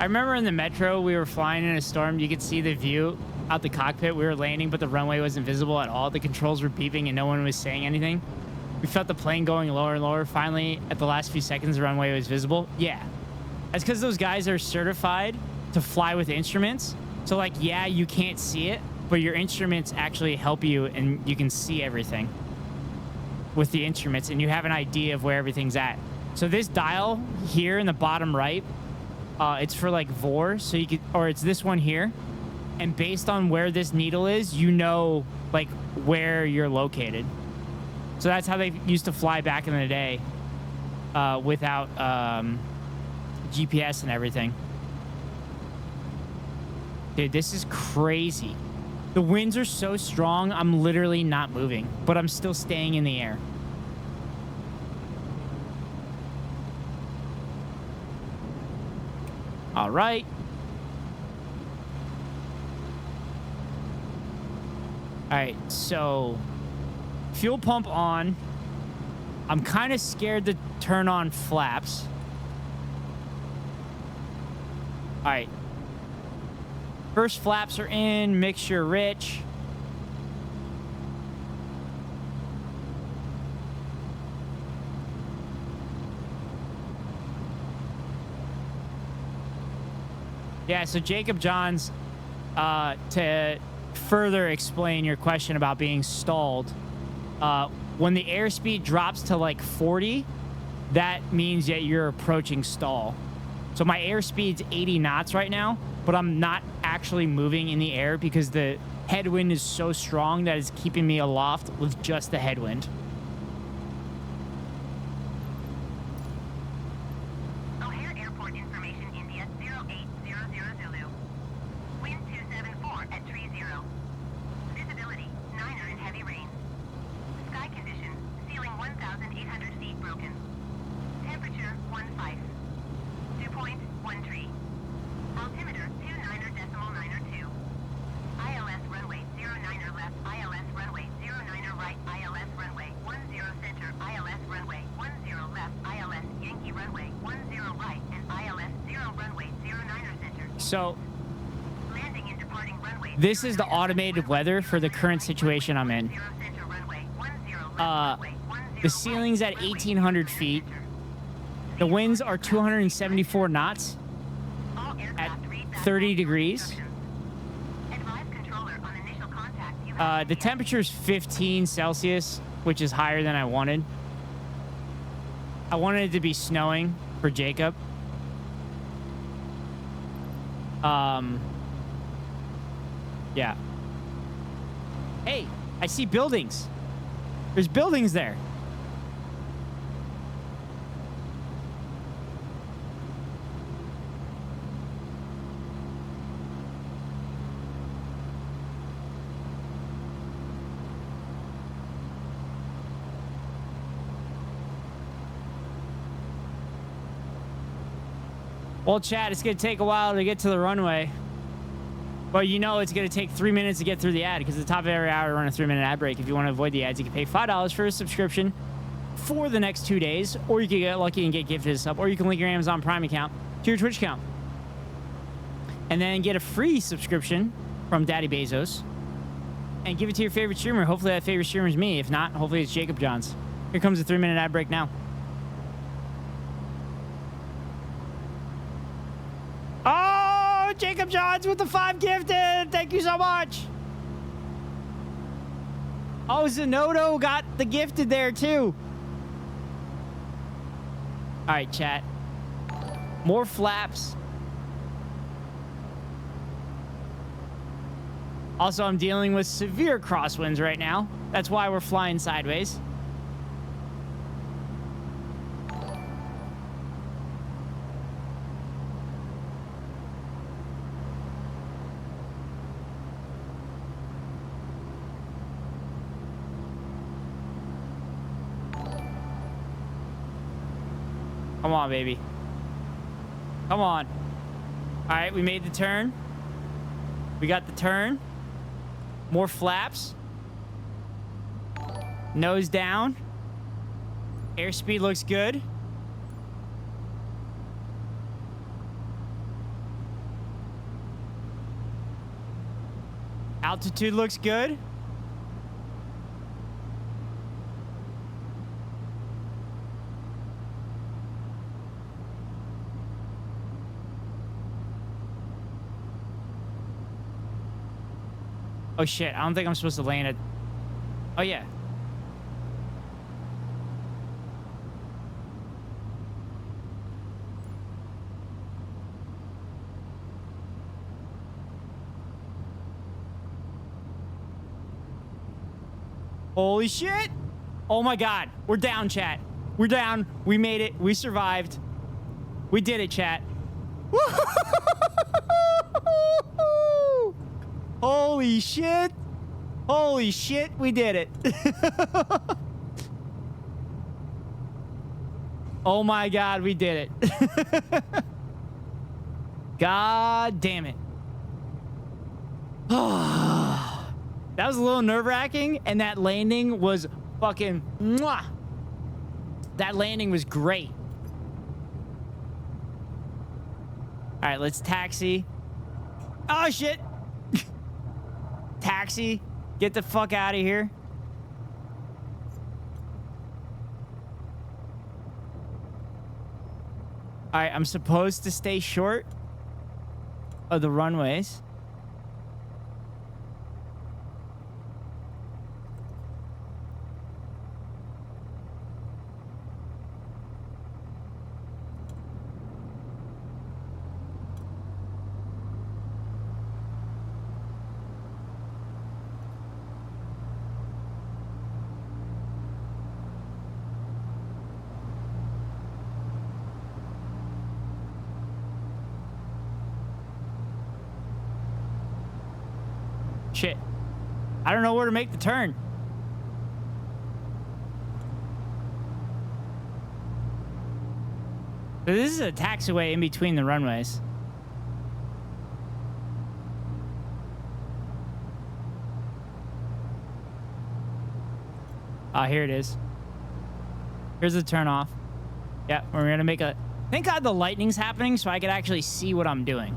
I remember in the metro, we were flying in a storm. You could see the view out the cockpit. We were landing, but the runway wasn't visible at all. The controls were beeping and no one was saying anything. We felt the plane going lower and lower. Finally, at the last few seconds, the runway was visible. Yeah. That's because those guys are certified to fly with instruments. So, like, yeah, you can't see it, but your instruments actually help you and you can see everything with the instruments and you have an idea of where everything's at. So this dial here in the bottom right, it's for like VOR, so you could, or it's this one here, and based on where this needle is, you know like where you're located. So that's how they used to fly back in the day, without GPS and everything. Dude, this is crazy. The winds are so strong, I'm literally not moving, but I'm still staying in the air. All right. All right, so fuel pump on. I'm kind of scared to turn on flaps. All right. First flaps are in, mixture rich. Yeah, so Jacob Johns, to further explain your question about being stalled, when the airspeed drops to like 40, that means that you're approaching stall. So my airspeed's 80 knots right now, but I'm not actually moving in the air because the headwind is so strong that it's keeping me aloft with just the headwind. O'Hare Airport information, India 0800 Zulu. Wind 274 at tree 0. Visibility 9er in heavy rain. Sky conditions, ceiling 1,800 feet broken. Temperature 15. Dew point 1 tree. Altimeter 29.902. ILS runway 09er left, ILS runway 09er right, ILS runway 10 center, ILS runway 10 left, ILS Yankee runway 10 right, and ILS 0 runway 09er center. So Landing and departing runway. this is the automated weather for the current situation I'm in. 0 center runway 10 left, runway 10 The ceiling's at 1,800 feet. The winds are 274 knots All at aircraft read back 30 degrees. instructions. Advise controller on initial contact. You have The temperature's 15 Celsius, which is higher than I wanted. I wanted it to be snowing for Jacob. Yeah. Hey, I see buildings. There's buildings there. Well, Chad, it's going to take a while to get to the runway. But you know it's going to take 3 minutes to get through the ad because at the top of every hour, we run a 3-minute ad break. If you want to avoid the ads, you can pay $5 for a subscription for the next 2 days, or you can get lucky and get gifted a sub, or you can link your Amazon Prime account to your Twitch account. And then get a free subscription from Daddy Bezos and give it to your favorite streamer. Hopefully that favorite streamer is me. If not, hopefully it's Jacob Johns. Here comes the 3-minute ad break now. Oh, Jacob Johns with the 5 gifted. Thank you so much. Oh, Zenodo got the gifted there too. All right, chat. More flaps. Also, I'm dealing with severe crosswinds right now. That's why we're flying sideways. Come on, baby. Come on. All right, we made the turn. We got the turn. More flaps. Nose down. Airspeed looks good. Altitude looks good. Oh shit, I don't think I'm supposed to land it. Oh yeah. Holy shit! Oh my god, we're down, chat. We're down. We made it. We survived. We did it, chat. Holy shit. Holy shit, we did it. Oh my god, we did it. God damn it. That was a little nerve-wracking, and that landing was fucking mwah. That landing was great. All right, let's taxi. Oh, shit. Taxi. Get the fuck out of here. All right, I'm supposed to stay short of the runways. Shit. I don't know where to make the turn. So this is a taxiway in between the runways. Ah, here it is. Here's the turn off. Yeah, we're gonna make a... Thank God the lightning's happening so I could actually see what I'm doing.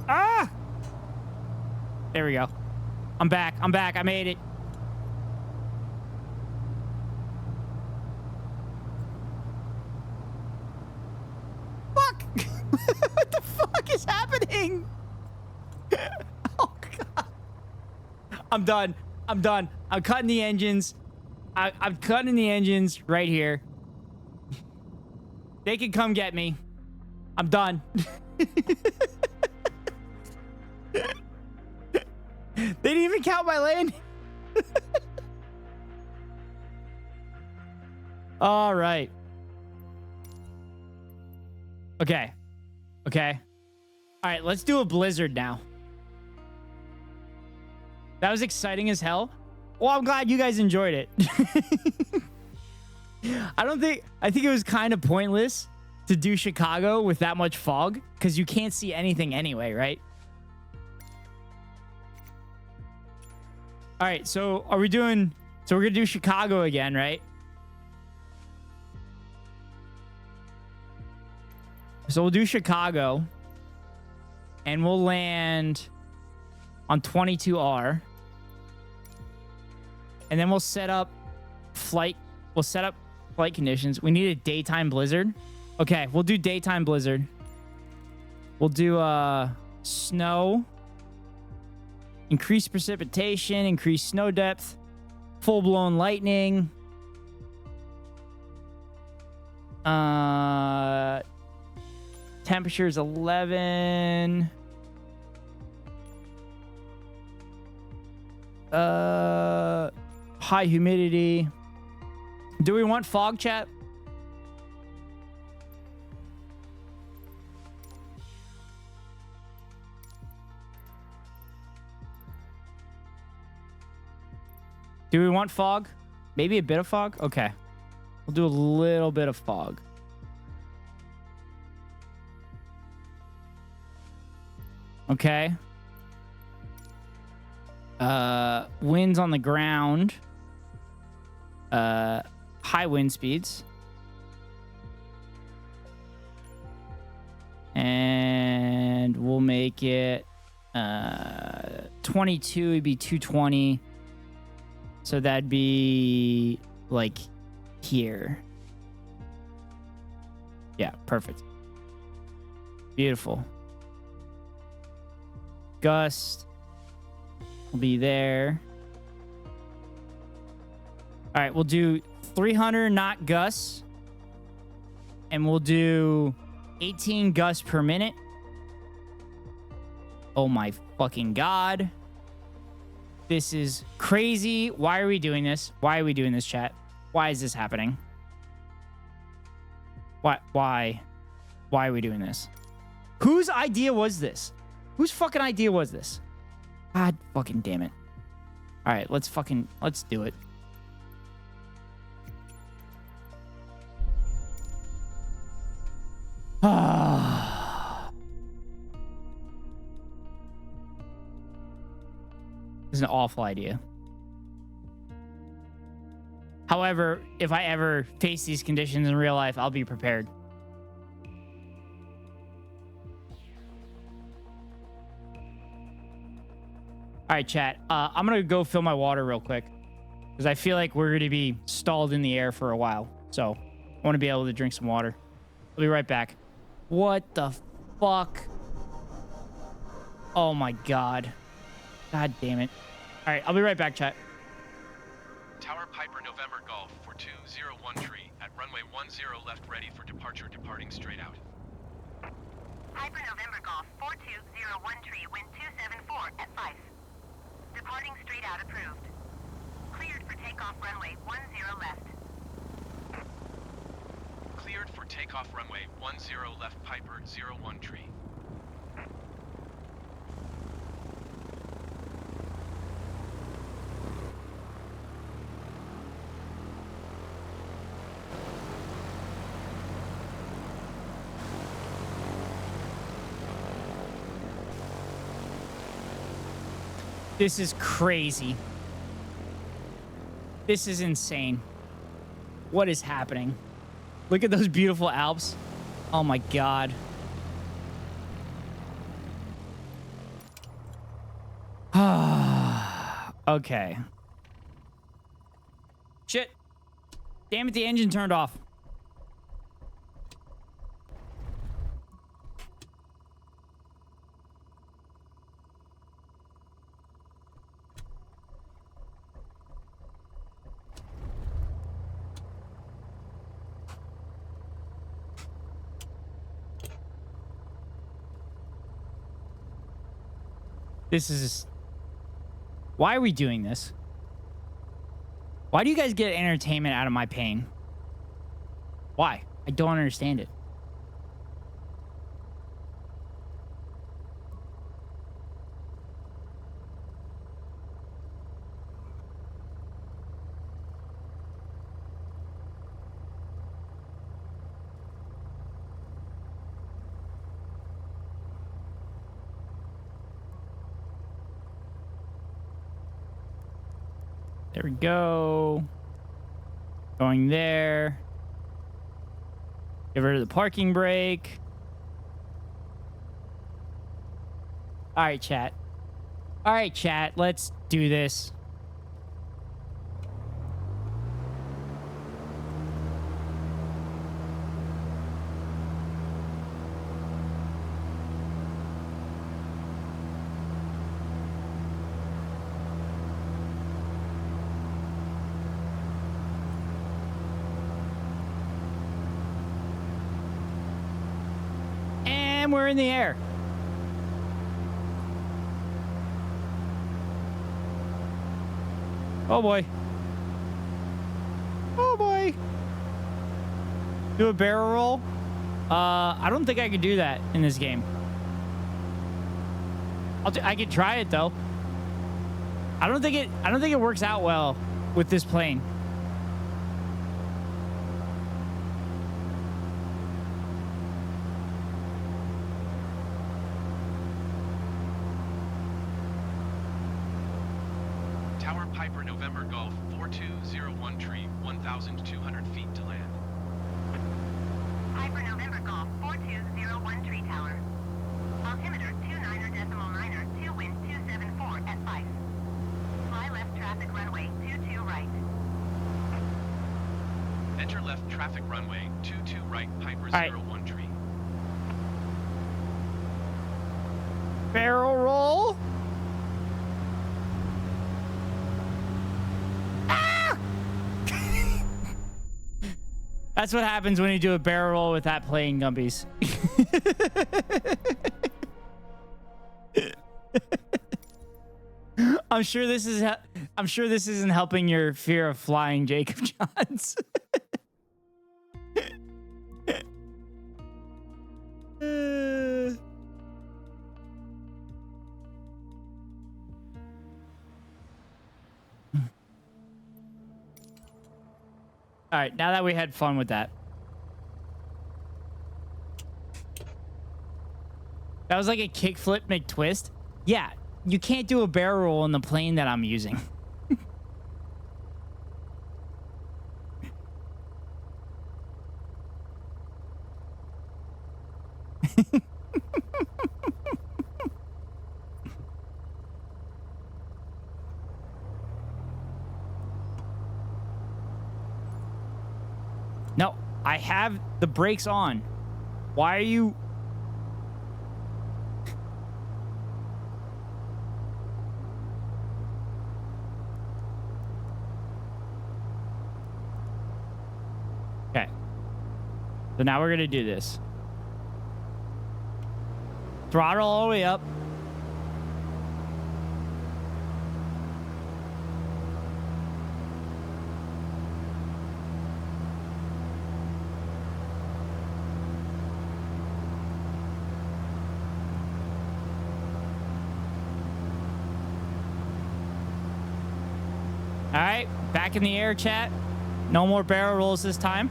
Ah! There we go. I'm back. I'm back. I made it. Fuck! What the fuck is happening? Oh, God. I'm done. I'm done. I'm cutting the engines. I'm cutting the engines right here. They can come get me. I'm done. They didn't even count my landing. All right. Okay. Okay. All right, let's do a blizzard now. That was exciting as hell. Well, I'm glad you guys enjoyed it. I think it was kind of pointless to do Chicago with that much fog because you can't see anything anyway, right? All right, so are we doing... So we're going to do Chicago again, right? So we'll do Chicago. And we'll land on 22R. And then we'll set up flight... We'll set up flight conditions. We need a daytime blizzard. Okay, we'll do daytime blizzard. We'll do snow... Increased precipitation, increased snow depth, full-blown lightning. Temperature's 11. High humidity. Do we want fog, chat? Do we want fog? Maybe a bit of fog? Okay. We'll do a little bit of fog. Okay. Winds on the ground. High wind speeds. And we'll make it 22 would be 220. So that'd be like here. Yeah, perfect. Beautiful. Gust will be there. All right, we'll do 300 knot gusts. And we'll do 18 gusts per minute. Oh my fucking God. This is crazy. Why are we doing this? Why are we doing this, chat? Why is this happening? Why are we doing this? Whose idea was this? Whose fucking idea was this? God fucking damn it. All right, let's do it. This is an awful idea. However, if I ever face these conditions in real life, I'll be prepared. All right, chat. I'm going to go fill my water real quick because I feel like we're going to be stalled in the air for a while. So I want to be able to drink some water. I'll be right back. What the fuck? Oh, my God. God damn it. All right, I'll be right back, chat. Tower Piper November Golf 4201 tree at runway 10 left ready for departure departing straight out. Piper November Golf 4201 tree wind 274 at 5. Departing straight out approved. Cleared for takeoff runway 10 left. Cleared for takeoff runway 10 left Piper 01 tree. This is crazy. This is insane. What is happening? Look at those beautiful Alps. Oh my God. Okay. Shit. Damn it, the engine turned off. This is... Why are we doing this? Why do you guys get entertainment out of my pain? Why? I don't understand it. There we go. Going there. Get rid of the parking brake. All right, chat. All right, chat. Let's do this. And we're in the air. Oh boy. Oh boy. Do a barrel roll? I don't think I could do that in this game. I could try it though. I don't think it works out well with this plane. Tower Piper November Golf 4201 tree 1,200 feet to land. Piper November Golf 4201 tree tower. Altimeter 29er 2 wind 274 at 5. Fly left traffic runway 22 right. Enter left traffic runway 22 right Piper right. 01 tree. Barrel roll. Ah! That's what happens when you do a barrel roll with that plane, Gumbies. I'm sure this isn't helping your fear of flying, Jacob Johns. All right, now that we had fun with that. That was like a kickflip McTwist. Yeah, you can't do a barrel roll in the plane that I'm using. You can't do a barrel roll in the plane that I'm using. No, I have the brakes on. Why are you... Okay. So now we're going to do this. Throttle all the way up. All right, back in the air, chat. No more barrel rolls this time.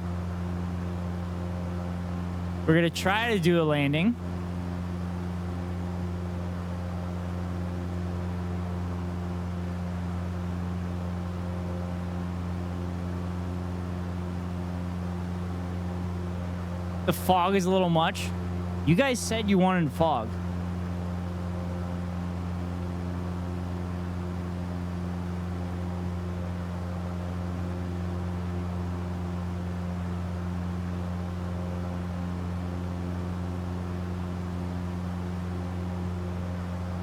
We're gonna try to do a landing. The fog is a little much. You guys said you wanted fog.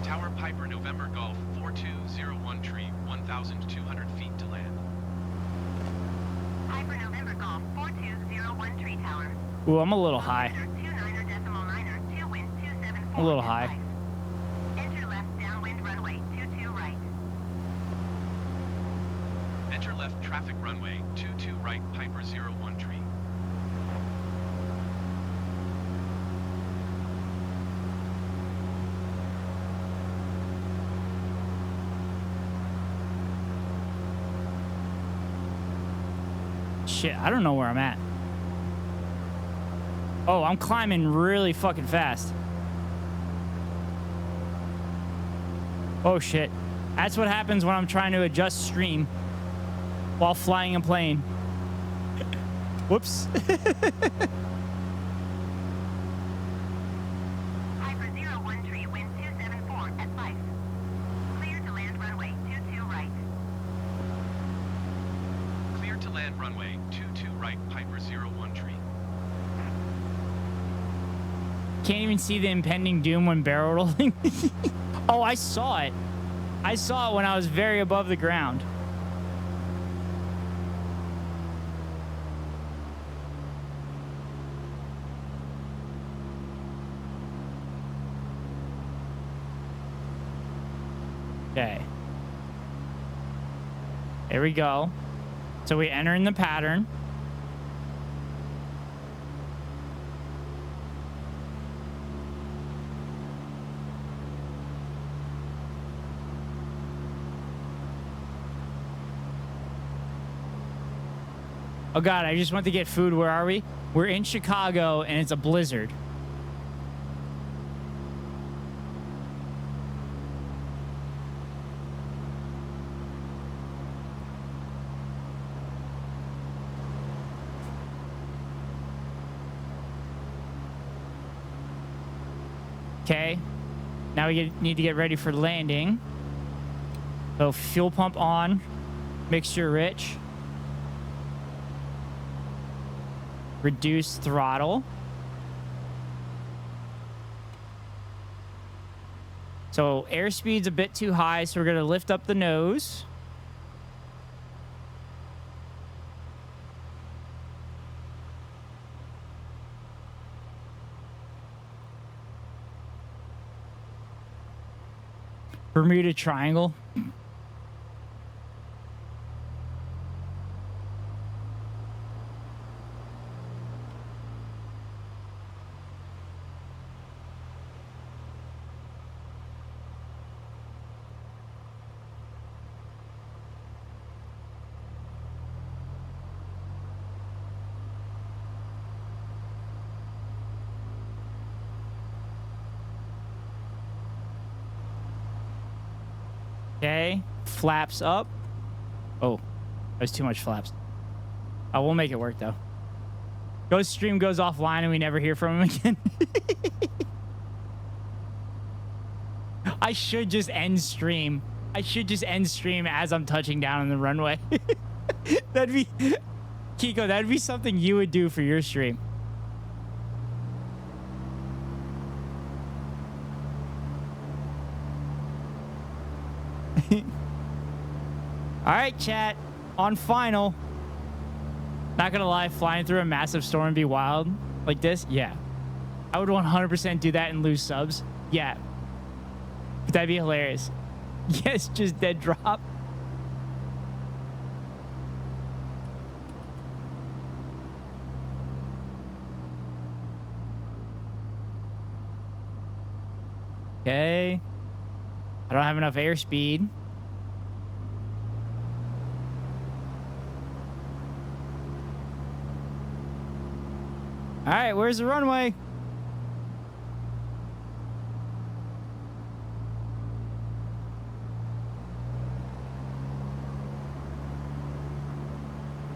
Tower Piper November Golf 4201 tree, 1,200 feet to land. Piper November Golf 4201 tree tower. Ooh, I'm a little high. Altimeter 29.9, 2 wind 274. A little high. Enter left downwind runway 22 right. Enter left traffic runway 22 right, Piper 01 tree. Shit, I don't know where I'm at. Oh, I'm climbing really fucking fast. Oh shit. That's what happens when I'm trying to adjust stream while flying a plane. Whoops. Piper 01 tree, wind 274 at 5. Clear to land runway 22 right. Clear to land runway 22 right, Piper 01 tree. Can't even see the impending doom when barrel rolling. Oh, I saw it. I saw it when I was very above the ground. Okay. There we go. So we enter in the pattern. Oh God, I just went to get food. Where are we? We're in Chicago and it's a blizzard. Okay. Now we need to get ready for landing. So fuel pump on. Mixture rich. Reduce throttle. So airspeed's a bit too high, so we're going to lift up the nose. Bermuda Triangle. Okay, flaps up. Oh, there's too much flaps. I will make it work though. Ghost stream goes offline and we never hear from him again. I should just end stream. I should just end stream as I'm touching down on the runway. That'd be... Kiko, that'd be something you would do for your stream. All right, chat. On final. Not gonna lie, flying through a massive storm would be wild. Like this? Yeah. I would 100% do that and lose subs. Yeah. But that'd be hilarious. Yes, just dead drop. Okay. I don't have enough airspeed. All right, where's the runway?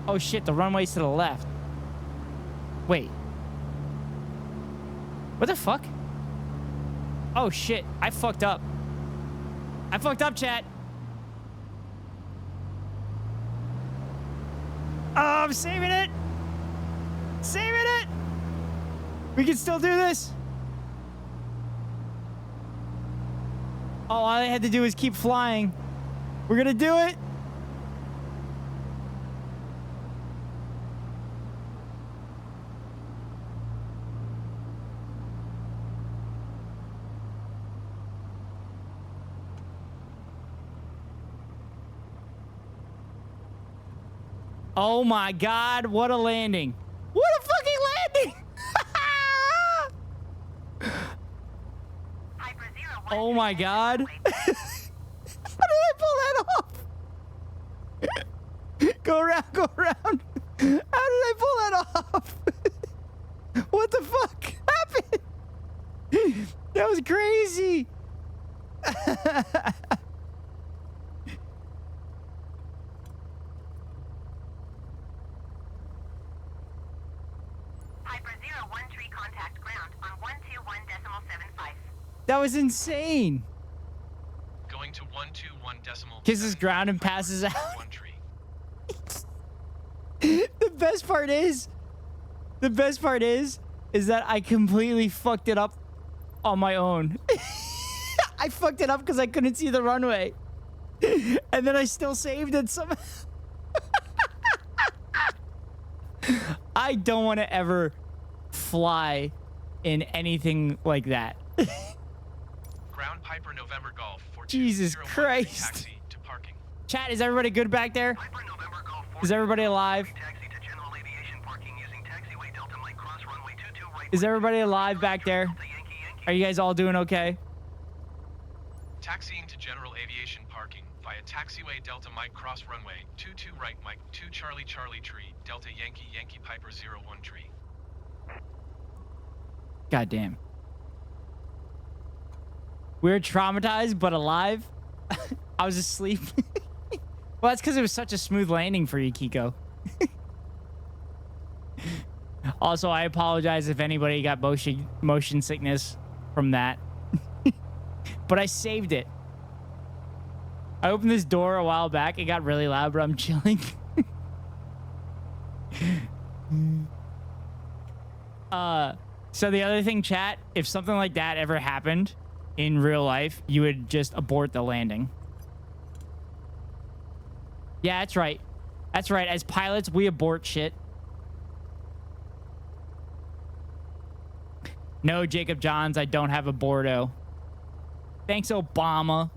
Oh shit, the runway's to the left. Wait. What the fuck? Oh shit, I fucked up. I fucked up, chat. Oh, I'm saving it. Saving it. We can still do this. All I had to do is keep flying. We're gonna do it. Oh my God, what a landing. What a fucking landing. Oh my God. How did I pull that off? Go around, go around. How did I pull that off? What the fuck happened? That was crazy. That was insane. Going to 121 decimal. Kisses ground and passes out. The best part is that I completely fucked it up on my own. I fucked it up because I couldn't see the runway. And then I still saved it somehow. I don't want to ever fly in anything like that. Ground Piper November Golf. Jesus Christ. Taxi to parking. Chat, is everybody good back there? Is everybody alive? Is everybody alive back there? Are you guys all doing okay? Taxiing to General Aviation Parking via taxiway Delta Mike Cross Runway 22 right Mike 2 Charlie Charlie Tree Delta Yankee Yankee Piper 01 Tree. God damn. We're traumatized but alive. I was asleep. Well, that's because it was such a smooth landing for you, Kiko. Also, I apologize if anybody got motion sickness from that. But I saved it. I opened this door a while back. It got really loud, but I'm chilling. So the other thing, chat, if something like that ever happened in real life, you would just abort the landing. Yeah, that's right. That's right. As pilots, we abort shit. No, Jacob Johns, I don't have a Bordeaux. Thanks, Obama.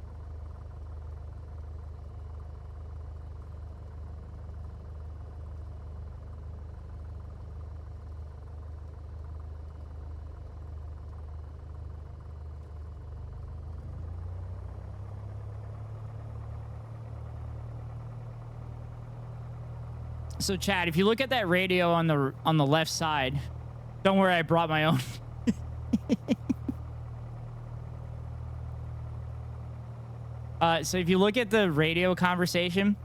So, Chad, if you look at that radio on the left side, don't worry, I brought my own. So if you look at the radio conversation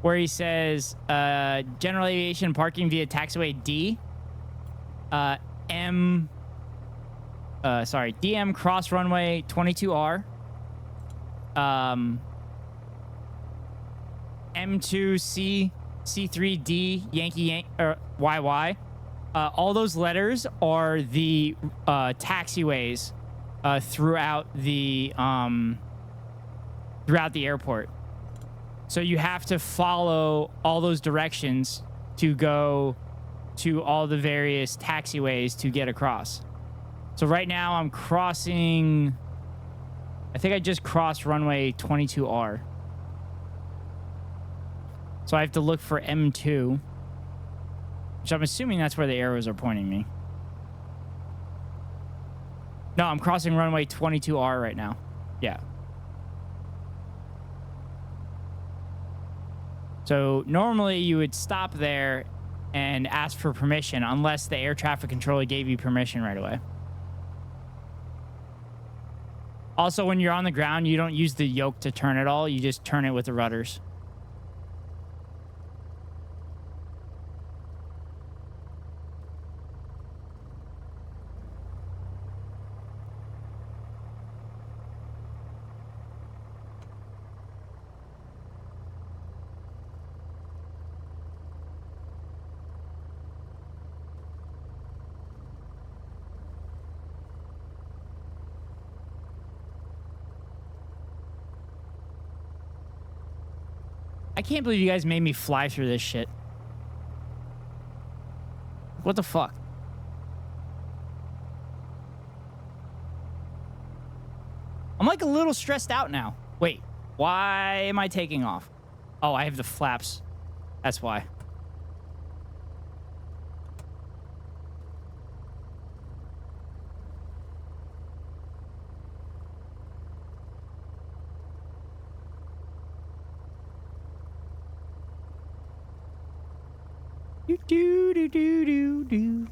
where he says General Aviation Parking via taxiway D, DM cross runway 22R. M2C C3D Yankee or YY. All those letters are the taxiways throughout the airport. So you have to follow all those directions to go to all the various taxiways to get across. So right now I'm crossing, I think I just crossed runway 22R. So I have to look for M2, which I'm assuming that's where the arrows are pointing me. No, I'm crossing runway 22R right now. Yeah. So normally you would stop there and ask for permission unless the air traffic controller gave you permission right away. Also, when you're on the ground, you don't use the yoke to turn at all. You just turn it with the rudders. I can't believe you guys made me fly through this shit. What the fuck? I'm like a little stressed out now. Wait, why am I taking off? Oh, I have the flaps. That's why. Do do do do do.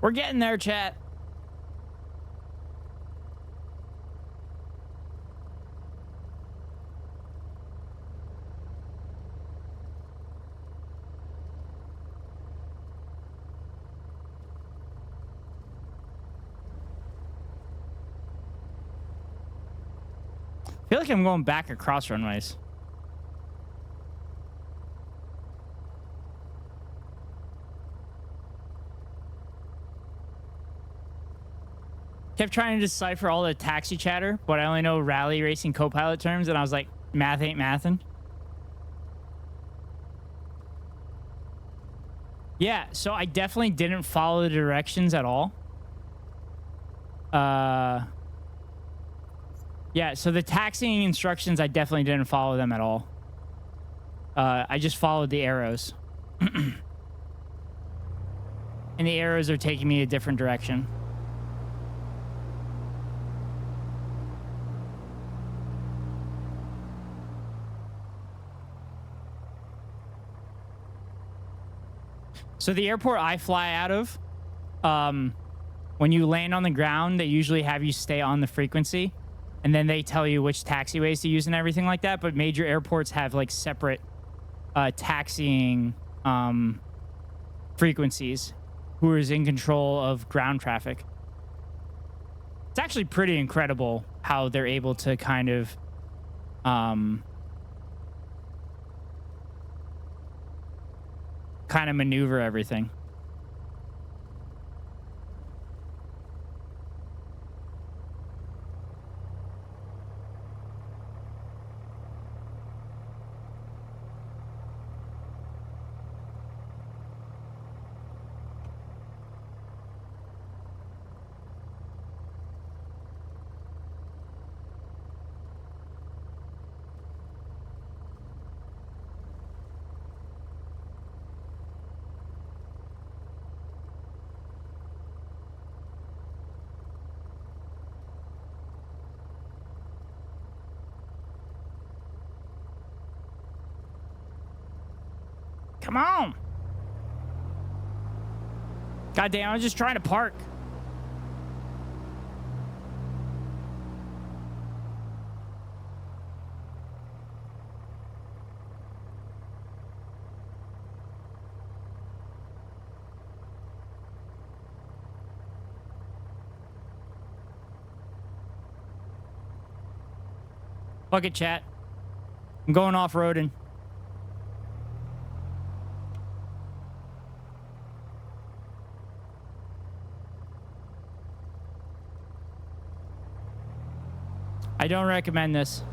We're getting there, chat. I feel like I'm going back across runways. Kept trying to decipher all the taxi chatter, but I only know rally racing co-pilot terms, and I was like, math ain't mathin'. Yeah, so I definitely didn't follow the directions at all. Yeah, so the taxiing instructions, I definitely didn't follow them at all. I just followed the arrows. And the arrows are taking me a different direction. So the airport I fly out of, when you land on the ground, they usually have you stay on the frequency. And then they tell you which taxiways to use and everything like that. But major airports have like separate taxiing frequencies who is in control of ground traffic. It's actually pretty incredible how they're able to kind of maneuver everything. Come on. Goddamn, I was just trying to park. Fuck it, chat. I'm going off-roading. I don't recommend this.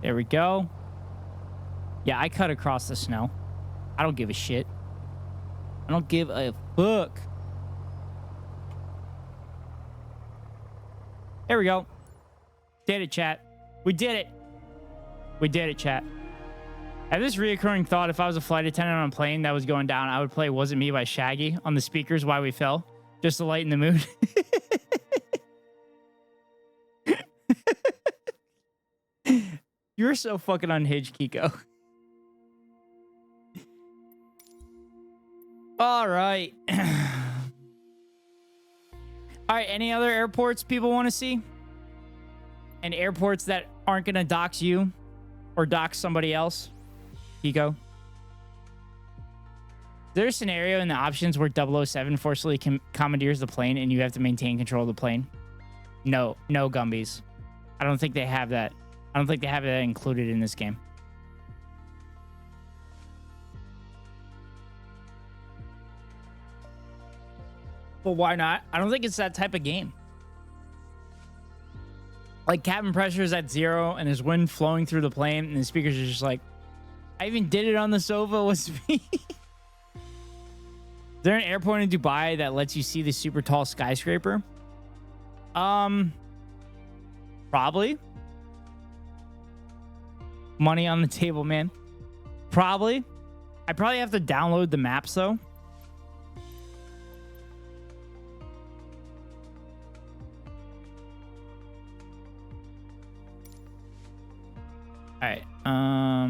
There we go. Yeah, I cut across the snow. I don't give a shit. I don't give a fuck. There we go. Did it, chat. We did it. We did it, chat. I have this reoccurring thought: if I was a flight attendant on a plane that was going down, I would play "Wasn't Me" by Shaggy on the speakers while we fell, just to lighten the mood. You're so fucking unhinged, Kiko. All right. All right, any other airports people want to see? And airports that aren't going to dox you or dox somebody else? Kiko? Is there a scenario in the options where 007 forcibly commandeers the plane and you have to maintain control of the plane? No, Gumbies. I don't think they have that. I don't think they have that included in this game. Well, why not? I don't think it's that type of game. Like, cabin pressure is at 0 and there's wind flowing through the plane and the speakers are just like, I even did it on the sofa. What's me? Is there an airport in Dubai that lets you see the super tall skyscraper? Probably. Money on the table, man. Probably. I probably have to download the maps, though. All right. All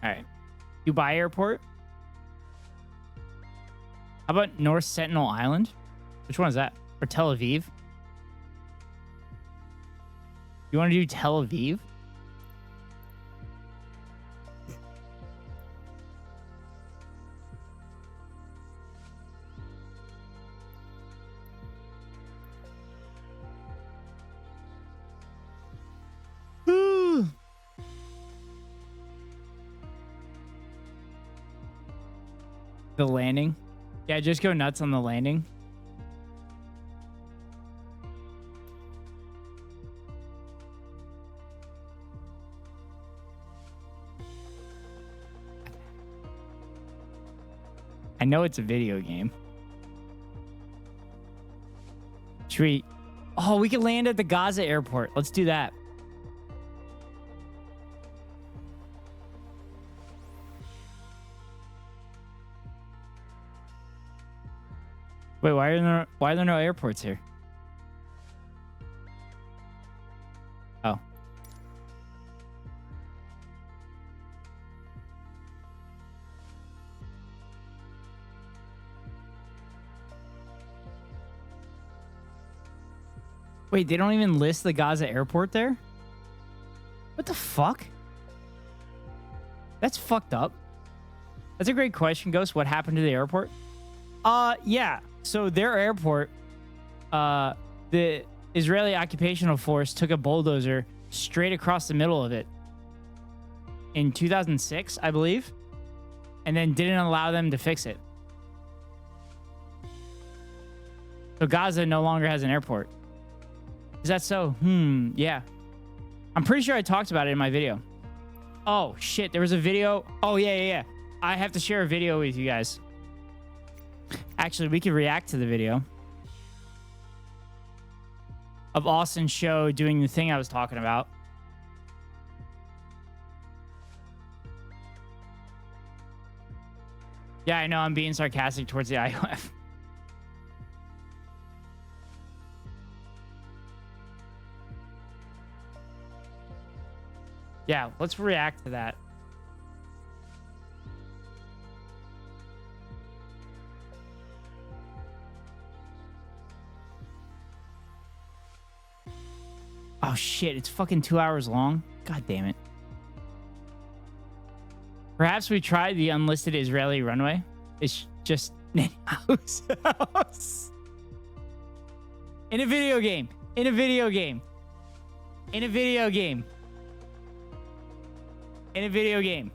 right. Dubai Airport. How about North Sentinel Island? Which one is that? Or Tel Aviv? You want to do Tel Aviv? The landing. Yeah, just go nuts on the landing. I know it's a video game. Should we... Oh, we can land at the Gaza airport. Let's do that. Wait, why are there no airports here? Oh. Wait, they don't even list the Gaza airport there? What the fuck? That's fucked up. That's a great question, Ghost. What happened to the airport? Yeah. So their airport, the Israeli occupational force took a bulldozer straight across the middle of it in 2006, I believe, and then didn't allow them to fix it. So Gaza no longer has an airport. Is that so? Yeah. I'm pretty sure I talked about it in my video. Oh, shit. There was a video. Oh, yeah. I have to share a video with you guys. Actually, we could react to the video of Austin's show doing the thing I was talking about. Yeah, I know I'm being sarcastic towards the IOF. Yeah, let's react to that. Oh shit, it's fucking 2 hours long. God damn it. Perhaps we tried the unlisted Israeli runway. It's just house. In a video game. In a video game. In a video game. In a video game.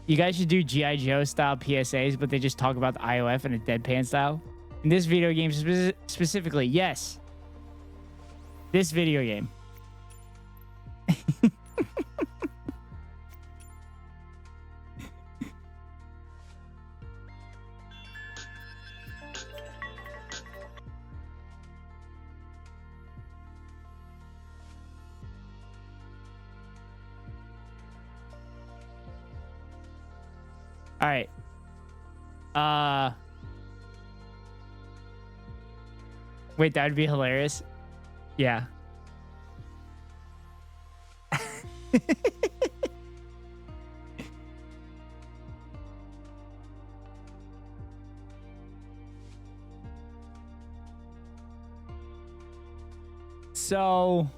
You guys should do G.I. Joe style PSAs, but they just talk about the IOF in a deadpan style. In this video game specifically, yes. This video game. All right. Wait, that would be hilarious. Yeah. So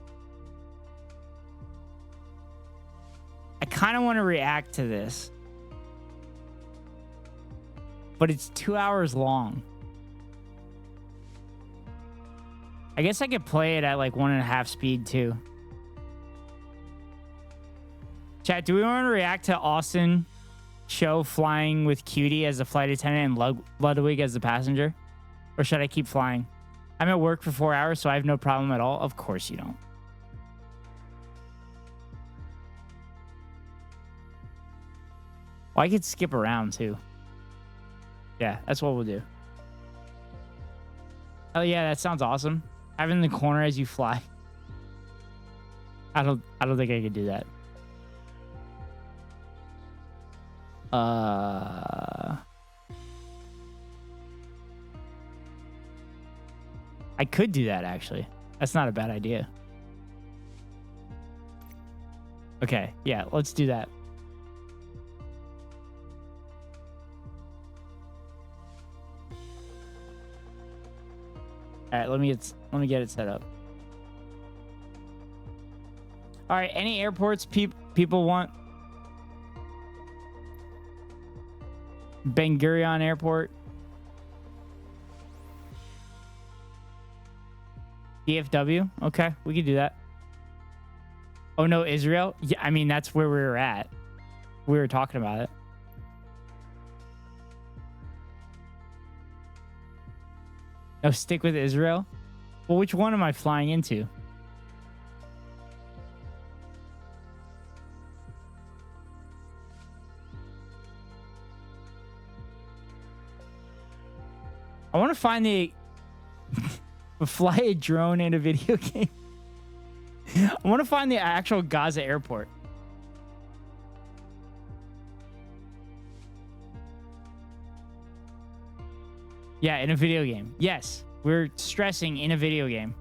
I kind of want to react to this, but it's 2 hours long. I guess I could play it at like 1.5 speed too. Chat, do we want to react to Austin show flying with Cutie as the flight attendant and Ludwig as the passenger? Or should I keep flying? I'm at work for 4 hours, so I have no problem at all. Of course you don't. Well, I could skip around too. Yeah, that's what we'll do. Oh yeah, that sounds awesome. Have it in the corner as you fly. I don't think I could do that. I could do that actually. That's not a bad idea. Okay, yeah, let's do that. All right, let me get it set up. All right, any airports people want? Ben Gurion Airport. DFW? Okay, we could do that. Oh no, Israel? Yeah, I mean, that's where we were at. We were talking about it. No, stick with Israel? Well, which one am I flying into? I want to find the... fly a drone in a video game. I want to find the actual Gaza airport. Yeah, in a video game. Yes, we're stressing in a video game.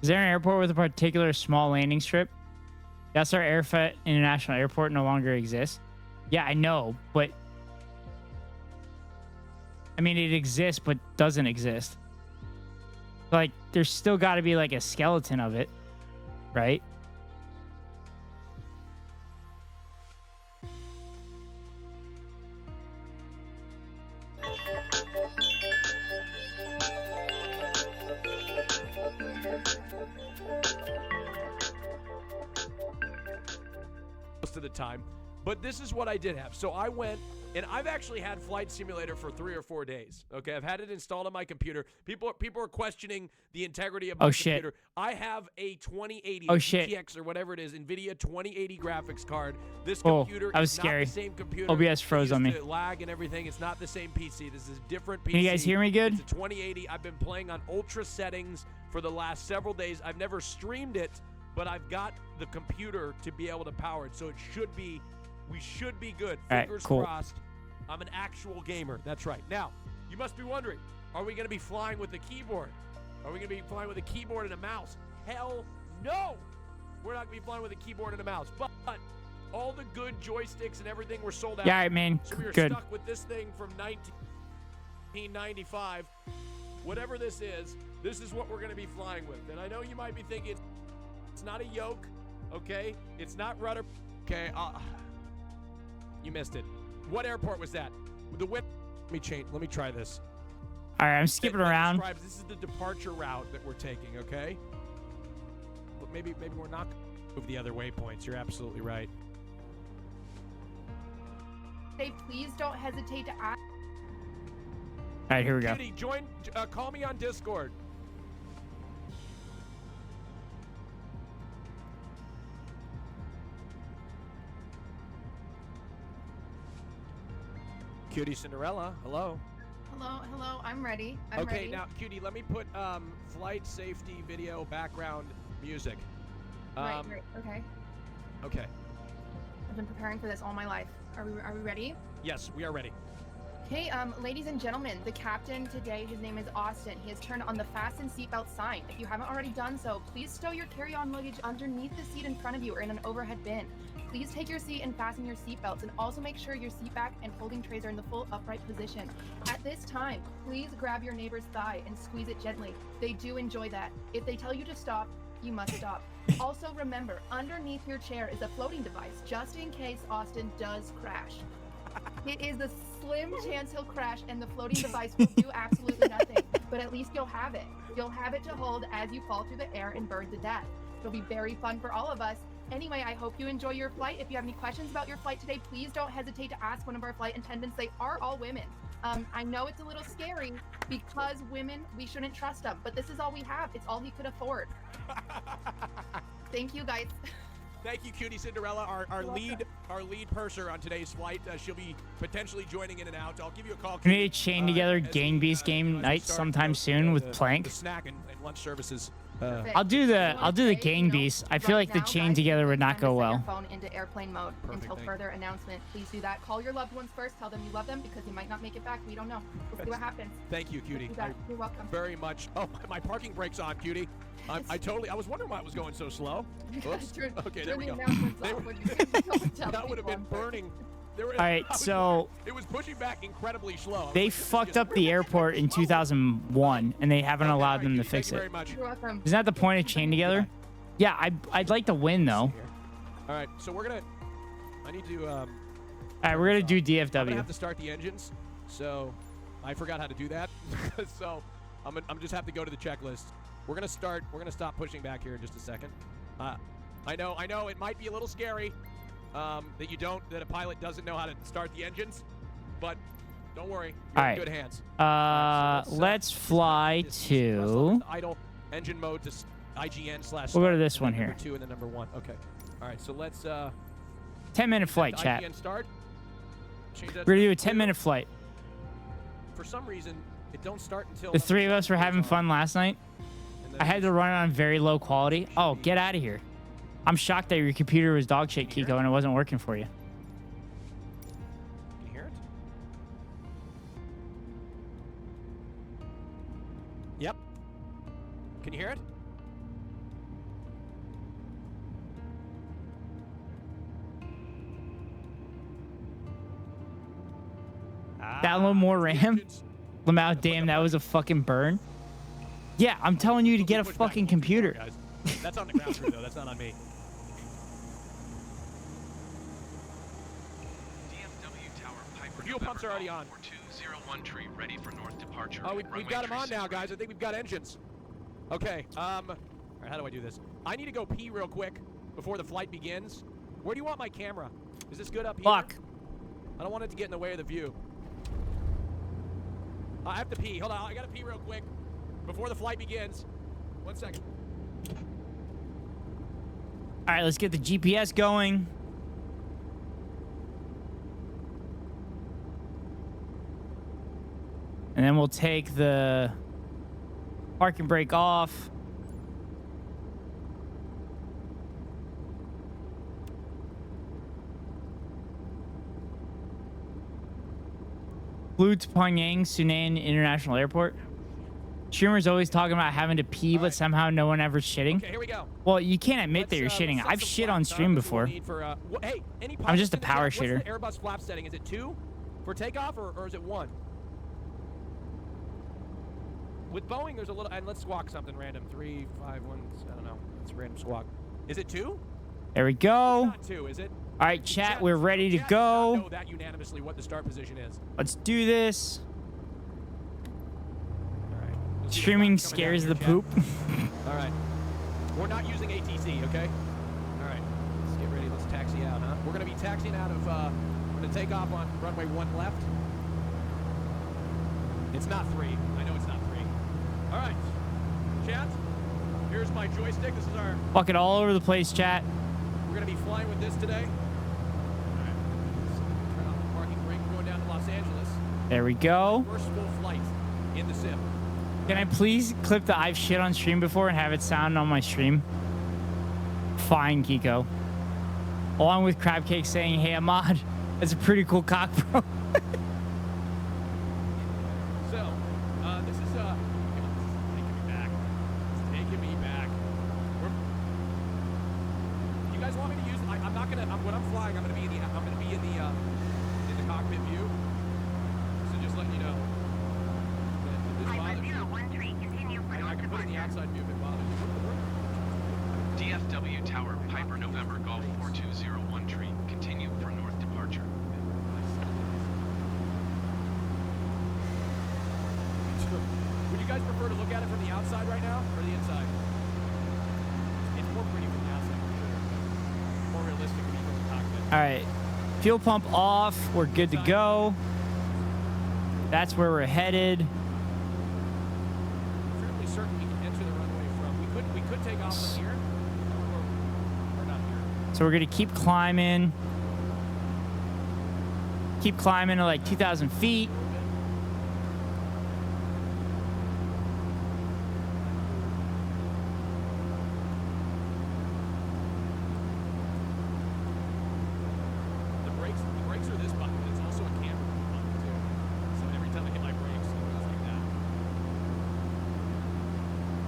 Is there an airport with a particular small landing strip? That's our Airfet International Airport no longer exists. Yeah, I know, but... I mean, it exists, but doesn't exist. Like, there's still got to be, like, a skeleton of it, right? most of the time. But this is what I did have. So I went, and I've actually had Flight Simulator for 3 or 4 days. Okay, I've had it installed on my computer. People are questioning the integrity of my computer. I have a 2080 GTX or whatever it is, NVIDIA 2080 graphics card. This computer is not the same computer. OBS froze on me. Lag and everything. It's not the same PC. This is a different PC. Can you guys hear me good? It's a 2080. I've been playing on ultra settings for the last several days. I've never streamed it, but I've got the computer to be able to power it, so it should be. We should be good. Fingers crossed. I'm an actual gamer. That's right. Now, you must be wondering, are we going to be flying with a keyboard? Are we going to be flying with a keyboard and a mouse? Hell no! We're not going to be flying with a keyboard and a mouse. But all the good joysticks and everything were sold out. Yeah, man. So we were good. stuck with this thing from 1995. Whatever this is what we're going to be flying with. And I know you might be thinking, it's not a yoke, okay? It's not rudder. Okay, you missed it. What airport was that? The wind. Let me try this. All right, I'm skipping around. This is the departure route that we're taking, okay? But maybe we're not going to move the other waypoints. You're absolutely right. Say, please don't hesitate to ask. All right, here we go. Kitty, call me on Discord. Cutie Cinderella, hello. Hello, I'm ready. I'm ready. Now, Cutie, let me put flight safety video background music. Right, okay. Okay. I've been preparing for this all my life. Are we ready? Yes, we are ready. Okay, ladies and gentlemen, the captain today, his name is Austin. He has turned on the fasten seatbelt sign. If you haven't already done so, please stow your carry-on luggage underneath the seat in front of you or in an overhead bin. Please take your seat and fasten your seatbelts, and also make sure your seat back and holding trays are in the full upright position. At this time, please grab your neighbor's thigh and squeeze it gently. They do enjoy that. If they tell you to stop, you must stop. Also remember, underneath your chair is a floating device, just in case Austin does crash. It is a slim chance he'll crash, and the floating device will do absolutely nothing, but at least you'll have it. You'll have it to hold as you fall through the air and burn to death. It'll be very fun for all of us. Anyway, I hope you enjoy your flight. If you have any questions about your flight today, please don't hesitate to ask one of our flight attendants. They are all women. I know it's a little scary because women, we shouldn't trust them, but this is all we have. It's all he could afford. Thank you, guys. Thank you, Cutie Cinderella, our lead purser on today's flight. She'll be potentially joining in and out. I'll give you a call. We need to chain together Gang Beast game night sometime soon with Plank. The snack and lunch services. I'll do the Gang Beast. I feel like the chain together would not go well. Phone into airplane mode until further announcement. Please do that. Call your loved ones first. Tell them you love them because you might not make it back. We don't know. We'll see what happens. Thank you, Cutie. You're welcome. Very much. Oh, my parking brake's on, Cutie. I was wondering why it was going so slow. Oops. Okay, there we go. That would have been burning. All right, so it was pushing back incredibly slow. They fucked up the airport in 2001, and they haven't allowed them to fix it. You're welcome. Isn't that the point of chain together? Yeah, I'd like to win though. All right, so I need to. All right, we're gonna do DFW. I'm gonna have to start the engines, so I forgot how to do that. So I'm just have to go to the checklist. We're gonna stop pushing back here in just a second. I know it might be a little scary. That a pilot doesn't know how to start the engines, but don't worry, you're in good hands. Let's fly to idle engine mode to IGN / We'll go to this one here. Number 2 and then number 1. Okay. All right. So let's 10-minute flight, chat. IGN start. We're gonna do a 10-minute flight. For some reason, it don't start until the 3 of us were having fun last night. I had to run it on very low quality. Oh, get out of here. I'm shocked that your computer was dog shit, Kiko, and it wasn't working for you. Can you hear it? Yep. Can you hear it? Download more RAM? Lamau, damn, that was a fucking burn. Yeah, I'm telling you to get a fucking computer. That's on the ground crew, though. That's not on me. DFW Tower Piper. Fuel pumps are already on. 4201 tree ready for north departure. Oh, we've got them on now, guys. I think we've got engines. Okay. All right, how do I do this? I need to go pee real quick before the flight begins. Where do you want my camera? Is this good up here? Fuck. I don't want it to get in the way of the view. I have to pee. Hold on. I gotta pee real quick before the flight begins. 1 second. All right, let's get the GPS going. And then we'll take the parking brake off. Flew to Pyongyang Sunan International Airport. Streamer's always talking about having to pee, but somehow no one ever shitting. Okay, here we go. Well, you can't admit that you're shitting. set I've some shit flaps on stream up. before. Hey, any I'm just a pilots in the power chat, shitter. What's the Airbus flap setting? Is it 2 for takeoff or is it 1? With Boeing, there's a little, and let's squawk something random. 3, 5, 1, I don't know. It's a random squawk. Is it 2? There we go. It's not 2, is it? All right, chat, we're ready to Chat does not go. know that unanimously what the start position is. Let's do this. All right. Let's see the Streaming flaps coming down scares here, the chat. poop. All right. We're not using ATC, okay? All right. Let's get ready. Let's taxi out, huh? We're going to be taxiing out of, we're going to take off on runway 1 left. It's not 3. I know it's not 3. All right. Chat, here's my joystick. This is our, Fuck it all over the place, chat. we're going to be flying with this today. All right. Let's turn off the parking brake. We're going down to Los Angeles. There we go. First full flight in the sim. Can I please clip the I've shit on stream before and have it sound on my stream? Fine, Kiko. Along with Crab Cake saying, hey, Ahmad, that's a pretty cool cock, bro. So, this is, taking me back. It's taking me back. You guys want me to use, I'm not gonna, when I'm flying, I'm gonna be in the cockpit view. So just letting you know. If this Piper bothers you, 013, continue for I north can put it in the departure. outside view if it bothers you. DFW Tower, Piper November Golf 4201 tree. Continue for north departure. Would you guys prefer to look at it from the outside right now or the inside? It's more pretty from the outside for sure. More realistic to be from the cockpit. All right. Fuel pump off. We're good to go. That's where we're headed. Fairly certain we can enter the runway from. We could take off from here. Or not here. So we're going to keep climbing. Keep climbing to like 2,000 feet. The brakes are this button, but it's also a camera button too. So every time I hit my brakes, it goes like that.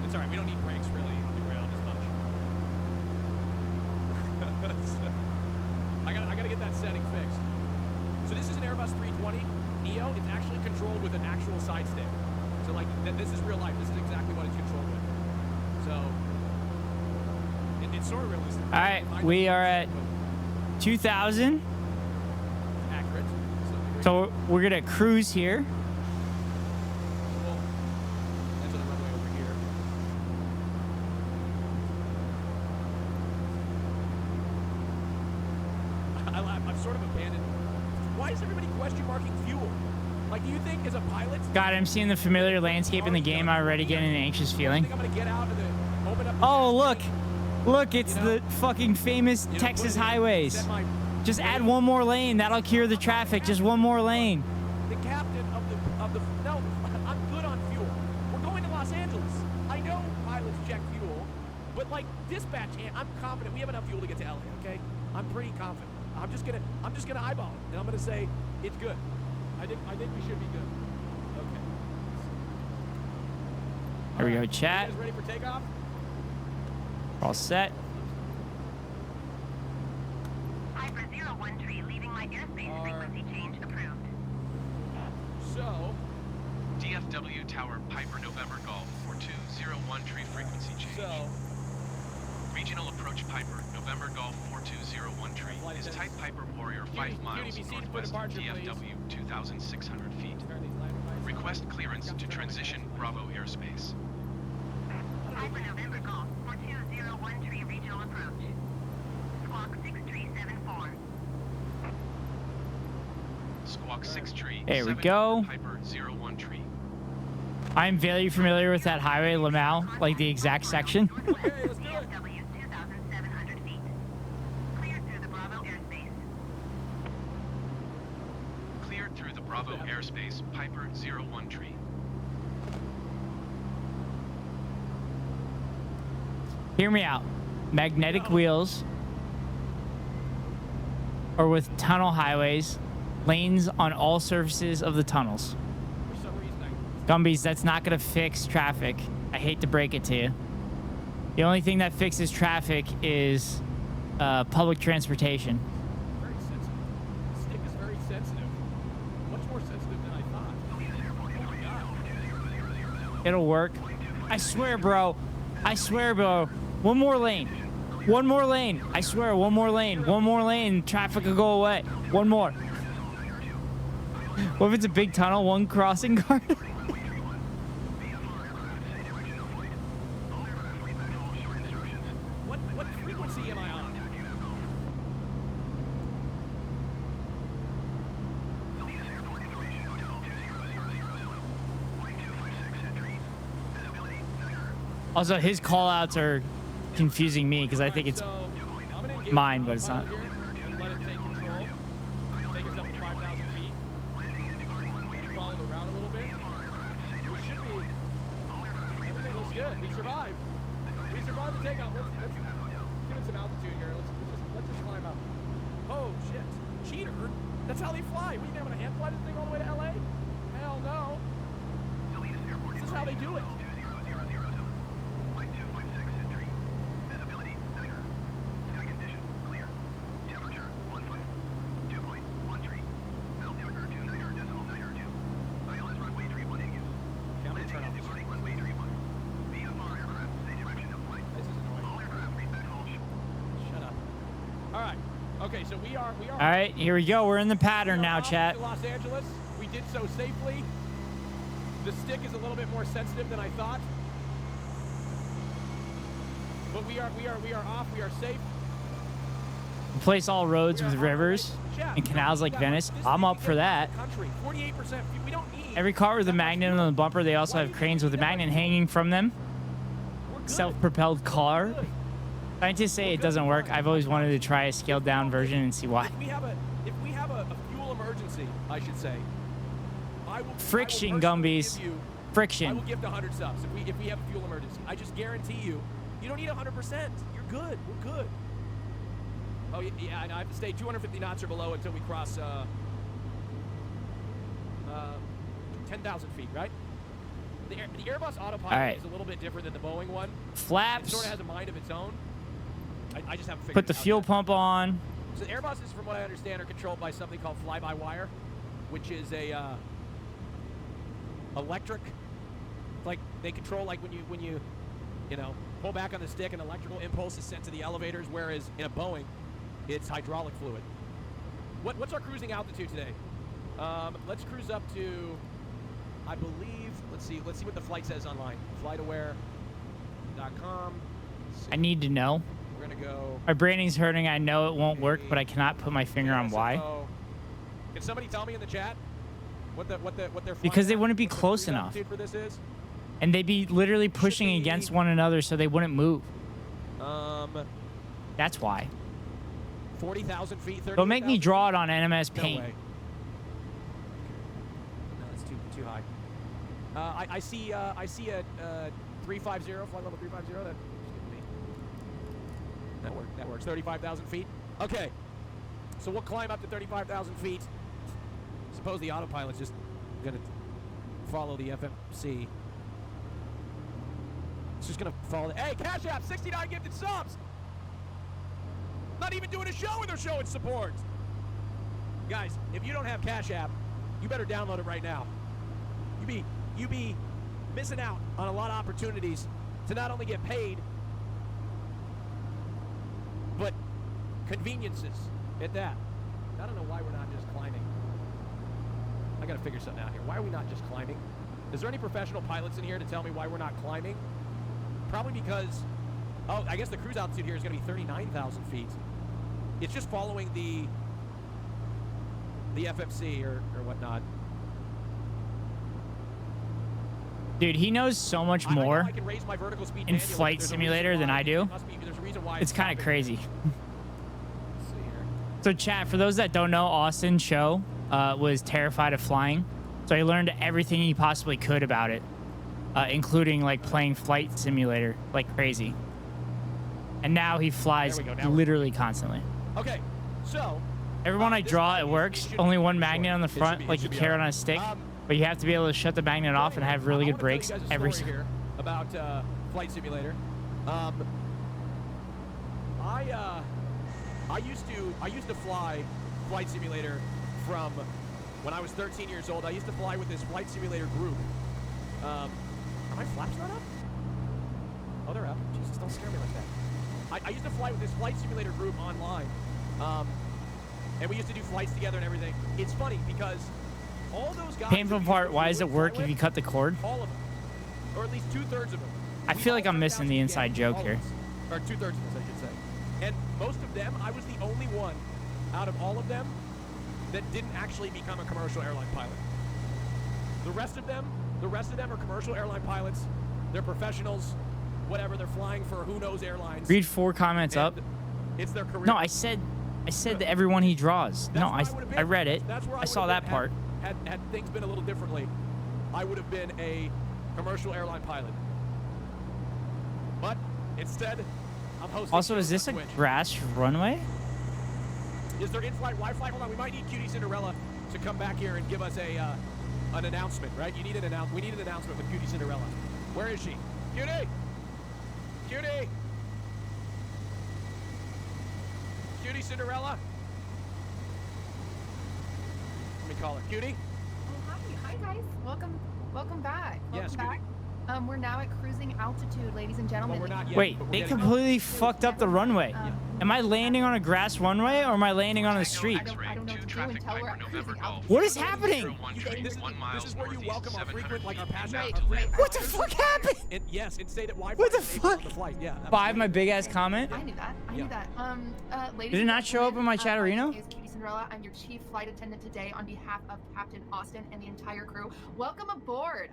It's alright, we don't need brakes really on the ground as much. I gotta get that setting fixed. So this is an Airbus 320 Neo. It's actually controlled with an actual side stick. So like, this is real life. This is exactly what it's controlled with. So, it's sort of realistic. All right. We are at 2,000. Accurate. So we're going to cruise here. We'll enter the runway over here. I've sort of abandoned. Why is everybody question marking fuel? Like, do you think as a pilot? God, I'm seeing the familiar landscape in the game. I'm already getting an anxious I feeling. think I'm gonna get out of the open up. The Oh, look. tank, Look, it's You know? the fucking famous you know, Texas put it in, highways. set my- Just add one more lane. That'll cure the traffic. Just one more lane. The captain of the no, I'm good on fuel. We're going to Los Angeles. I know pilots check fuel, but like dispatch, I'm confident we have enough fuel to get to LA. Okay, I'm pretty confident. I'm just gonna eyeball it, and I'm gonna say it's good. I think we should be good. Okay. Here we go, Alright, chat. You guys ready for takeoff? All set. Piper 013, leaving my airspace frequency change approved. So, DFW Tower, Piper November Golf 4201 tree frequency change. so. Regional approach Piper, November Golf 4201 tree. Is type Piper Warrior 5 miles QDBC for northwest of departure, please. DFW 2,600 feet. Turn these landing lights. Request clearance to transition Bravo airspace. Piper November Golf 4201 tree regional approach. Squawk 637 74. Squawk 6 tree. There we 7 go. Piper 01 tree. I'm very familiar with that highway, Lamau, like the exact section. Okay, let's do it. DFW 2,700 feet. Cleared through the Bravo airspace. Cleared through the Bravo airspace. Piper 01 tree. Hear me out. Magnetic wheels, or with tunnel highways, lanes on all surfaces of the tunnels. For some reason, Gumbies, that's not going to fix traffic. I hate to break it to you. The only thing that fixes traffic is public transportation. very sensitive. The stick is very sensitive. Much more sensitive than I thought. Oh my god. It'll work. I swear, bro. I swear, bro. One more lane. One more lane. I swear, one more lane. One more lane. Traffic will go away. One more. What if it's a big tunnel? One crossing guard? What frequency am I on? Also, his call outs are confusing me because I think it's So, I'm gonna engage mine, the but it's not. autopilot here and let it take control. Take us up to 5,000 feet. Follow the route a little bit. We should be. Everything looks good. We survived. We survived the takeoff. Let's give it some altitude here. Let's just climb up. Oh shit! Cheater! That's how they fly. We didn't have a hand fly this thing all the way to LA? Hell no! This is how they do it. Okay, I'm gonna turn off this. This is annoying. Shut up. All right. Okay, so we are. All right, here we go. We're in the pattern now, off chat. to Los Angeles. We did so safely. The stick is a little bit more sensitive than I thought. But we are off. We are safe. Replace all roads We are with on our way. rivers Jeff, and canals like Jeff, Venice. this I'm thing up can for get that. across the country. 48%. We don't need Every car with a that much magnet on fuel. the bumper, they also Why have do you cranes need with a that much magnet fuel? hanging from them. We're good. Self-propelled car. We're good. Scientists say We're it good. doesn't work. Fine. I've always wanted to try a scaled-down version and see why. If we have a fuel emergency, I should say, I will Friction, personally Gumbies. give you- I Friction. will give the 100 subs if we have a fuel emergency. I just guarantee you, you don't need 100%. You're good. We're good. Oh yeah, and I have to stay 250 knots or below until we cross 10,000 feet, right? The Airbus autopilot All right. is a little bit different than the Boeing one. It Flaps. sort of has a mind of its own. I just haven't figured Put the it out fuel yet. pump on. So Airbuses, from what I understand, are controlled by something called fly-by-wire, which is a electric. Like they control like when you pull back on the stick, an electrical impulse is sent to the elevators, whereas in a Boeing, it's hydraulic fluid. What's our cruising altitude today? Let's cruise up to, I believe. Let's see what the flight says online. Flightaware.com. I need to know. We're gonna go. My braining's hurting. I know it won't work, but I cannot put my finger on why. SFO. Can somebody tell me in the chat what their Because they flying wouldn't be what their close cruise enough. altitude for this is? And they'd be literally pushing be- against one another so they wouldn't move. 40,000 That's why. feet. Don't make me 38,000 draw feet? it on NMS No Paint. way. No, that's too high. I see a 350 flight level 350. That works. 35,000 feet. Okay. So we'll climb up to 35,000 feet. Suppose the autopilot's just gonna follow the FMC. It's just gonna follow. Hey, Cash App, 69 gifted subs. Not even doing a show and they're showing support. Guys, if you don't have Cash App, you better download it right now. You be missing out on a lot of opportunities to not only get paid, but conveniences at that. I don't know why we're not just climbing. I gotta figure something out here. Why are we not just climbing? Is there any professional pilots in here to tell me why we're not climbing? Probably because, I guess the cruise altitude here is gonna be 39,000 feet. It's just following the FFC or whatnot. Dude, he knows so much more I can raise my vertical speed in manually, but Flight there's a Simulator reason than why. I do. There's a reason why It's kind of stopping. crazy. Let's see here. So chat, for those that don't know, Austin Cho was terrified of flying. So he learned everything he possibly could about it, including like playing Flight Simulator like crazy. And now he flies There we go, literally constantly. Okay, so Everyone I this draw, might it be- works. it should Only be one short. magnet on the It should front, be- like it you should be carry it alright. on a stick. Um, But you have to be able to shut the magnet off and have really good brakes I every. wanna tell you guys a story here about Flight Simulator. I used to fly Flight Simulator from when I was 13 years old. I used to fly with this Flight Simulator group. Are my flaps not up? Oh, they're up. Jesus, don't scare me like that. I used to fly with this Flight Simulator group online. And we used to do flights together and everything. It's funny because all those guys... Painful that we part, used to why does it fly work if with, you cut the cord? all of them. Or at least 2/3 of them. I We feel all like I'm turned missing out the to be inside gay, joke all of here. us. Or 2/3 of us, I should say. And most of them, I was the only one out of all of them that didn't actually become a commercial airline pilot. The rest of them are commercial airline pilots. They're professionals, whatever. They're flying for who knows airlines. Read 4 comments up. And it's their career. No, I said that everyone he draws. That's No, where would've been. I read it. That's where I would saw have that been part. Had things been a little differently, I would have been a commercial airline pilot. But instead, I'm hosting. Also, is shows this a on Twitch. grass runway? Is there in-flight Wi-Fi? Hold on, we might need Cutie Cinderella to come back here and give us a an announcement, right? We need an announcement with Cutie Cinderella. Where is she? Cutie! Cutie! Cutie Cinderella? Let me call her. Cutie? Oh, hi guys. Welcome back. Yes, Welcome back. We're now at cruising altitude, ladies and gentlemen. Well, we're not yet. Wait, but we're they getting completely fucked up the runway. Am I landing on a grass runway or am I landing on a street? I don't know what to do until we're at cruising altitude. What is happening? This is where you welcome our frequent, like our passion. Right. What the fuck happened? And yes, and say that Wi-Fi What the is enabled on fuck? the flight. Yeah. Five, my big ass comment. I knew that. I knew that. Ladies Did it and not show up in my gentlemen, Chatterino? My name is Cutie Cinderella. I'm your chief flight attendant today on behalf of Captain Austin and the entire crew. Welcome aboard.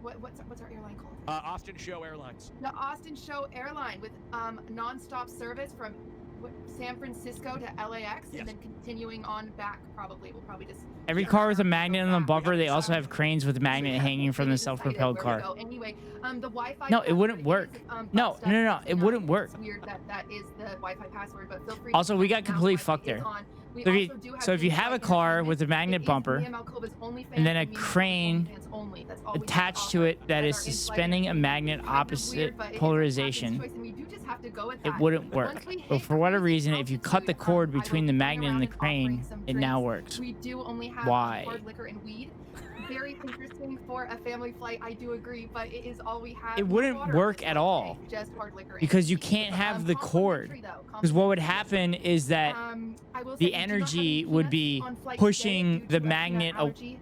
What's our airline called? Austin Show Airlines. The Austin Show Airline with non-stop service from San Francisco to LAX Yes. and then continuing on back. We'll probably just Every car with a magnet on the bumper, they also have cranes with a magnet hanging from the self-propelled car. Anyway, the Wi-Fi. No, it wouldn't password work. is, No, busted no, up. it wouldn't work. It's weird that is the Wi-Fi password, but feel free. Also, to we check got it out. completely Wi-Fi fucked is there. on. We So also if you have a in-flight car entertainment. with a magnet It is bumper VML Cova's OnlyFans and then a and VML Cova's crane OnlyFans only. That's all we have attached to offer it that as is our in-flight suspending a entertainment. magnet Kind of opposite weird, but it is polarization, Captain's choice, and we do just have to go with it that. wouldn't Once work. we But hit for whatever cruising reason, if you cut the altitude, cord I will between the be magnet and the around offering crane, some it now drinks. works. We do only have Why? hard liquor and weed. Very interesting for a family flight, I do agree, but it is all we have. It No wouldn't water work this at whole all. day, just hard liquor and Because you weed. can't have the Complimentary, cord. though, Because what would complimentary. happen is that I will say the we do not have energy any would peanuts be on flight pushing today due the to a peanut magnet allergy.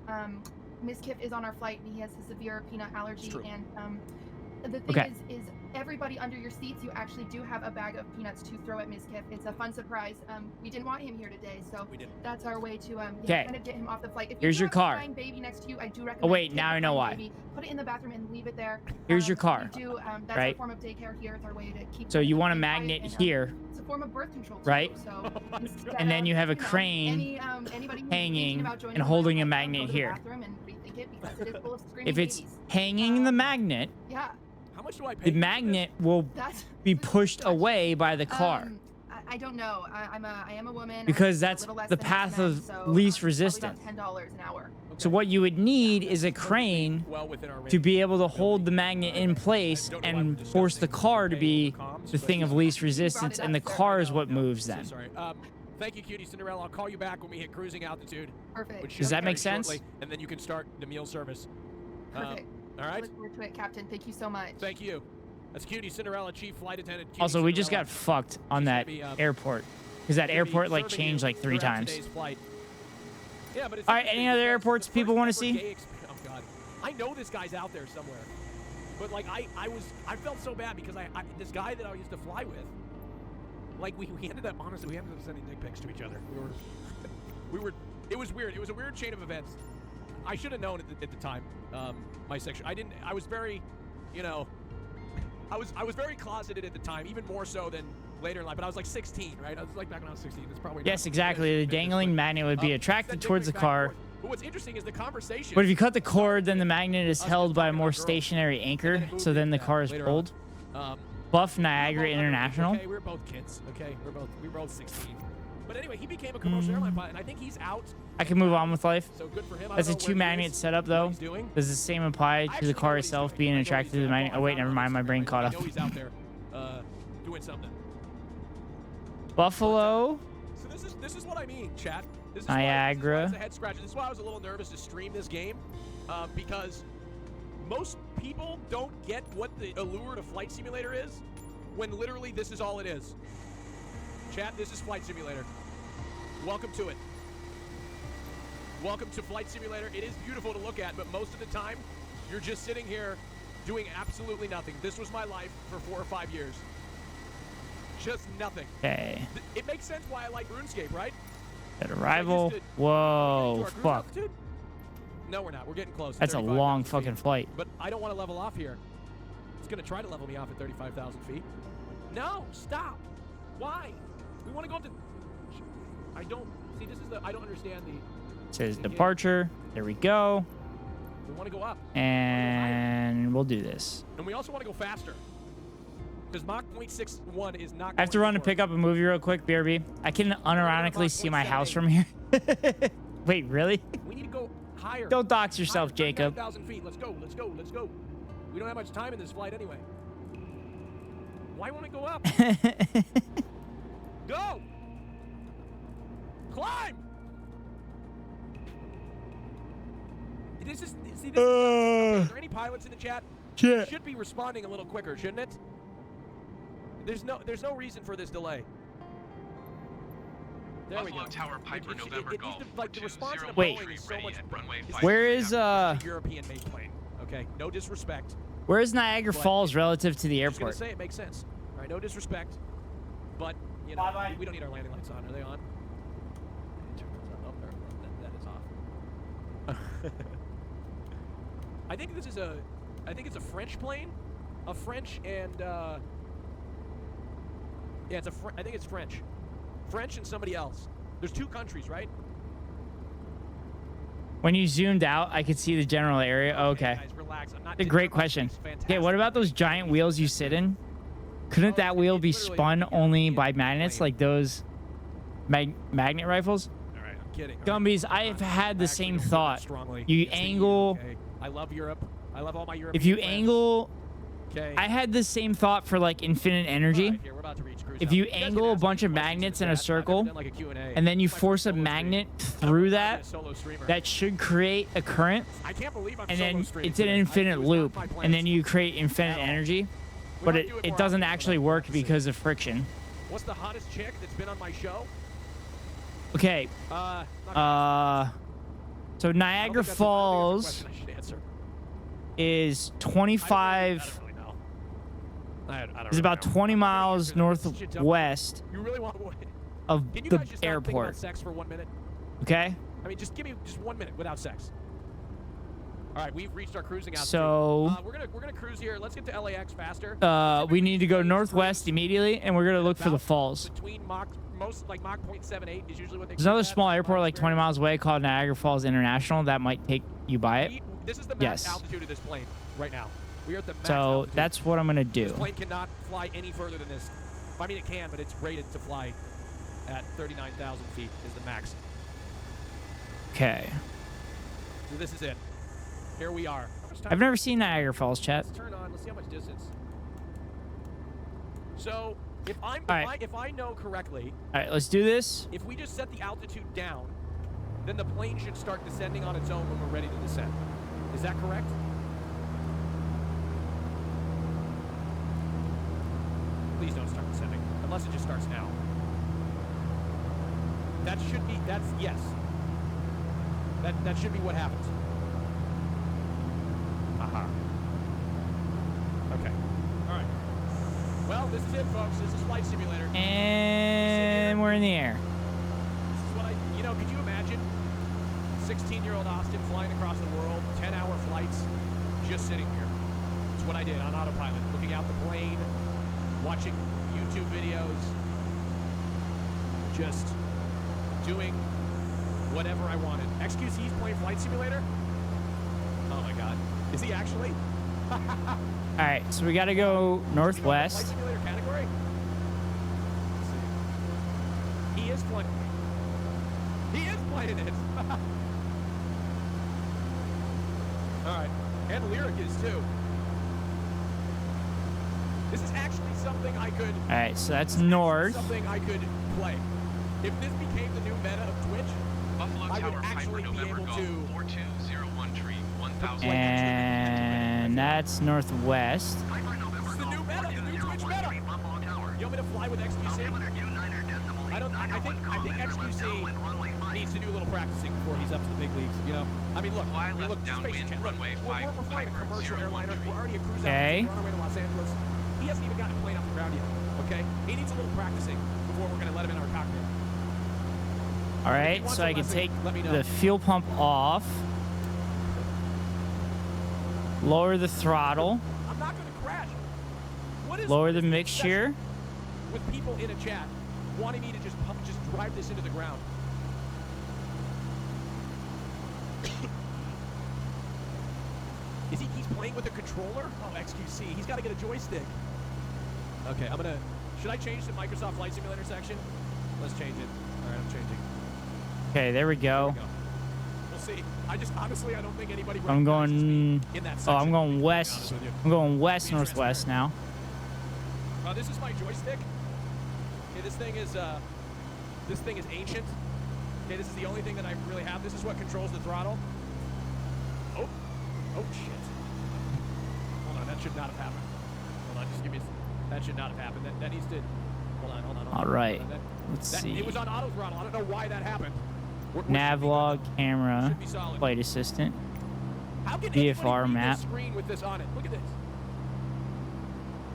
Miss Kip is on our flight and he has a severe peanut allergy. true. And the thing Okay. is everybody under your seats, you actually do have a bag of peanuts to throw at Miss Kip. It's a fun surprise. We didn't want him here today, so We did. that's our way to Okay. kind of get him off the flight. If Here's you your have a car. crying baby next to you, I do recommend. Oh, wait, take now the I know crying why. baby, put it in the bathroom and leave it there. Here's your car, We do, that's right? a form of daycare here. It's our way to keep. So you want a them quiet magnet and, here, it's a form of birth control, too, right? So instead And then of, you have a know, crane anybody who's hanging thinking about joining and the holding a Royal Flight, magnet go to the here. bathroom and rethink it because it is full of screaming if it's babies. hanging the magnet, Yeah, How much do I pay? the for this? magnet will that's be pushed away by the car. I don't know. I am a woman. Because I'm a that's little less the than path men, of so, least probably resistance. about $10 an hour. So what you would need is a crane Well within our range. to be able to hold the magnet in place I don't know why we're and discussing force the car to be comms, the but- thing of least resistance, and the car is what moves So them. sorry. Thank you, Cutie Cinderella. I'll call you back when we hit cruising altitude. Perfect. Which Does should that be make very sense? shortly, and then you can start the meal service. Perfect. All I right. look forward to it, Captain. Thank you so much. Thank you. That's Cutie Cinderella, Chief Flight Attendant. Cutie Also, we just Cinderella. got fucked on She's gonna that be, airport because that Gonna be airport like serving changed you like 3 throughout times. today's flight. Yeah, but it's All right, interesting any other because airports the people first wanna ever see? gay oh God, I know this guy's out there somewhere, but like I felt so bad because I this guy that I used to fly with, like we ended up, honestly, we ended up sending dick pics to each other. It was weird. It was a weird chain of events. I should have known at the time, my sexual. I was very, you know, I was very closeted at the time, even more so than later in life. But I was like 16, right? I was like back when I was 16. It's probably yes, exactly. The dangling magnet would be attracted towards the car. But what's interesting is the conversation. But if you cut the cord, then the magnet is held by a more stationary anchor, so then the car is pulled. Buff Niagara International. Okay, we're both kids. Okay, we're both 16. But anyway, he became a commercial airline pilot, and I think he's out. I can move on with life. So good for him. That's a 2-magnet setup, though. Does the same apply to the car itself being attracted to the magnet? Oh, wait, never mind. My brain caught up. I know he's out there doing something. Buffalo. So this is what I mean, chat. This is Niagara. Why it's a head scratcher. This is why I was a little nervous to stream this game, because most people don't get what the allure to Flight Simulator is, when literally this is all it is. Chat, this is Flight Simulator. Welcome to it. Welcome to Flight Simulator. It is beautiful to look at, but most of the time, you're just sitting here doing absolutely nothing. This was my life for 4 or 5 years. Just nothing. Okay. It makes sense why I like RuneScape, right? At arrival. Whoa, fuck. Altitude? No, we're not. We're getting close. That's a long fucking flight. But I don't want to level off here. It's going to try to level me off at 35,000 feet. No, stop. Why? We want to go up to... I don't... See, this is the... I don't understand the... It says departure. There we go. We want to go up. And we'll do this. And we also want to go faster. Because Mach 0.61 is not... I have to run and pick up a movie real quick, BRB. I can unironically see my house from here. Wait, really? We need to go higher. Don't dox yourself, Jacob. 9,000 feet. Let's go. Let's go. Let's go. We don't have much time in this flight anyway. Why want to go up? Go! Climb! This is... See, this are there any pilots in the chat? Shit. Should be responding a little quicker, shouldn't it? There's no reason for this delay. There we go. Tower Piper November Golf. Like the response in a Wait. Boeing is so much. Where is European-made plane? Okay, no disrespect. Where is Niagara Falls relative to the I was gonna airport? say it makes sense. All right, no disrespect, but you know we don't need our landing lights on. Are they on? Turn those on. Oh, that is off. I think this is a. I think it's a French plane, a French and. Yeah, it's a. I think it's French, French and somebody else. There's 2 countries, right? When you zoomed out, I could see the general area. Oh, okay. Guys, relax. I'm not That's a great question. Okay, what about those giant wheels you sit in? Couldn't that wheel be spun only by magnets like those magnet rifles? All right, I'm kidding. Gumbies, I've had the same thought. You angle... Okay. I love Europe. I love all my European If you friends. angle... Okay. I had the same thought for like infinite energy. Right, here, we're about to reach cruise If now. you guys can angle a ask bunch me of questions magnets in in a the chat. I've circle, done like a Q&A. and then you It's like force a solo magnet stream. through I'm that, a solo streamer. that should create a current, I can't believe I'm and solo then streaming it's an today. infinite It was not loop, my and plans. then you create infinite At all. energy, We but might it do more doesn't often, actually but work let's see. because of friction. What's the hottest chick that's been on my show? Okay, Not so I don't Niagara think that's a Falls question I should answer. is I 25... don't really know. I don't It's really about know. 20 I'm miles gonna answer this. northwest You really want to... of Can you the guys just not think about airport. sex for 1 minute? Okay? I mean, just give me just 1 minute without sex. All right, we've reached our cruising altitude. So- we're gonna cruise here. Let's get to LAX faster. We need to go northwest immediately, and we're gonna look for the falls. Between Mach 0.78 is usually what they. There's another small airport like 20 miles away called Niagara Falls International that might take you by it. This is the max Yes. altitude of this plane right now. We are at the max So altitude. that's what I'm gonna This do. plane cannot fly any further than this. I mean, it can, but it's rated to fly at 39,000 feet is the max. Okay. So this is it. Here we are. How much time? I've never seen Niagara Falls, chat. Let's turn on. Let's see how much distance. So if I'm All right. if I know correctly, All right, let's do this. if we just set the altitude down, then the plane should start descending on its own when we're ready to descend. Is that correct? Please don't start descending, unless it just starts now. That should be, that's, yes. That should be what happens. Aha. Okay. All right. Well, this is it, folks. This is Flight Simulator. And we're in the air. This is what could you imagine 16-year-old Austin flying across the world, 10-hour flights, just sitting here. It's what I did on autopilot, looking out the plane, watching YouTube videos, just doing whatever I wanted. XQC's playing Flight Simulator? Oh my God. Is he actually? All right, so we got to go northwest. Flight Simulator category? Let's see. He is playing. He is playing it. All right, and Lyric is too. This is actually something I could. All right, so that's north. Something I could play. If this became the new meta of Twitch, Buffalo I would Tower actually Piper be November able Golf to. 4201 tree 1000. And that's northwest. It's the new meta, the new Twitch meta. You want me to fly with XQC? I think XQC needs to do a little practicing before he's up to the big leagues. You know, I mean, look, Fly left look, downwind Space Channel, runway we're 5 flying a Piper commercial 01 airliner. tree. We're already a cruise Okay. out. We're on our way to Los Angeles. He hasn't even gotten a plane off the ground yet. Okay, he needs a little practicing before we're gonna let him in our cockpit. All right, so I can take the fuel pump off. Lower the throttle. I'm not gonna crash. What is Lower the this mixture. obsession with people in a chat wanting me to just drive this into the ground? He's playing with a controller? Oh, XQC. He's got to get a joystick. Okay, should I change the Microsoft Flight Simulator section? Let's change it. All right, I'm changing. Okay, there we go. We'll see. Honestly, I don't think anybody I'm recognizes me going. in that Oh, section, I'm going to be west. honest with you. I'm going west Be northwest now. This is my joystick. Okay, this thing is ancient. Okay, this is the only thing that I really have. This is what controls the throttle. Oh shit. Hold on, that should not have happened. Hold on, just give me. That should not have happened. That needs to. Hold on. All right. Let's see. It was on auto throttle. I don't know why that happened. Nav log, camera, Should be solid. flight assistant. How can VFR anybody read map. this screen with this on it? Look at this.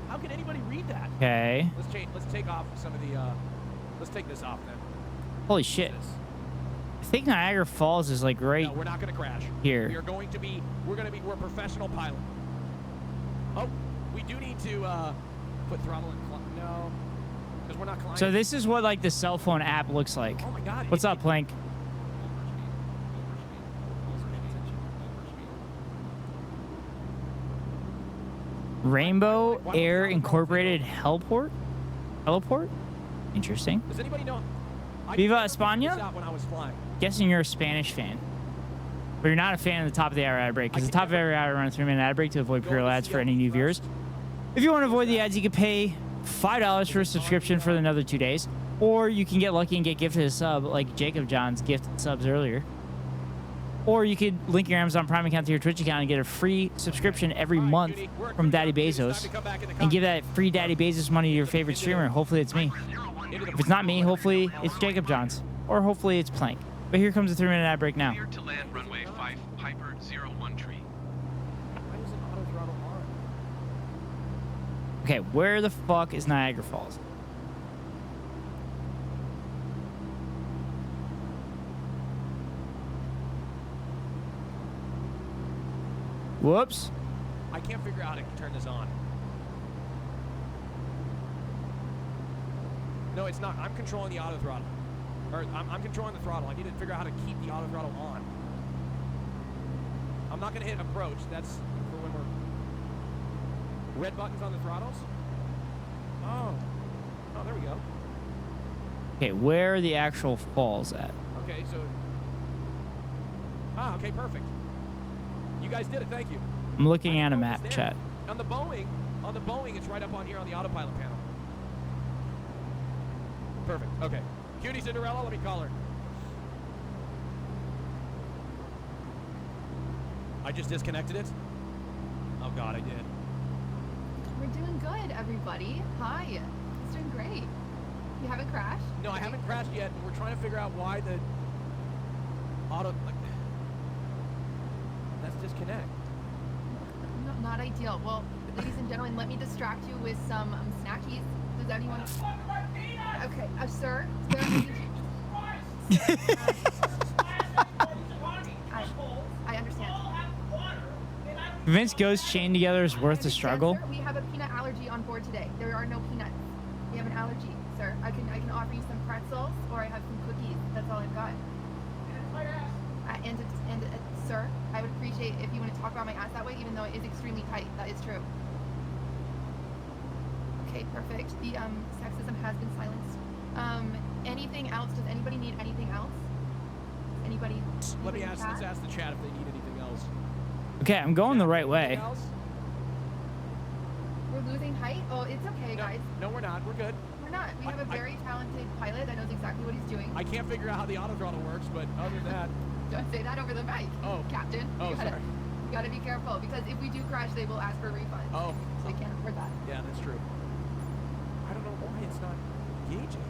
How can anybody read that? Okay. Let's take off some of the. Let's take this off then. Holy shit. I think Niagara Falls is like right No, we're not going to crash. here. We're a professional pilot. Oh, we do need to put throttle in. No, because we're not climbing. So this is what like the cell phone app looks like. Oh my God. What's up, Plank? Rainbow Air Incorporated Heliport? Interesting. Does anybody know? Viva I figured España? this out when I was flying. Guessing you're a Spanish fan. But you're not a fan of the top of the hour ad break, because the top of the hour ad run a 3-minute ad break to avoid pre-roll ads for any new viewers. If you want to avoid the ads, you can pay $5 for a subscription for another 2 days. Or you can get lucky and get gifted a sub, like Jacob John's gifted subs earlier. Or you could link your Amazon Prime account to your Twitch account and get a free subscription every month from Daddy Bezos. And give that free Daddy Bezos money to your favorite streamer. Hopefully it's me. If it's not me, hopefully it's Jacob Johns. Or hopefully it's Plank. But here comes the 3-minute ad break now. Clear to land runway 5 Piper 01 tree. Why is it auto throttle on? Okay, where the fuck is Niagara Falls? Whoops. I can't figure out how to turn this on. No, it's not. I'm controlling the auto throttle. Or I'm controlling the throttle. I need to figure out how to keep the auto throttle on. I'm not going to hit approach. That's for when we're... Red buttons on the throttles? Oh. Oh, there we go. Okay, where are the actual falls at? Okay, so... Ah, okay, perfect. You guys did it. Thank you. I'm looking at a map, chat. On the Boeing, it's right up on here on the autopilot panel. Perfect. Okay. Cutie Cinderella, let me call her. I just disconnected it. Oh God, I did. We're doing good, everybody. Hi. It's doing great. You haven't crashed? No, I haven't crashed yet, but we're trying to figure out why the auto... Let's disconnect. No, not ideal. Well, ladies and gentlemen, let me distract you with some snackies. Does anyone? Okay, sir. I understand. Vince Ghost chained together is worth the struggle. Sir, we have a peanut allergy on board today. There are no peanuts. We have an allergy, sir. I can offer you some pretzels, or I have some cookies. That's all I've got. Sir, I would appreciate if you want to talk about my ass that way, even though it is extremely tight. That is true. Okay, perfect. The sexism has been silenced. Anything else? Does anybody need anything else? Anybody? Let me ask. Let's ask the chat if they need anything else. Okay, I'm going the right way. We're losing height? Oh, it's okay, guys. No, we're not. We're good. We're not. We have a very talented pilot that knows exactly what he's doing. I can't figure out how the autothrottle works, but other than that. Don't say that over the mic, Captain. Oh, sorry. You gotta be careful, because if we do crash, they will ask for a refund. Oh. So we can't afford that. Yeah, that's true. I don't know why it's not engaging.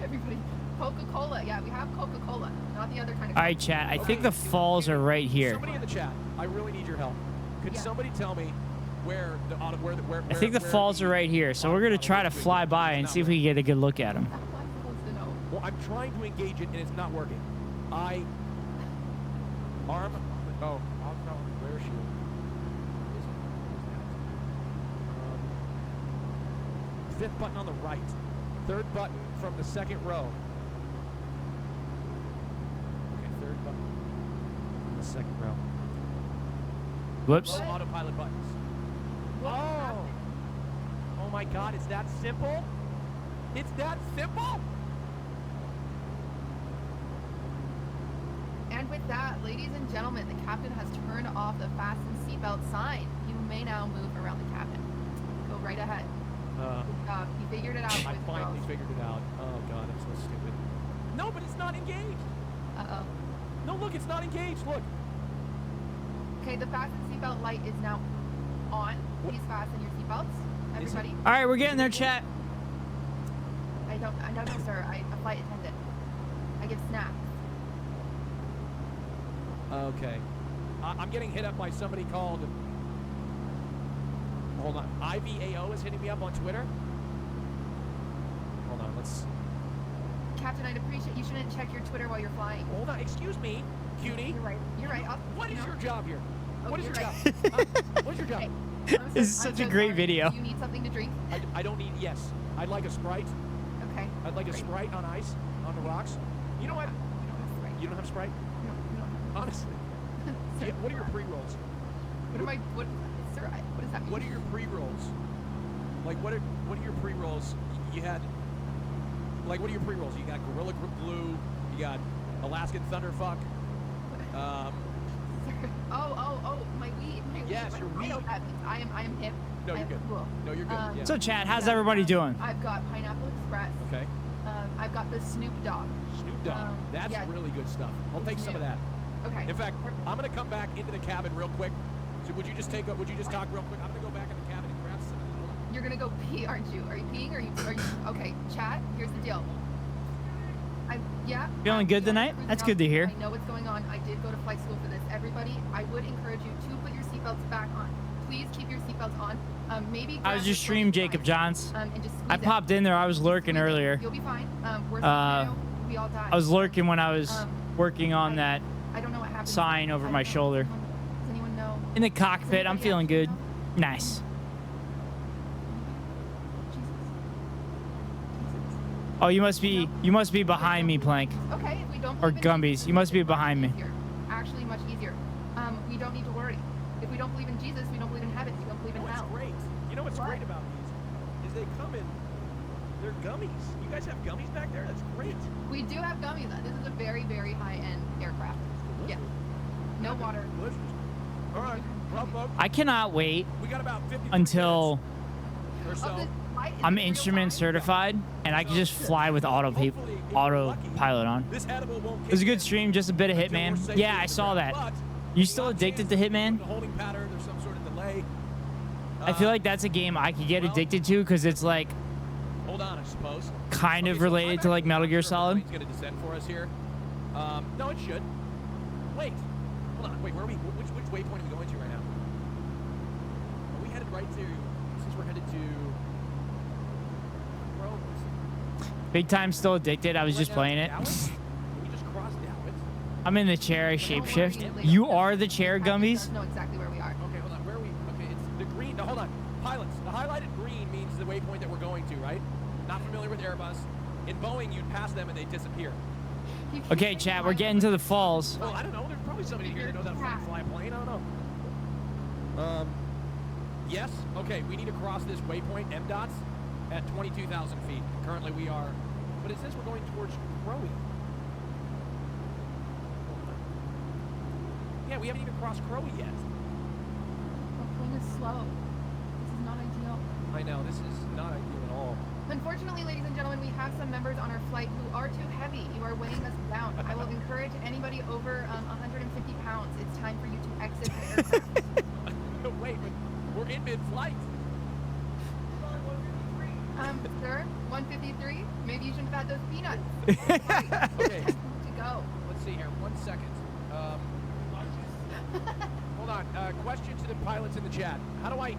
Everybody. Coca-Cola. Yeah, we have Coca-Cola, not the other kind of. All right, chat. I think the falls are right here. Somebody in the chat. I really need your help. Could somebody tell me where the auto where I think the falls are right here, so we're gonna try to fly by and see if we can get a good look at them. How am I supposed to know? Well, I'm trying to engage it and it's not working. Where is she? Fifth button on the right. Third button from the second row. Okay, third button on the second row. Whoops. Low autopilot buttons. Oh my God, it's that simple? It's that simple? And with that, ladies and gentlemen, the captain has turned off the fasten seatbelt sign. You may now move around the cabin. Go right ahead. Good job. You figured it out. I finally figured it out. Oh God, I'm so stupid. No, but it's not engaged. Uh-oh. No, look, it's not engaged. Look. Okay, the fasten seatbelt light is now on. Please fasten your seatbelts, everybody. All right, we're getting there, chat. I don't know, sir. I'm a flight attendant. I give snacks. Okay. I'm getting hit up by somebody called. Hold on. IVAO is hitting me up on Twitter. Hold on. Let's. Captain, I'd appreciate you shouldn't check your Twitter while you're flying. Hold on. Excuse me, cutie. You're right. You're right. What is your job here? Oh, what is your job? right. What's your job? Hey, This is such a great video. Do you need something to drink? I don't need. Yes. I'd like a Sprite. Okay. I'd like a Sprite on ice, on the rocks. You know what? You don't have Sprite? No. Honestly. Sir, Yeah, what are your pre-rolls? Sir, what does that mean? What are your pre-rolls? Like, what are your pre-rolls? You had, like, what are your pre-rolls? You got Gorilla Glue, you got Alaskan Thunderfuck. Oh, my weed. Yes, your I know weed. what that means. I am hip. No, you're good. Cool. No, you're good. Yeah. So, chat, how's everybody doing? I've got Pineapple Express. Okay. I've got the Snoop Dogg. Snoop Dogg. That's yeah. really good stuff. I'll take some of that. Okay. In fact, I'm gonna come back into the cabin real quick. So would you just talk real quick? I'm gonna go back in the cabin and grab some of the. You're gonna go pee, aren't you? Are you peeing? Are you? Okay, chat. Here's the deal. Feeling good tonight? That's good to hear. I know what's going on. I did go to flight school for this. Everybody, I would encourage you to put your seatbelts back on. Please keep your seatbelts on. Maybe. How's your stream, Jacob Johns? And just I popped in there. I was lurking earlier. You'll be fine. Worst scenario, we all die. I was lurking when I was working on that I don't know what happened. sign over my shoulder. Does anyone know? In the cockpit. I'm feeling good. Nice. Oh, you must be behind me, Plank. Okay, if we don't Or believe in Gumbies. Jesus, You must be it's much behind me. easier. Actually, much easier. We don't need to worry. If we don't believe in Jesus, we don't believe in heaven. We don't believe in hell. Great. You know what's great about these is they come in. They're gummies. You guys have gummies back there? That's great. We do have gummies. This is a very, very high-end aircraft. Yeah. No water. Delicious. All right. Well, folks, I cannot wait we got about 50 until minutes or so. I'm instrument certified and I can just fly with autopilot on. This edible won't It was a good stream, just a bit of Hitman. Yeah, I saw that. You still addicted to Hitman? The holding pattern, there's some sort of delay. I feel like that's a game I could get addicted to because it's like Hold on, I suppose. kind of related to like Metal Gear Solid. It's going to descend for us here. No, it should. Wait. Hold on. Wait, where are we? Which waypoint are we going to right now? right to, since we're headed to Rose. Big time still addicted. I was just playing it. We just crossed Dallas. I'm in the chair. I shapeshift. You are the chair, Gummies? Know exactly where we are. Okay, hold on. Where are we? Okay, it's the green. No, hold on. Pilots. The highlighted green means the waypoint that we're going to, right? Not familiar with Airbus. In Boeing, you'd pass them and they disappear. Okay, chat. We're getting to the falls. Well, I don't know. There's probably somebody here that knows how to fly a plane. I don't know. Yes. Okay, we need to cross this waypoint, MDOT's, at 22,000 feet. Currently, we are. But it says we're going towards Crowy. Yeah, we haven't even crossed Crowy yet. The plane is slow. This is not ideal. I know, this is not ideal at all. Unfortunately, ladies and gentlemen, we have some members on our flight who are too heavy. You are weighing us down. I will encourage anybody over 150 pounds. It's time for you to exit the aircraft. Wait, but we're in mid-flight. Sir, 153? Maybe you shouldn't have had those peanuts. Okay. To go. Let's see here. 1 second. Hold on. Question to the pilots in the chat. How do I,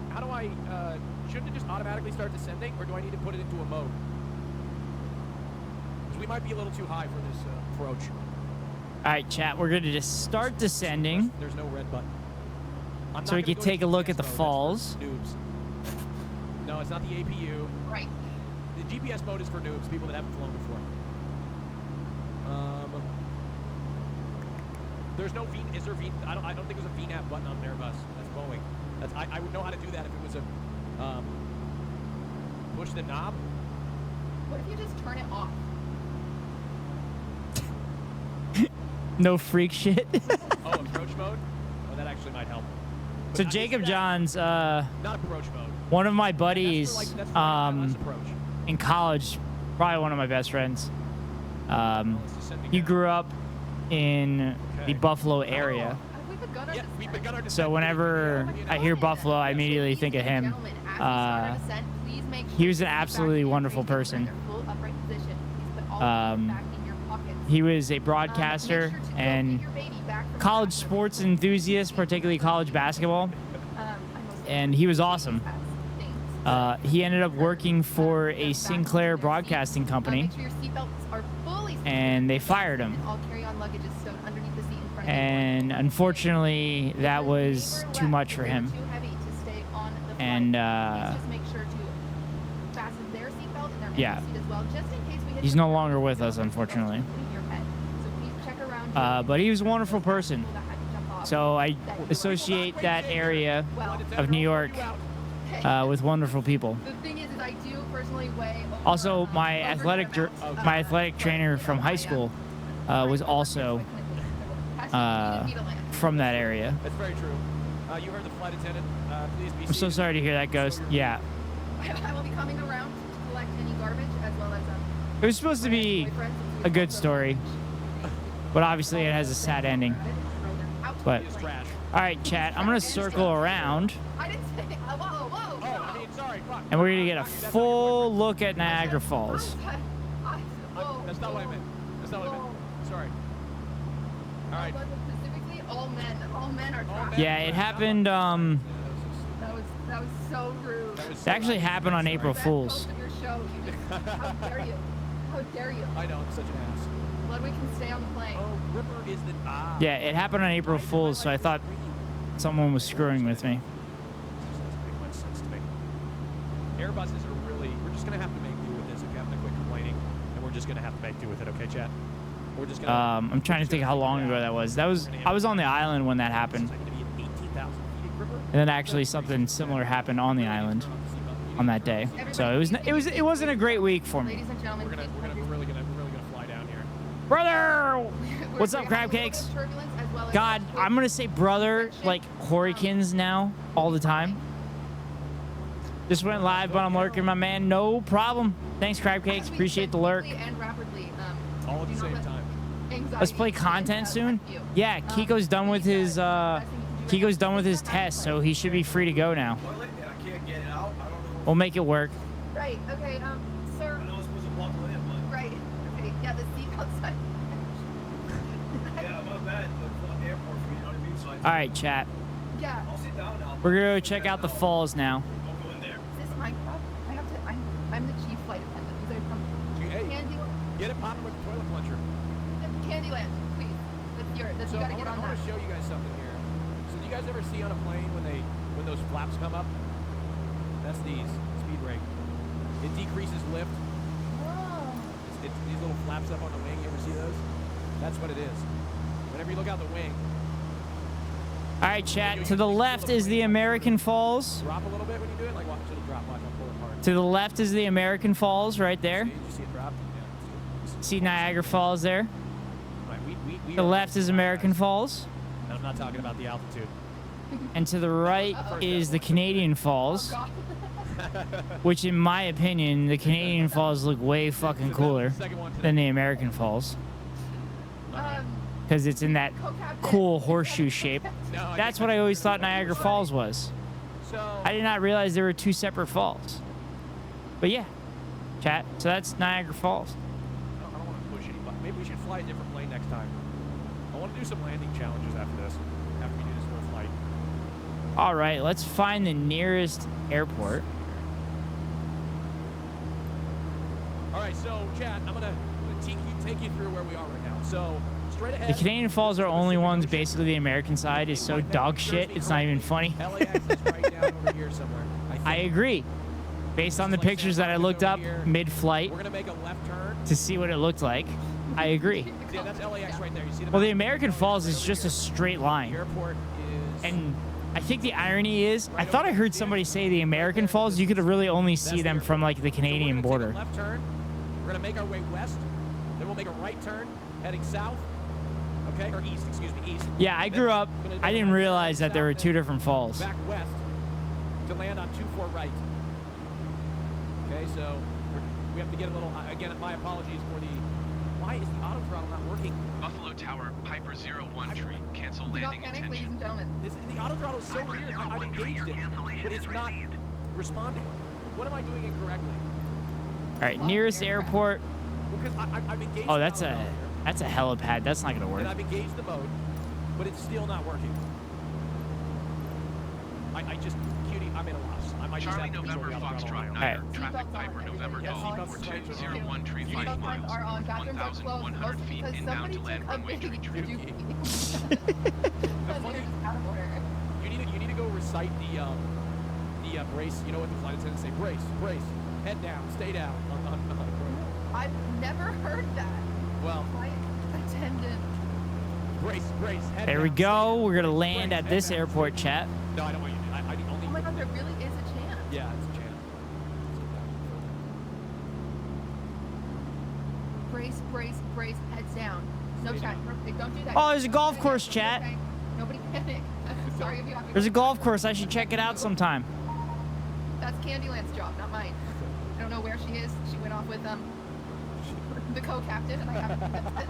shouldn't it just automatically start descending, or do I need to put it into a mode? Because we might be a little too high for this approach. All right, chat. We're going to just start descending. There's no red button. So we can take a look at the falls. Noobs. No, it's not the APU. Right. The GPS mode is for noobs, people that haven't flown before. There's no V. Is there V? I don't think there's a VNAV button on Airbus. That's Boeing. That's I would know how to do that if it was a push the knob. What if you just turn it off? No freak shit. Oh, approach mode. Oh, that actually might help. But So I guess Jacob that- Johns, not approach mode. one of my That's buddies, for, like, that's for less approach. in college, probably one of my best friends. Let's just send He again. grew up in the Okay. Buffalo area. Have we begun our Yeah, we've begun our So descent. whenever I hear Buffalo, I immediately think of him. He was an absolutely wonderful person. He was a broadcaster and college sports enthusiast, particularly college basketball, and he was awesome. He ended up working for a Sinclair broadcasting company, and they fired him. And unfortunately, that was too much for him. And yeah, he's no longer with us, unfortunately. But he was a wonderful person. So I associate that area of New York with wonderful people. The thing is I do personally weigh Also, my athletic trainer from high school was also from that area. That's very true. You heard the flight attendant. Please be I'm so seated. sorry to hear that, Ghost. Yeah. I will be coming around to collect any garbage as well as It was supposed to be a good story, but obviously it has a sad ending. But, It's trash. all right, chat, I'm going to circle around, I didn't say whoa, whoa. Oh, I mean, sorry. Fuck. and we're going to get a full look at Niagara Falls. That's not what I meant. That's not what I meant. Sorry. All right. Specifically, all men are trash. Yeah, it happened, That was so rude. it actually happened on April Best Fool's. host of your show. You just, how dare you? How dare you? I know, I'm such an ass. Ludwig can stay on the plane. Oh, Ripper is the... Ah. Yeah, it happened on April Fool's, so I thought someone was screwing with me. Makes much sense to me. Airbuses are really... We're just going to have to make do with this if you happen to quit complaining. And we're just going to have to make do with it, okay, chat? We're just going to... I'm trying to think how long ago that was. I was on the island when that happened. It's going to be at 18,000 feet, Ripper. And then actually something similar happened on the island on that day. So it wasn't a great week for me. Ladies and gentlemen, We're really gonna fly down here. Brother! we're- What's up, we're crab having a little cakes? bit of turbulence as well as God, quick I'm gonna say brother like Horikins now all the time. Just went live, but I'm lurking, my man. No problem. Thanks, crab cakes. as we Appreciate the said lurk. quickly and rapidly, All at do the not same let time. anxiety Let's play content soon. affect you. Yeah, Kiko's done with his Kiko's done with his test, so he should be free to go now. Toilet and I can't get it out. I don't know. We'll make it work. Right. Okay. Sir. I know it's supposed to buckle in, but Right. Okay. Yeah. The seat outside. yeah, my bad. The airport for me, you know what I mean? So All right, chat. Yeah. I'll sit get down now. We're gonna go check out the falls now. Don't go in there. Is this Minecraft? I have to. I'm the chief flight attendant. These are from Hey, Candyland. get it popping with the toilet plunger. Candyland, please. That's yours. So You I gotta get on want that. to show you guys something here. So do you guys ever see on a plane when those flaps come up? That's these speed brake. It decreases lift. Oh. It's these little flaps up on the wing. You ever see those? That's what it is. Whenever you look out the wing, All right, chat. To the left is the American Falls. drop a little bit when you do it. Like watch it'll drop. Watch, I'll pull it hard. To the left is the American Falls right there. See, did you see it drop? Yeah. See Niagara Falls there. Right, we The are- left is American Falls. And I'm not talking about the altitude. And to the right is the Canadian Falls, God. which in my opinion, the Canadian Falls look way fucking cooler Second one than the American Falls. Because it's in that cool horseshoe shape. No, That's what I always thought Niagara Falls was. So I did not realize there were two separate falls. But yeah, chat. So that's Niagara Falls. I don't want to push any button. Maybe we should fly a different plane next time. I want to do some landing challenges after this. After we do this whole flight. All right, let's find the nearest airport. All right, so chat, I'm gonna take you through where we are right now. So straight ahead. The Canadian Falls are only ones. Basically, the American side is so dog shit. It's not even funny. LAX is right down over here somewhere. I agree. Based on the pictures that I looked up mid-flight We're gonna make a left turn. to see what it looked like, I agree. See, that's LAX right there. You see the Well, the map? American Falls is just a straight The line. airport is. And I think the irony is, I thought I heard somebody say the American Falls, you could really only see them from like the Canadian So we're gonna border. take a left turn. We're gonna make our way west. Then we'll make a right turn, heading south. Okay, or east. Excuse me, east. Yeah, I grew up, I didn't realize that there were two different falls. Back west to land on 24 right. Okay, so we have to get a little. Again, my apologies for the. Why is the auto throttle not working? Buffalo Tower, Piper 01 tree. Cancel Do not landing panic, ladies intention. and gentlemen. The auto throttle is so weird. I've engaged it, but it's not responding. What am I doing incorrectly? All right, nearest airport. Because I've engaged. Oh, the that's auto a throttle helipad. That's not gonna here, work. and I've engaged the mode, but it's still not working. I just, cutie, I'm at a loss. I might just Charlie have to November control the auto throttle Foxtrot on my own. 9, Alright. traffic Piper November Yeah, Golf seatbelts is right. 4201 tree, Seatbelts 5 Seatbelts miles, are on. Bathrooms are closed. 1,100 Mostly feet because inbound somebody to land took a runway big 33. dookie. The Because funny, it was out of order. you need to go recite the brace. You know what the flight attendants say? Brace, head down, stay down. I've never heard that. Well, Flight attendant. brace, head There down. we go. We're gonna Brace, land brace, at head this down. airport, chat. No, I don't want you to. I only. Oh my god, there really is a chance. Yeah, it's a chance. Brace, heads down. No Stay chat. down. Perfect. Don't do that. Oh, there's a Don't golf do course, that. chat. Okay. Nobody panic. I'm sorry if you have to. There's a golf course. I should check it out sometime. That's Candyland's job, not mine. I don't know where she is. She went off with the co-captain, and I haven't convinced it.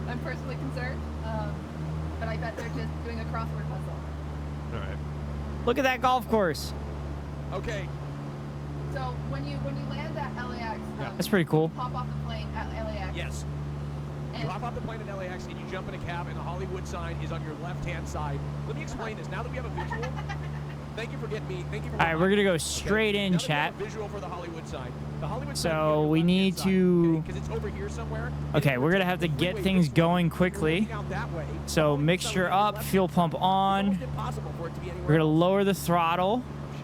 I'm personally concerned, but I bet they're just doing a crossword puzzle. All right. Look at that golf course. Okay. So when you land at LAX, That's pretty cool. pop off the plane at LAX. Yes. You And hop off the plane at LAX and you jump in a cab, and the Hollywood sign is on your left-hand side. Let me explain this. Now that we have a visual, thank you for getting me. Thank you for. All right, we're gonna go straight in, Now that we chat. have a visual for the Hollywood sign. The Hollywood So sign will be on your we need left-hand side, to- because it's over here somewhere. Okay, we're gonna have to get things going quickly. Looking out that way. So The mixture Hollywood sign will be up, left. fuel pump It's on. almost impossible for it to be anywhere We're gonna else. lower the throttle. Oh, shit.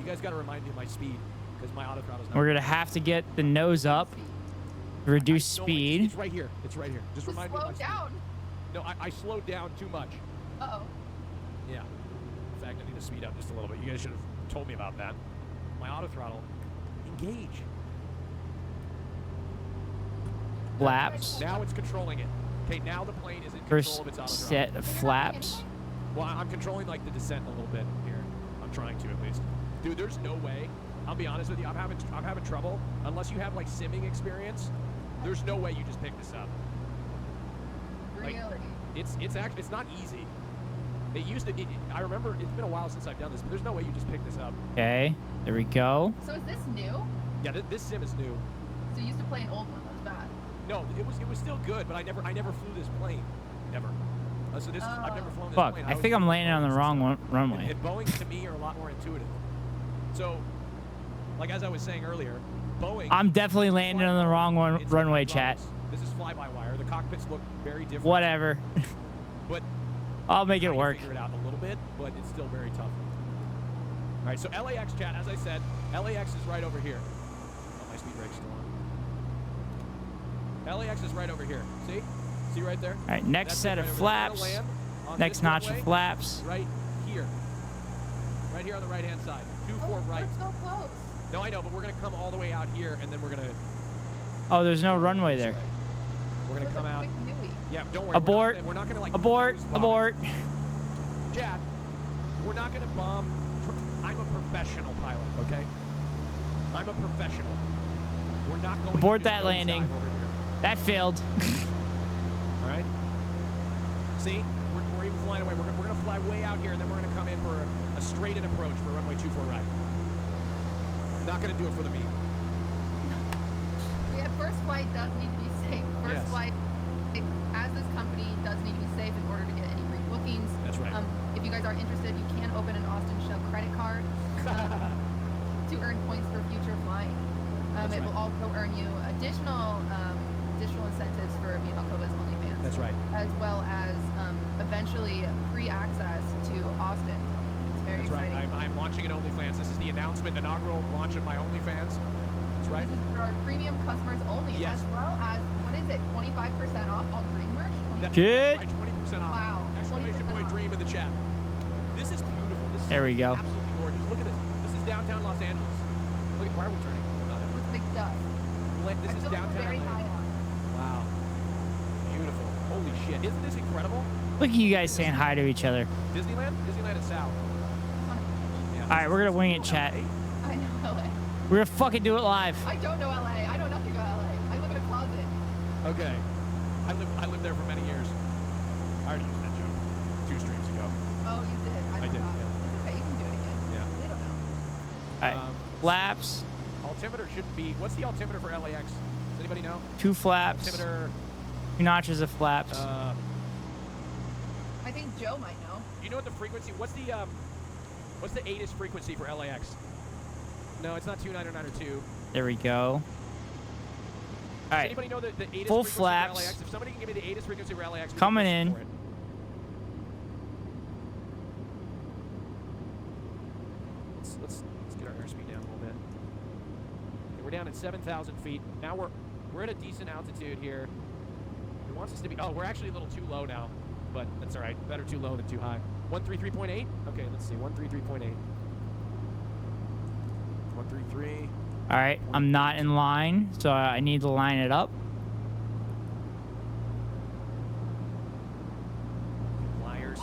You guys got to remind me of my speed, because my auto throttle's not. We're gonna have to get the nose up, reduce No, speed. It's right here. It's right here. Just just remind me of slow my speed. down. No, I slowed down too much. Uh-oh. Yeah. In fact, I need to speed up just a little bit. You guys should have told me about that. My auto throttle. Engage. Flaps. Now it's controlling it. Okay, now the plane is in control First of its auto throttle. set of flaps. Well, I'm controlling like the descent a little bit here. I'm trying to at least. Dude, there's no way. I'll be honest with you. I'm having trouble. Unless you have like simming experience, there's no way you just pick this up. Really? It's actually not easy. It used to. I remember it's been a while since I've done this, but there's no way you just pick this up. Okay, there we go. So is this new? Yeah, this sim is new. So you used to play an old one that was bad. No, it was still good, but I never flew this plane, ever. So this I've never flown this Fuck, plane. I think I'm landing on the wrong runway. And Boeings to me are a lot more intuitive. So, like as I was saying earlier, Boeing. I'm definitely landing on the wrong runway, chat. This is fly-by-wire. The cockpits look very different. Whatever. But I'll make it work. Figure it out a little bit, but it's still very tough. All right, so LAX, chat. As I said, LAX is right over here. Oh, my speed brake's still on. LAX is right over here. See right there? All right, next set of flaps. Next notch of flaps. Right here. Right here on the right-hand side. 2-4 right. We're so close. No, I know, but we're going to come all the way out here, and then we're going to... Oh, there's no runway there. We're going to come out... Yeah, don't worry. Abort. We're not going to, like... Abort. Abort. Chad, we're not going to bomb... I'm a professional pilot, okay? I'm a professional. We're not going Abort to that landing. That failed. All right. See, we're even flying away. We're going to fly way out here, and then we're going to come in for a straight-in approach for runway 24 right. Not going to do it for the meet. Yeah, first flight does need to be safe. First flight, as this company, does need to be safe in order to get any rebookings. That's right. If you guys are interested, you can open an Austin Show credit card to earn points for future flying. It will also earn you additional incentives for Mihalkova's OnlyFans. That's right. As well as eventually free access to Austin. It's very exciting. Right. I'm launching an OnlyFans. This is the announcement, inaugural launch of my OnlyFans. That's right. This is for our premium customers only, yes. as well as, what is it, 25% off all Dream merch? Good. Right, 20% off. Wow. Exclamation point Dream in the chat. This is beautiful. This is there we go. Absolutely gorgeous. Look at this. This is downtown Los Angeles. Look at where we're turning. It's big stuff. This is downtown. Very high on. Wow. Beautiful. Holy shit. Isn't this incredible? Look at you guys saying hi to each other. Disneyland? Disneyland is south. Yeah, All right, we're going to wing it, chat. I know LA. We're going to fucking do it live. I don't know LA. I know nothing about LA. I live in a closet. Okay. I lived there for many years. I already used that joke 2 streams ago. Oh, you did? I did, yeah. It's okay, you can do it again. Yeah. They don't know. All right, flaps. Altimeter should be... What's the altimeter for LAX? Does anybody know? 2 flaps. Altimeter... 2 notches of flaps. I think Joe might know. You know what the frequency... What's the ATIS frequency for LAX? No, it's not 29 or 9 or 2. There we go. All right. Anybody know the ATIS full frequency flaps. for LAX? If somebody can give me the ATIS frequency for LAX, Coming in. for it. Let's get our airspeed down a little bit. Okay, we're down at 7,000 feet. Now we're at a decent altitude here. It wants us to be... Oh, we're actually a little too low now, but that's all right. Better too low than too high. 133.8? Okay, let's see. 133.8. 133. All right, I'm not in line, so I need to line it up. Liars.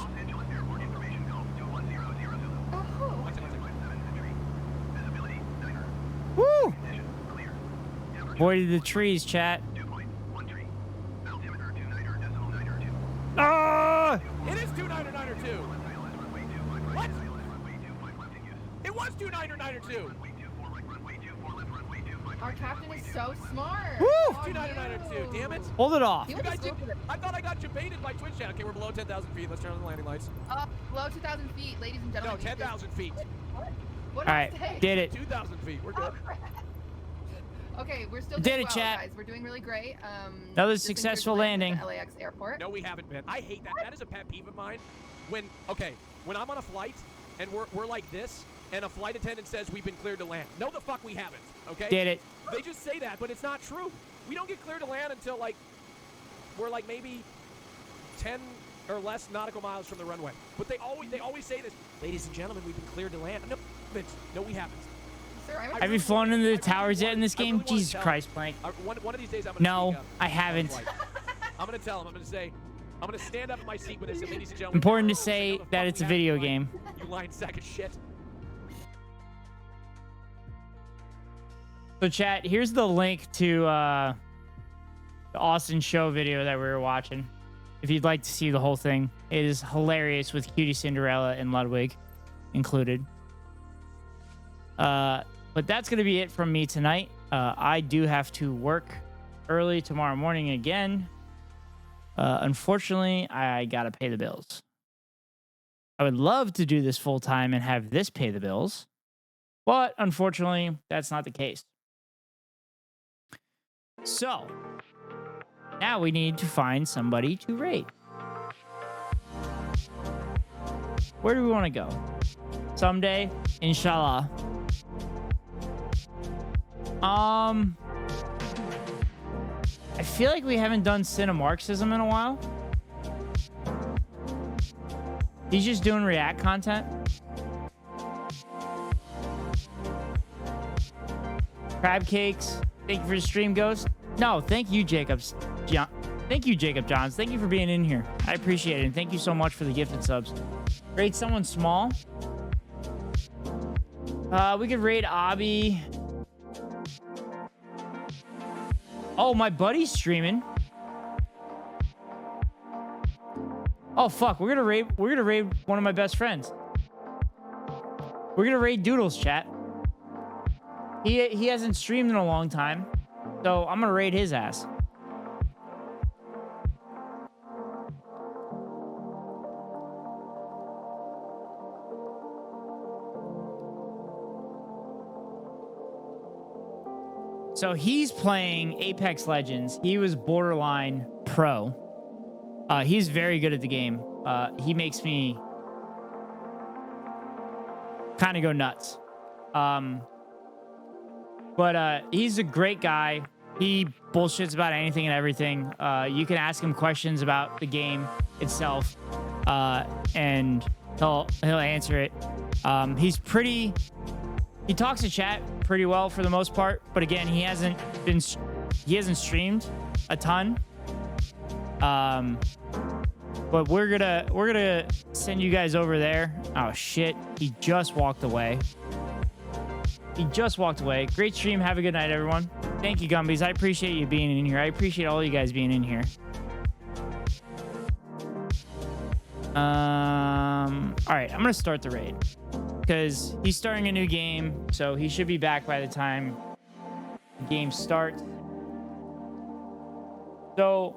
Woo! Avoided the trees, chat. Ah! It is 29902. What? It was 29902. Our captain is so smart. Woo! 29902. Damn it. Hold it off. He You was guys did. stupid. I thought I got debated by Twitch chat. Okay, we're below 10,000 feet. Let's turn on the landing lights. Below 2,000 feet, ladies and No, gentlemen. 10,000 feet. What All did I right, say? did it. 2,000 feet. We're good. Oh, crap. Okay, we're still Did doing it, well, chat. guys. We're doing really great. Another just successful encourage landing. at the LAX airport. No, we haven't been. I hate that. That is a pet peeve of mine. When I'm on a flight and we're like this, and a flight attendant says we've been cleared to land. No, the fuck we haven't. Okay. Did it. They just say that, but it's not true. We don't get cleared to land until we're maybe 10 or less nautical miles from the runway. But they always say this, ladies and gentlemen, we've been cleared to land. No, we haven't. Sir, Have you flown into the towers yet in this game? Jesus Christ, Plank. One of these days I'm gonna No, speak up. I haven't. I'm gonna tell him. I'm gonna stand up in my seat when they say, ladies and gentlemen. Important to know say the that fuck it's a we video haven't, game. You lying sack of shit. So, chat, here's the link to the Austin Show video that we were watching. If you'd like to see the whole thing, it is hilarious with Cutie Cinderella and Ludwig included. But that's going to be it from me tonight. I do have to work early tomorrow morning again. Unfortunately, I gotta pay the bills. I would love to do this full time and have this pay the bills, but unfortunately, that's not the case. So now we need to find somebody to raid. Where do we want to go? Someday, inshallah. I feel like we haven't done Cinemarxism in a while. He's just doing React content. Crab cakes. Thank you for the stream, Ghost. No, thank you, Jacobs. Thank you, Jacob Johns. Thank you for being in here. I appreciate it. And thank you so much for the gifted subs. Raid someone small. We could raid Abby. Oh, my buddy's streaming. Oh fuck, we're gonna raid one of my best friends. We're gonna raid Doodles, chat. He hasn't streamed in a long time, so I'm gonna raid his ass. So he's playing Apex Legends. He was borderline pro. He's very good at the game. He makes me kind of go nuts. But he's a great guy. He bullshits about anything and everything. You can ask him questions about the game itself, and he'll answer it. He talks to chat pretty well for the most part, but again, he hasn't streamed a ton. But we're gonna send you guys over there. Oh shit, he just walked away. Great stream. Have a good night, everyone. Thank you, Gumbies. I appreciate you being in here. I appreciate all you guys being in here. All right, I'm gonna start the raid because he's starting a new game, so he should be back by the time the game starts. So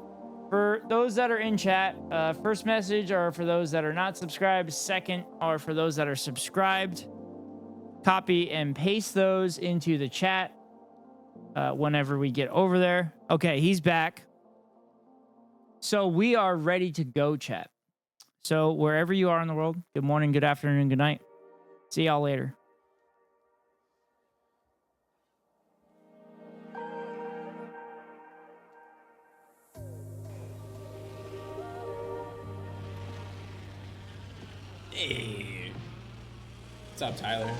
for those that are in chat, first message are for those that are not subscribed. Second are for those that are subscribed. Copy and paste those into the chat whenever we get over there. Okay, he's back. So we are ready to go, chat. So wherever you are in the world, good morning, good afternoon, good night. See y'all later. Hey. What's up, Tyler?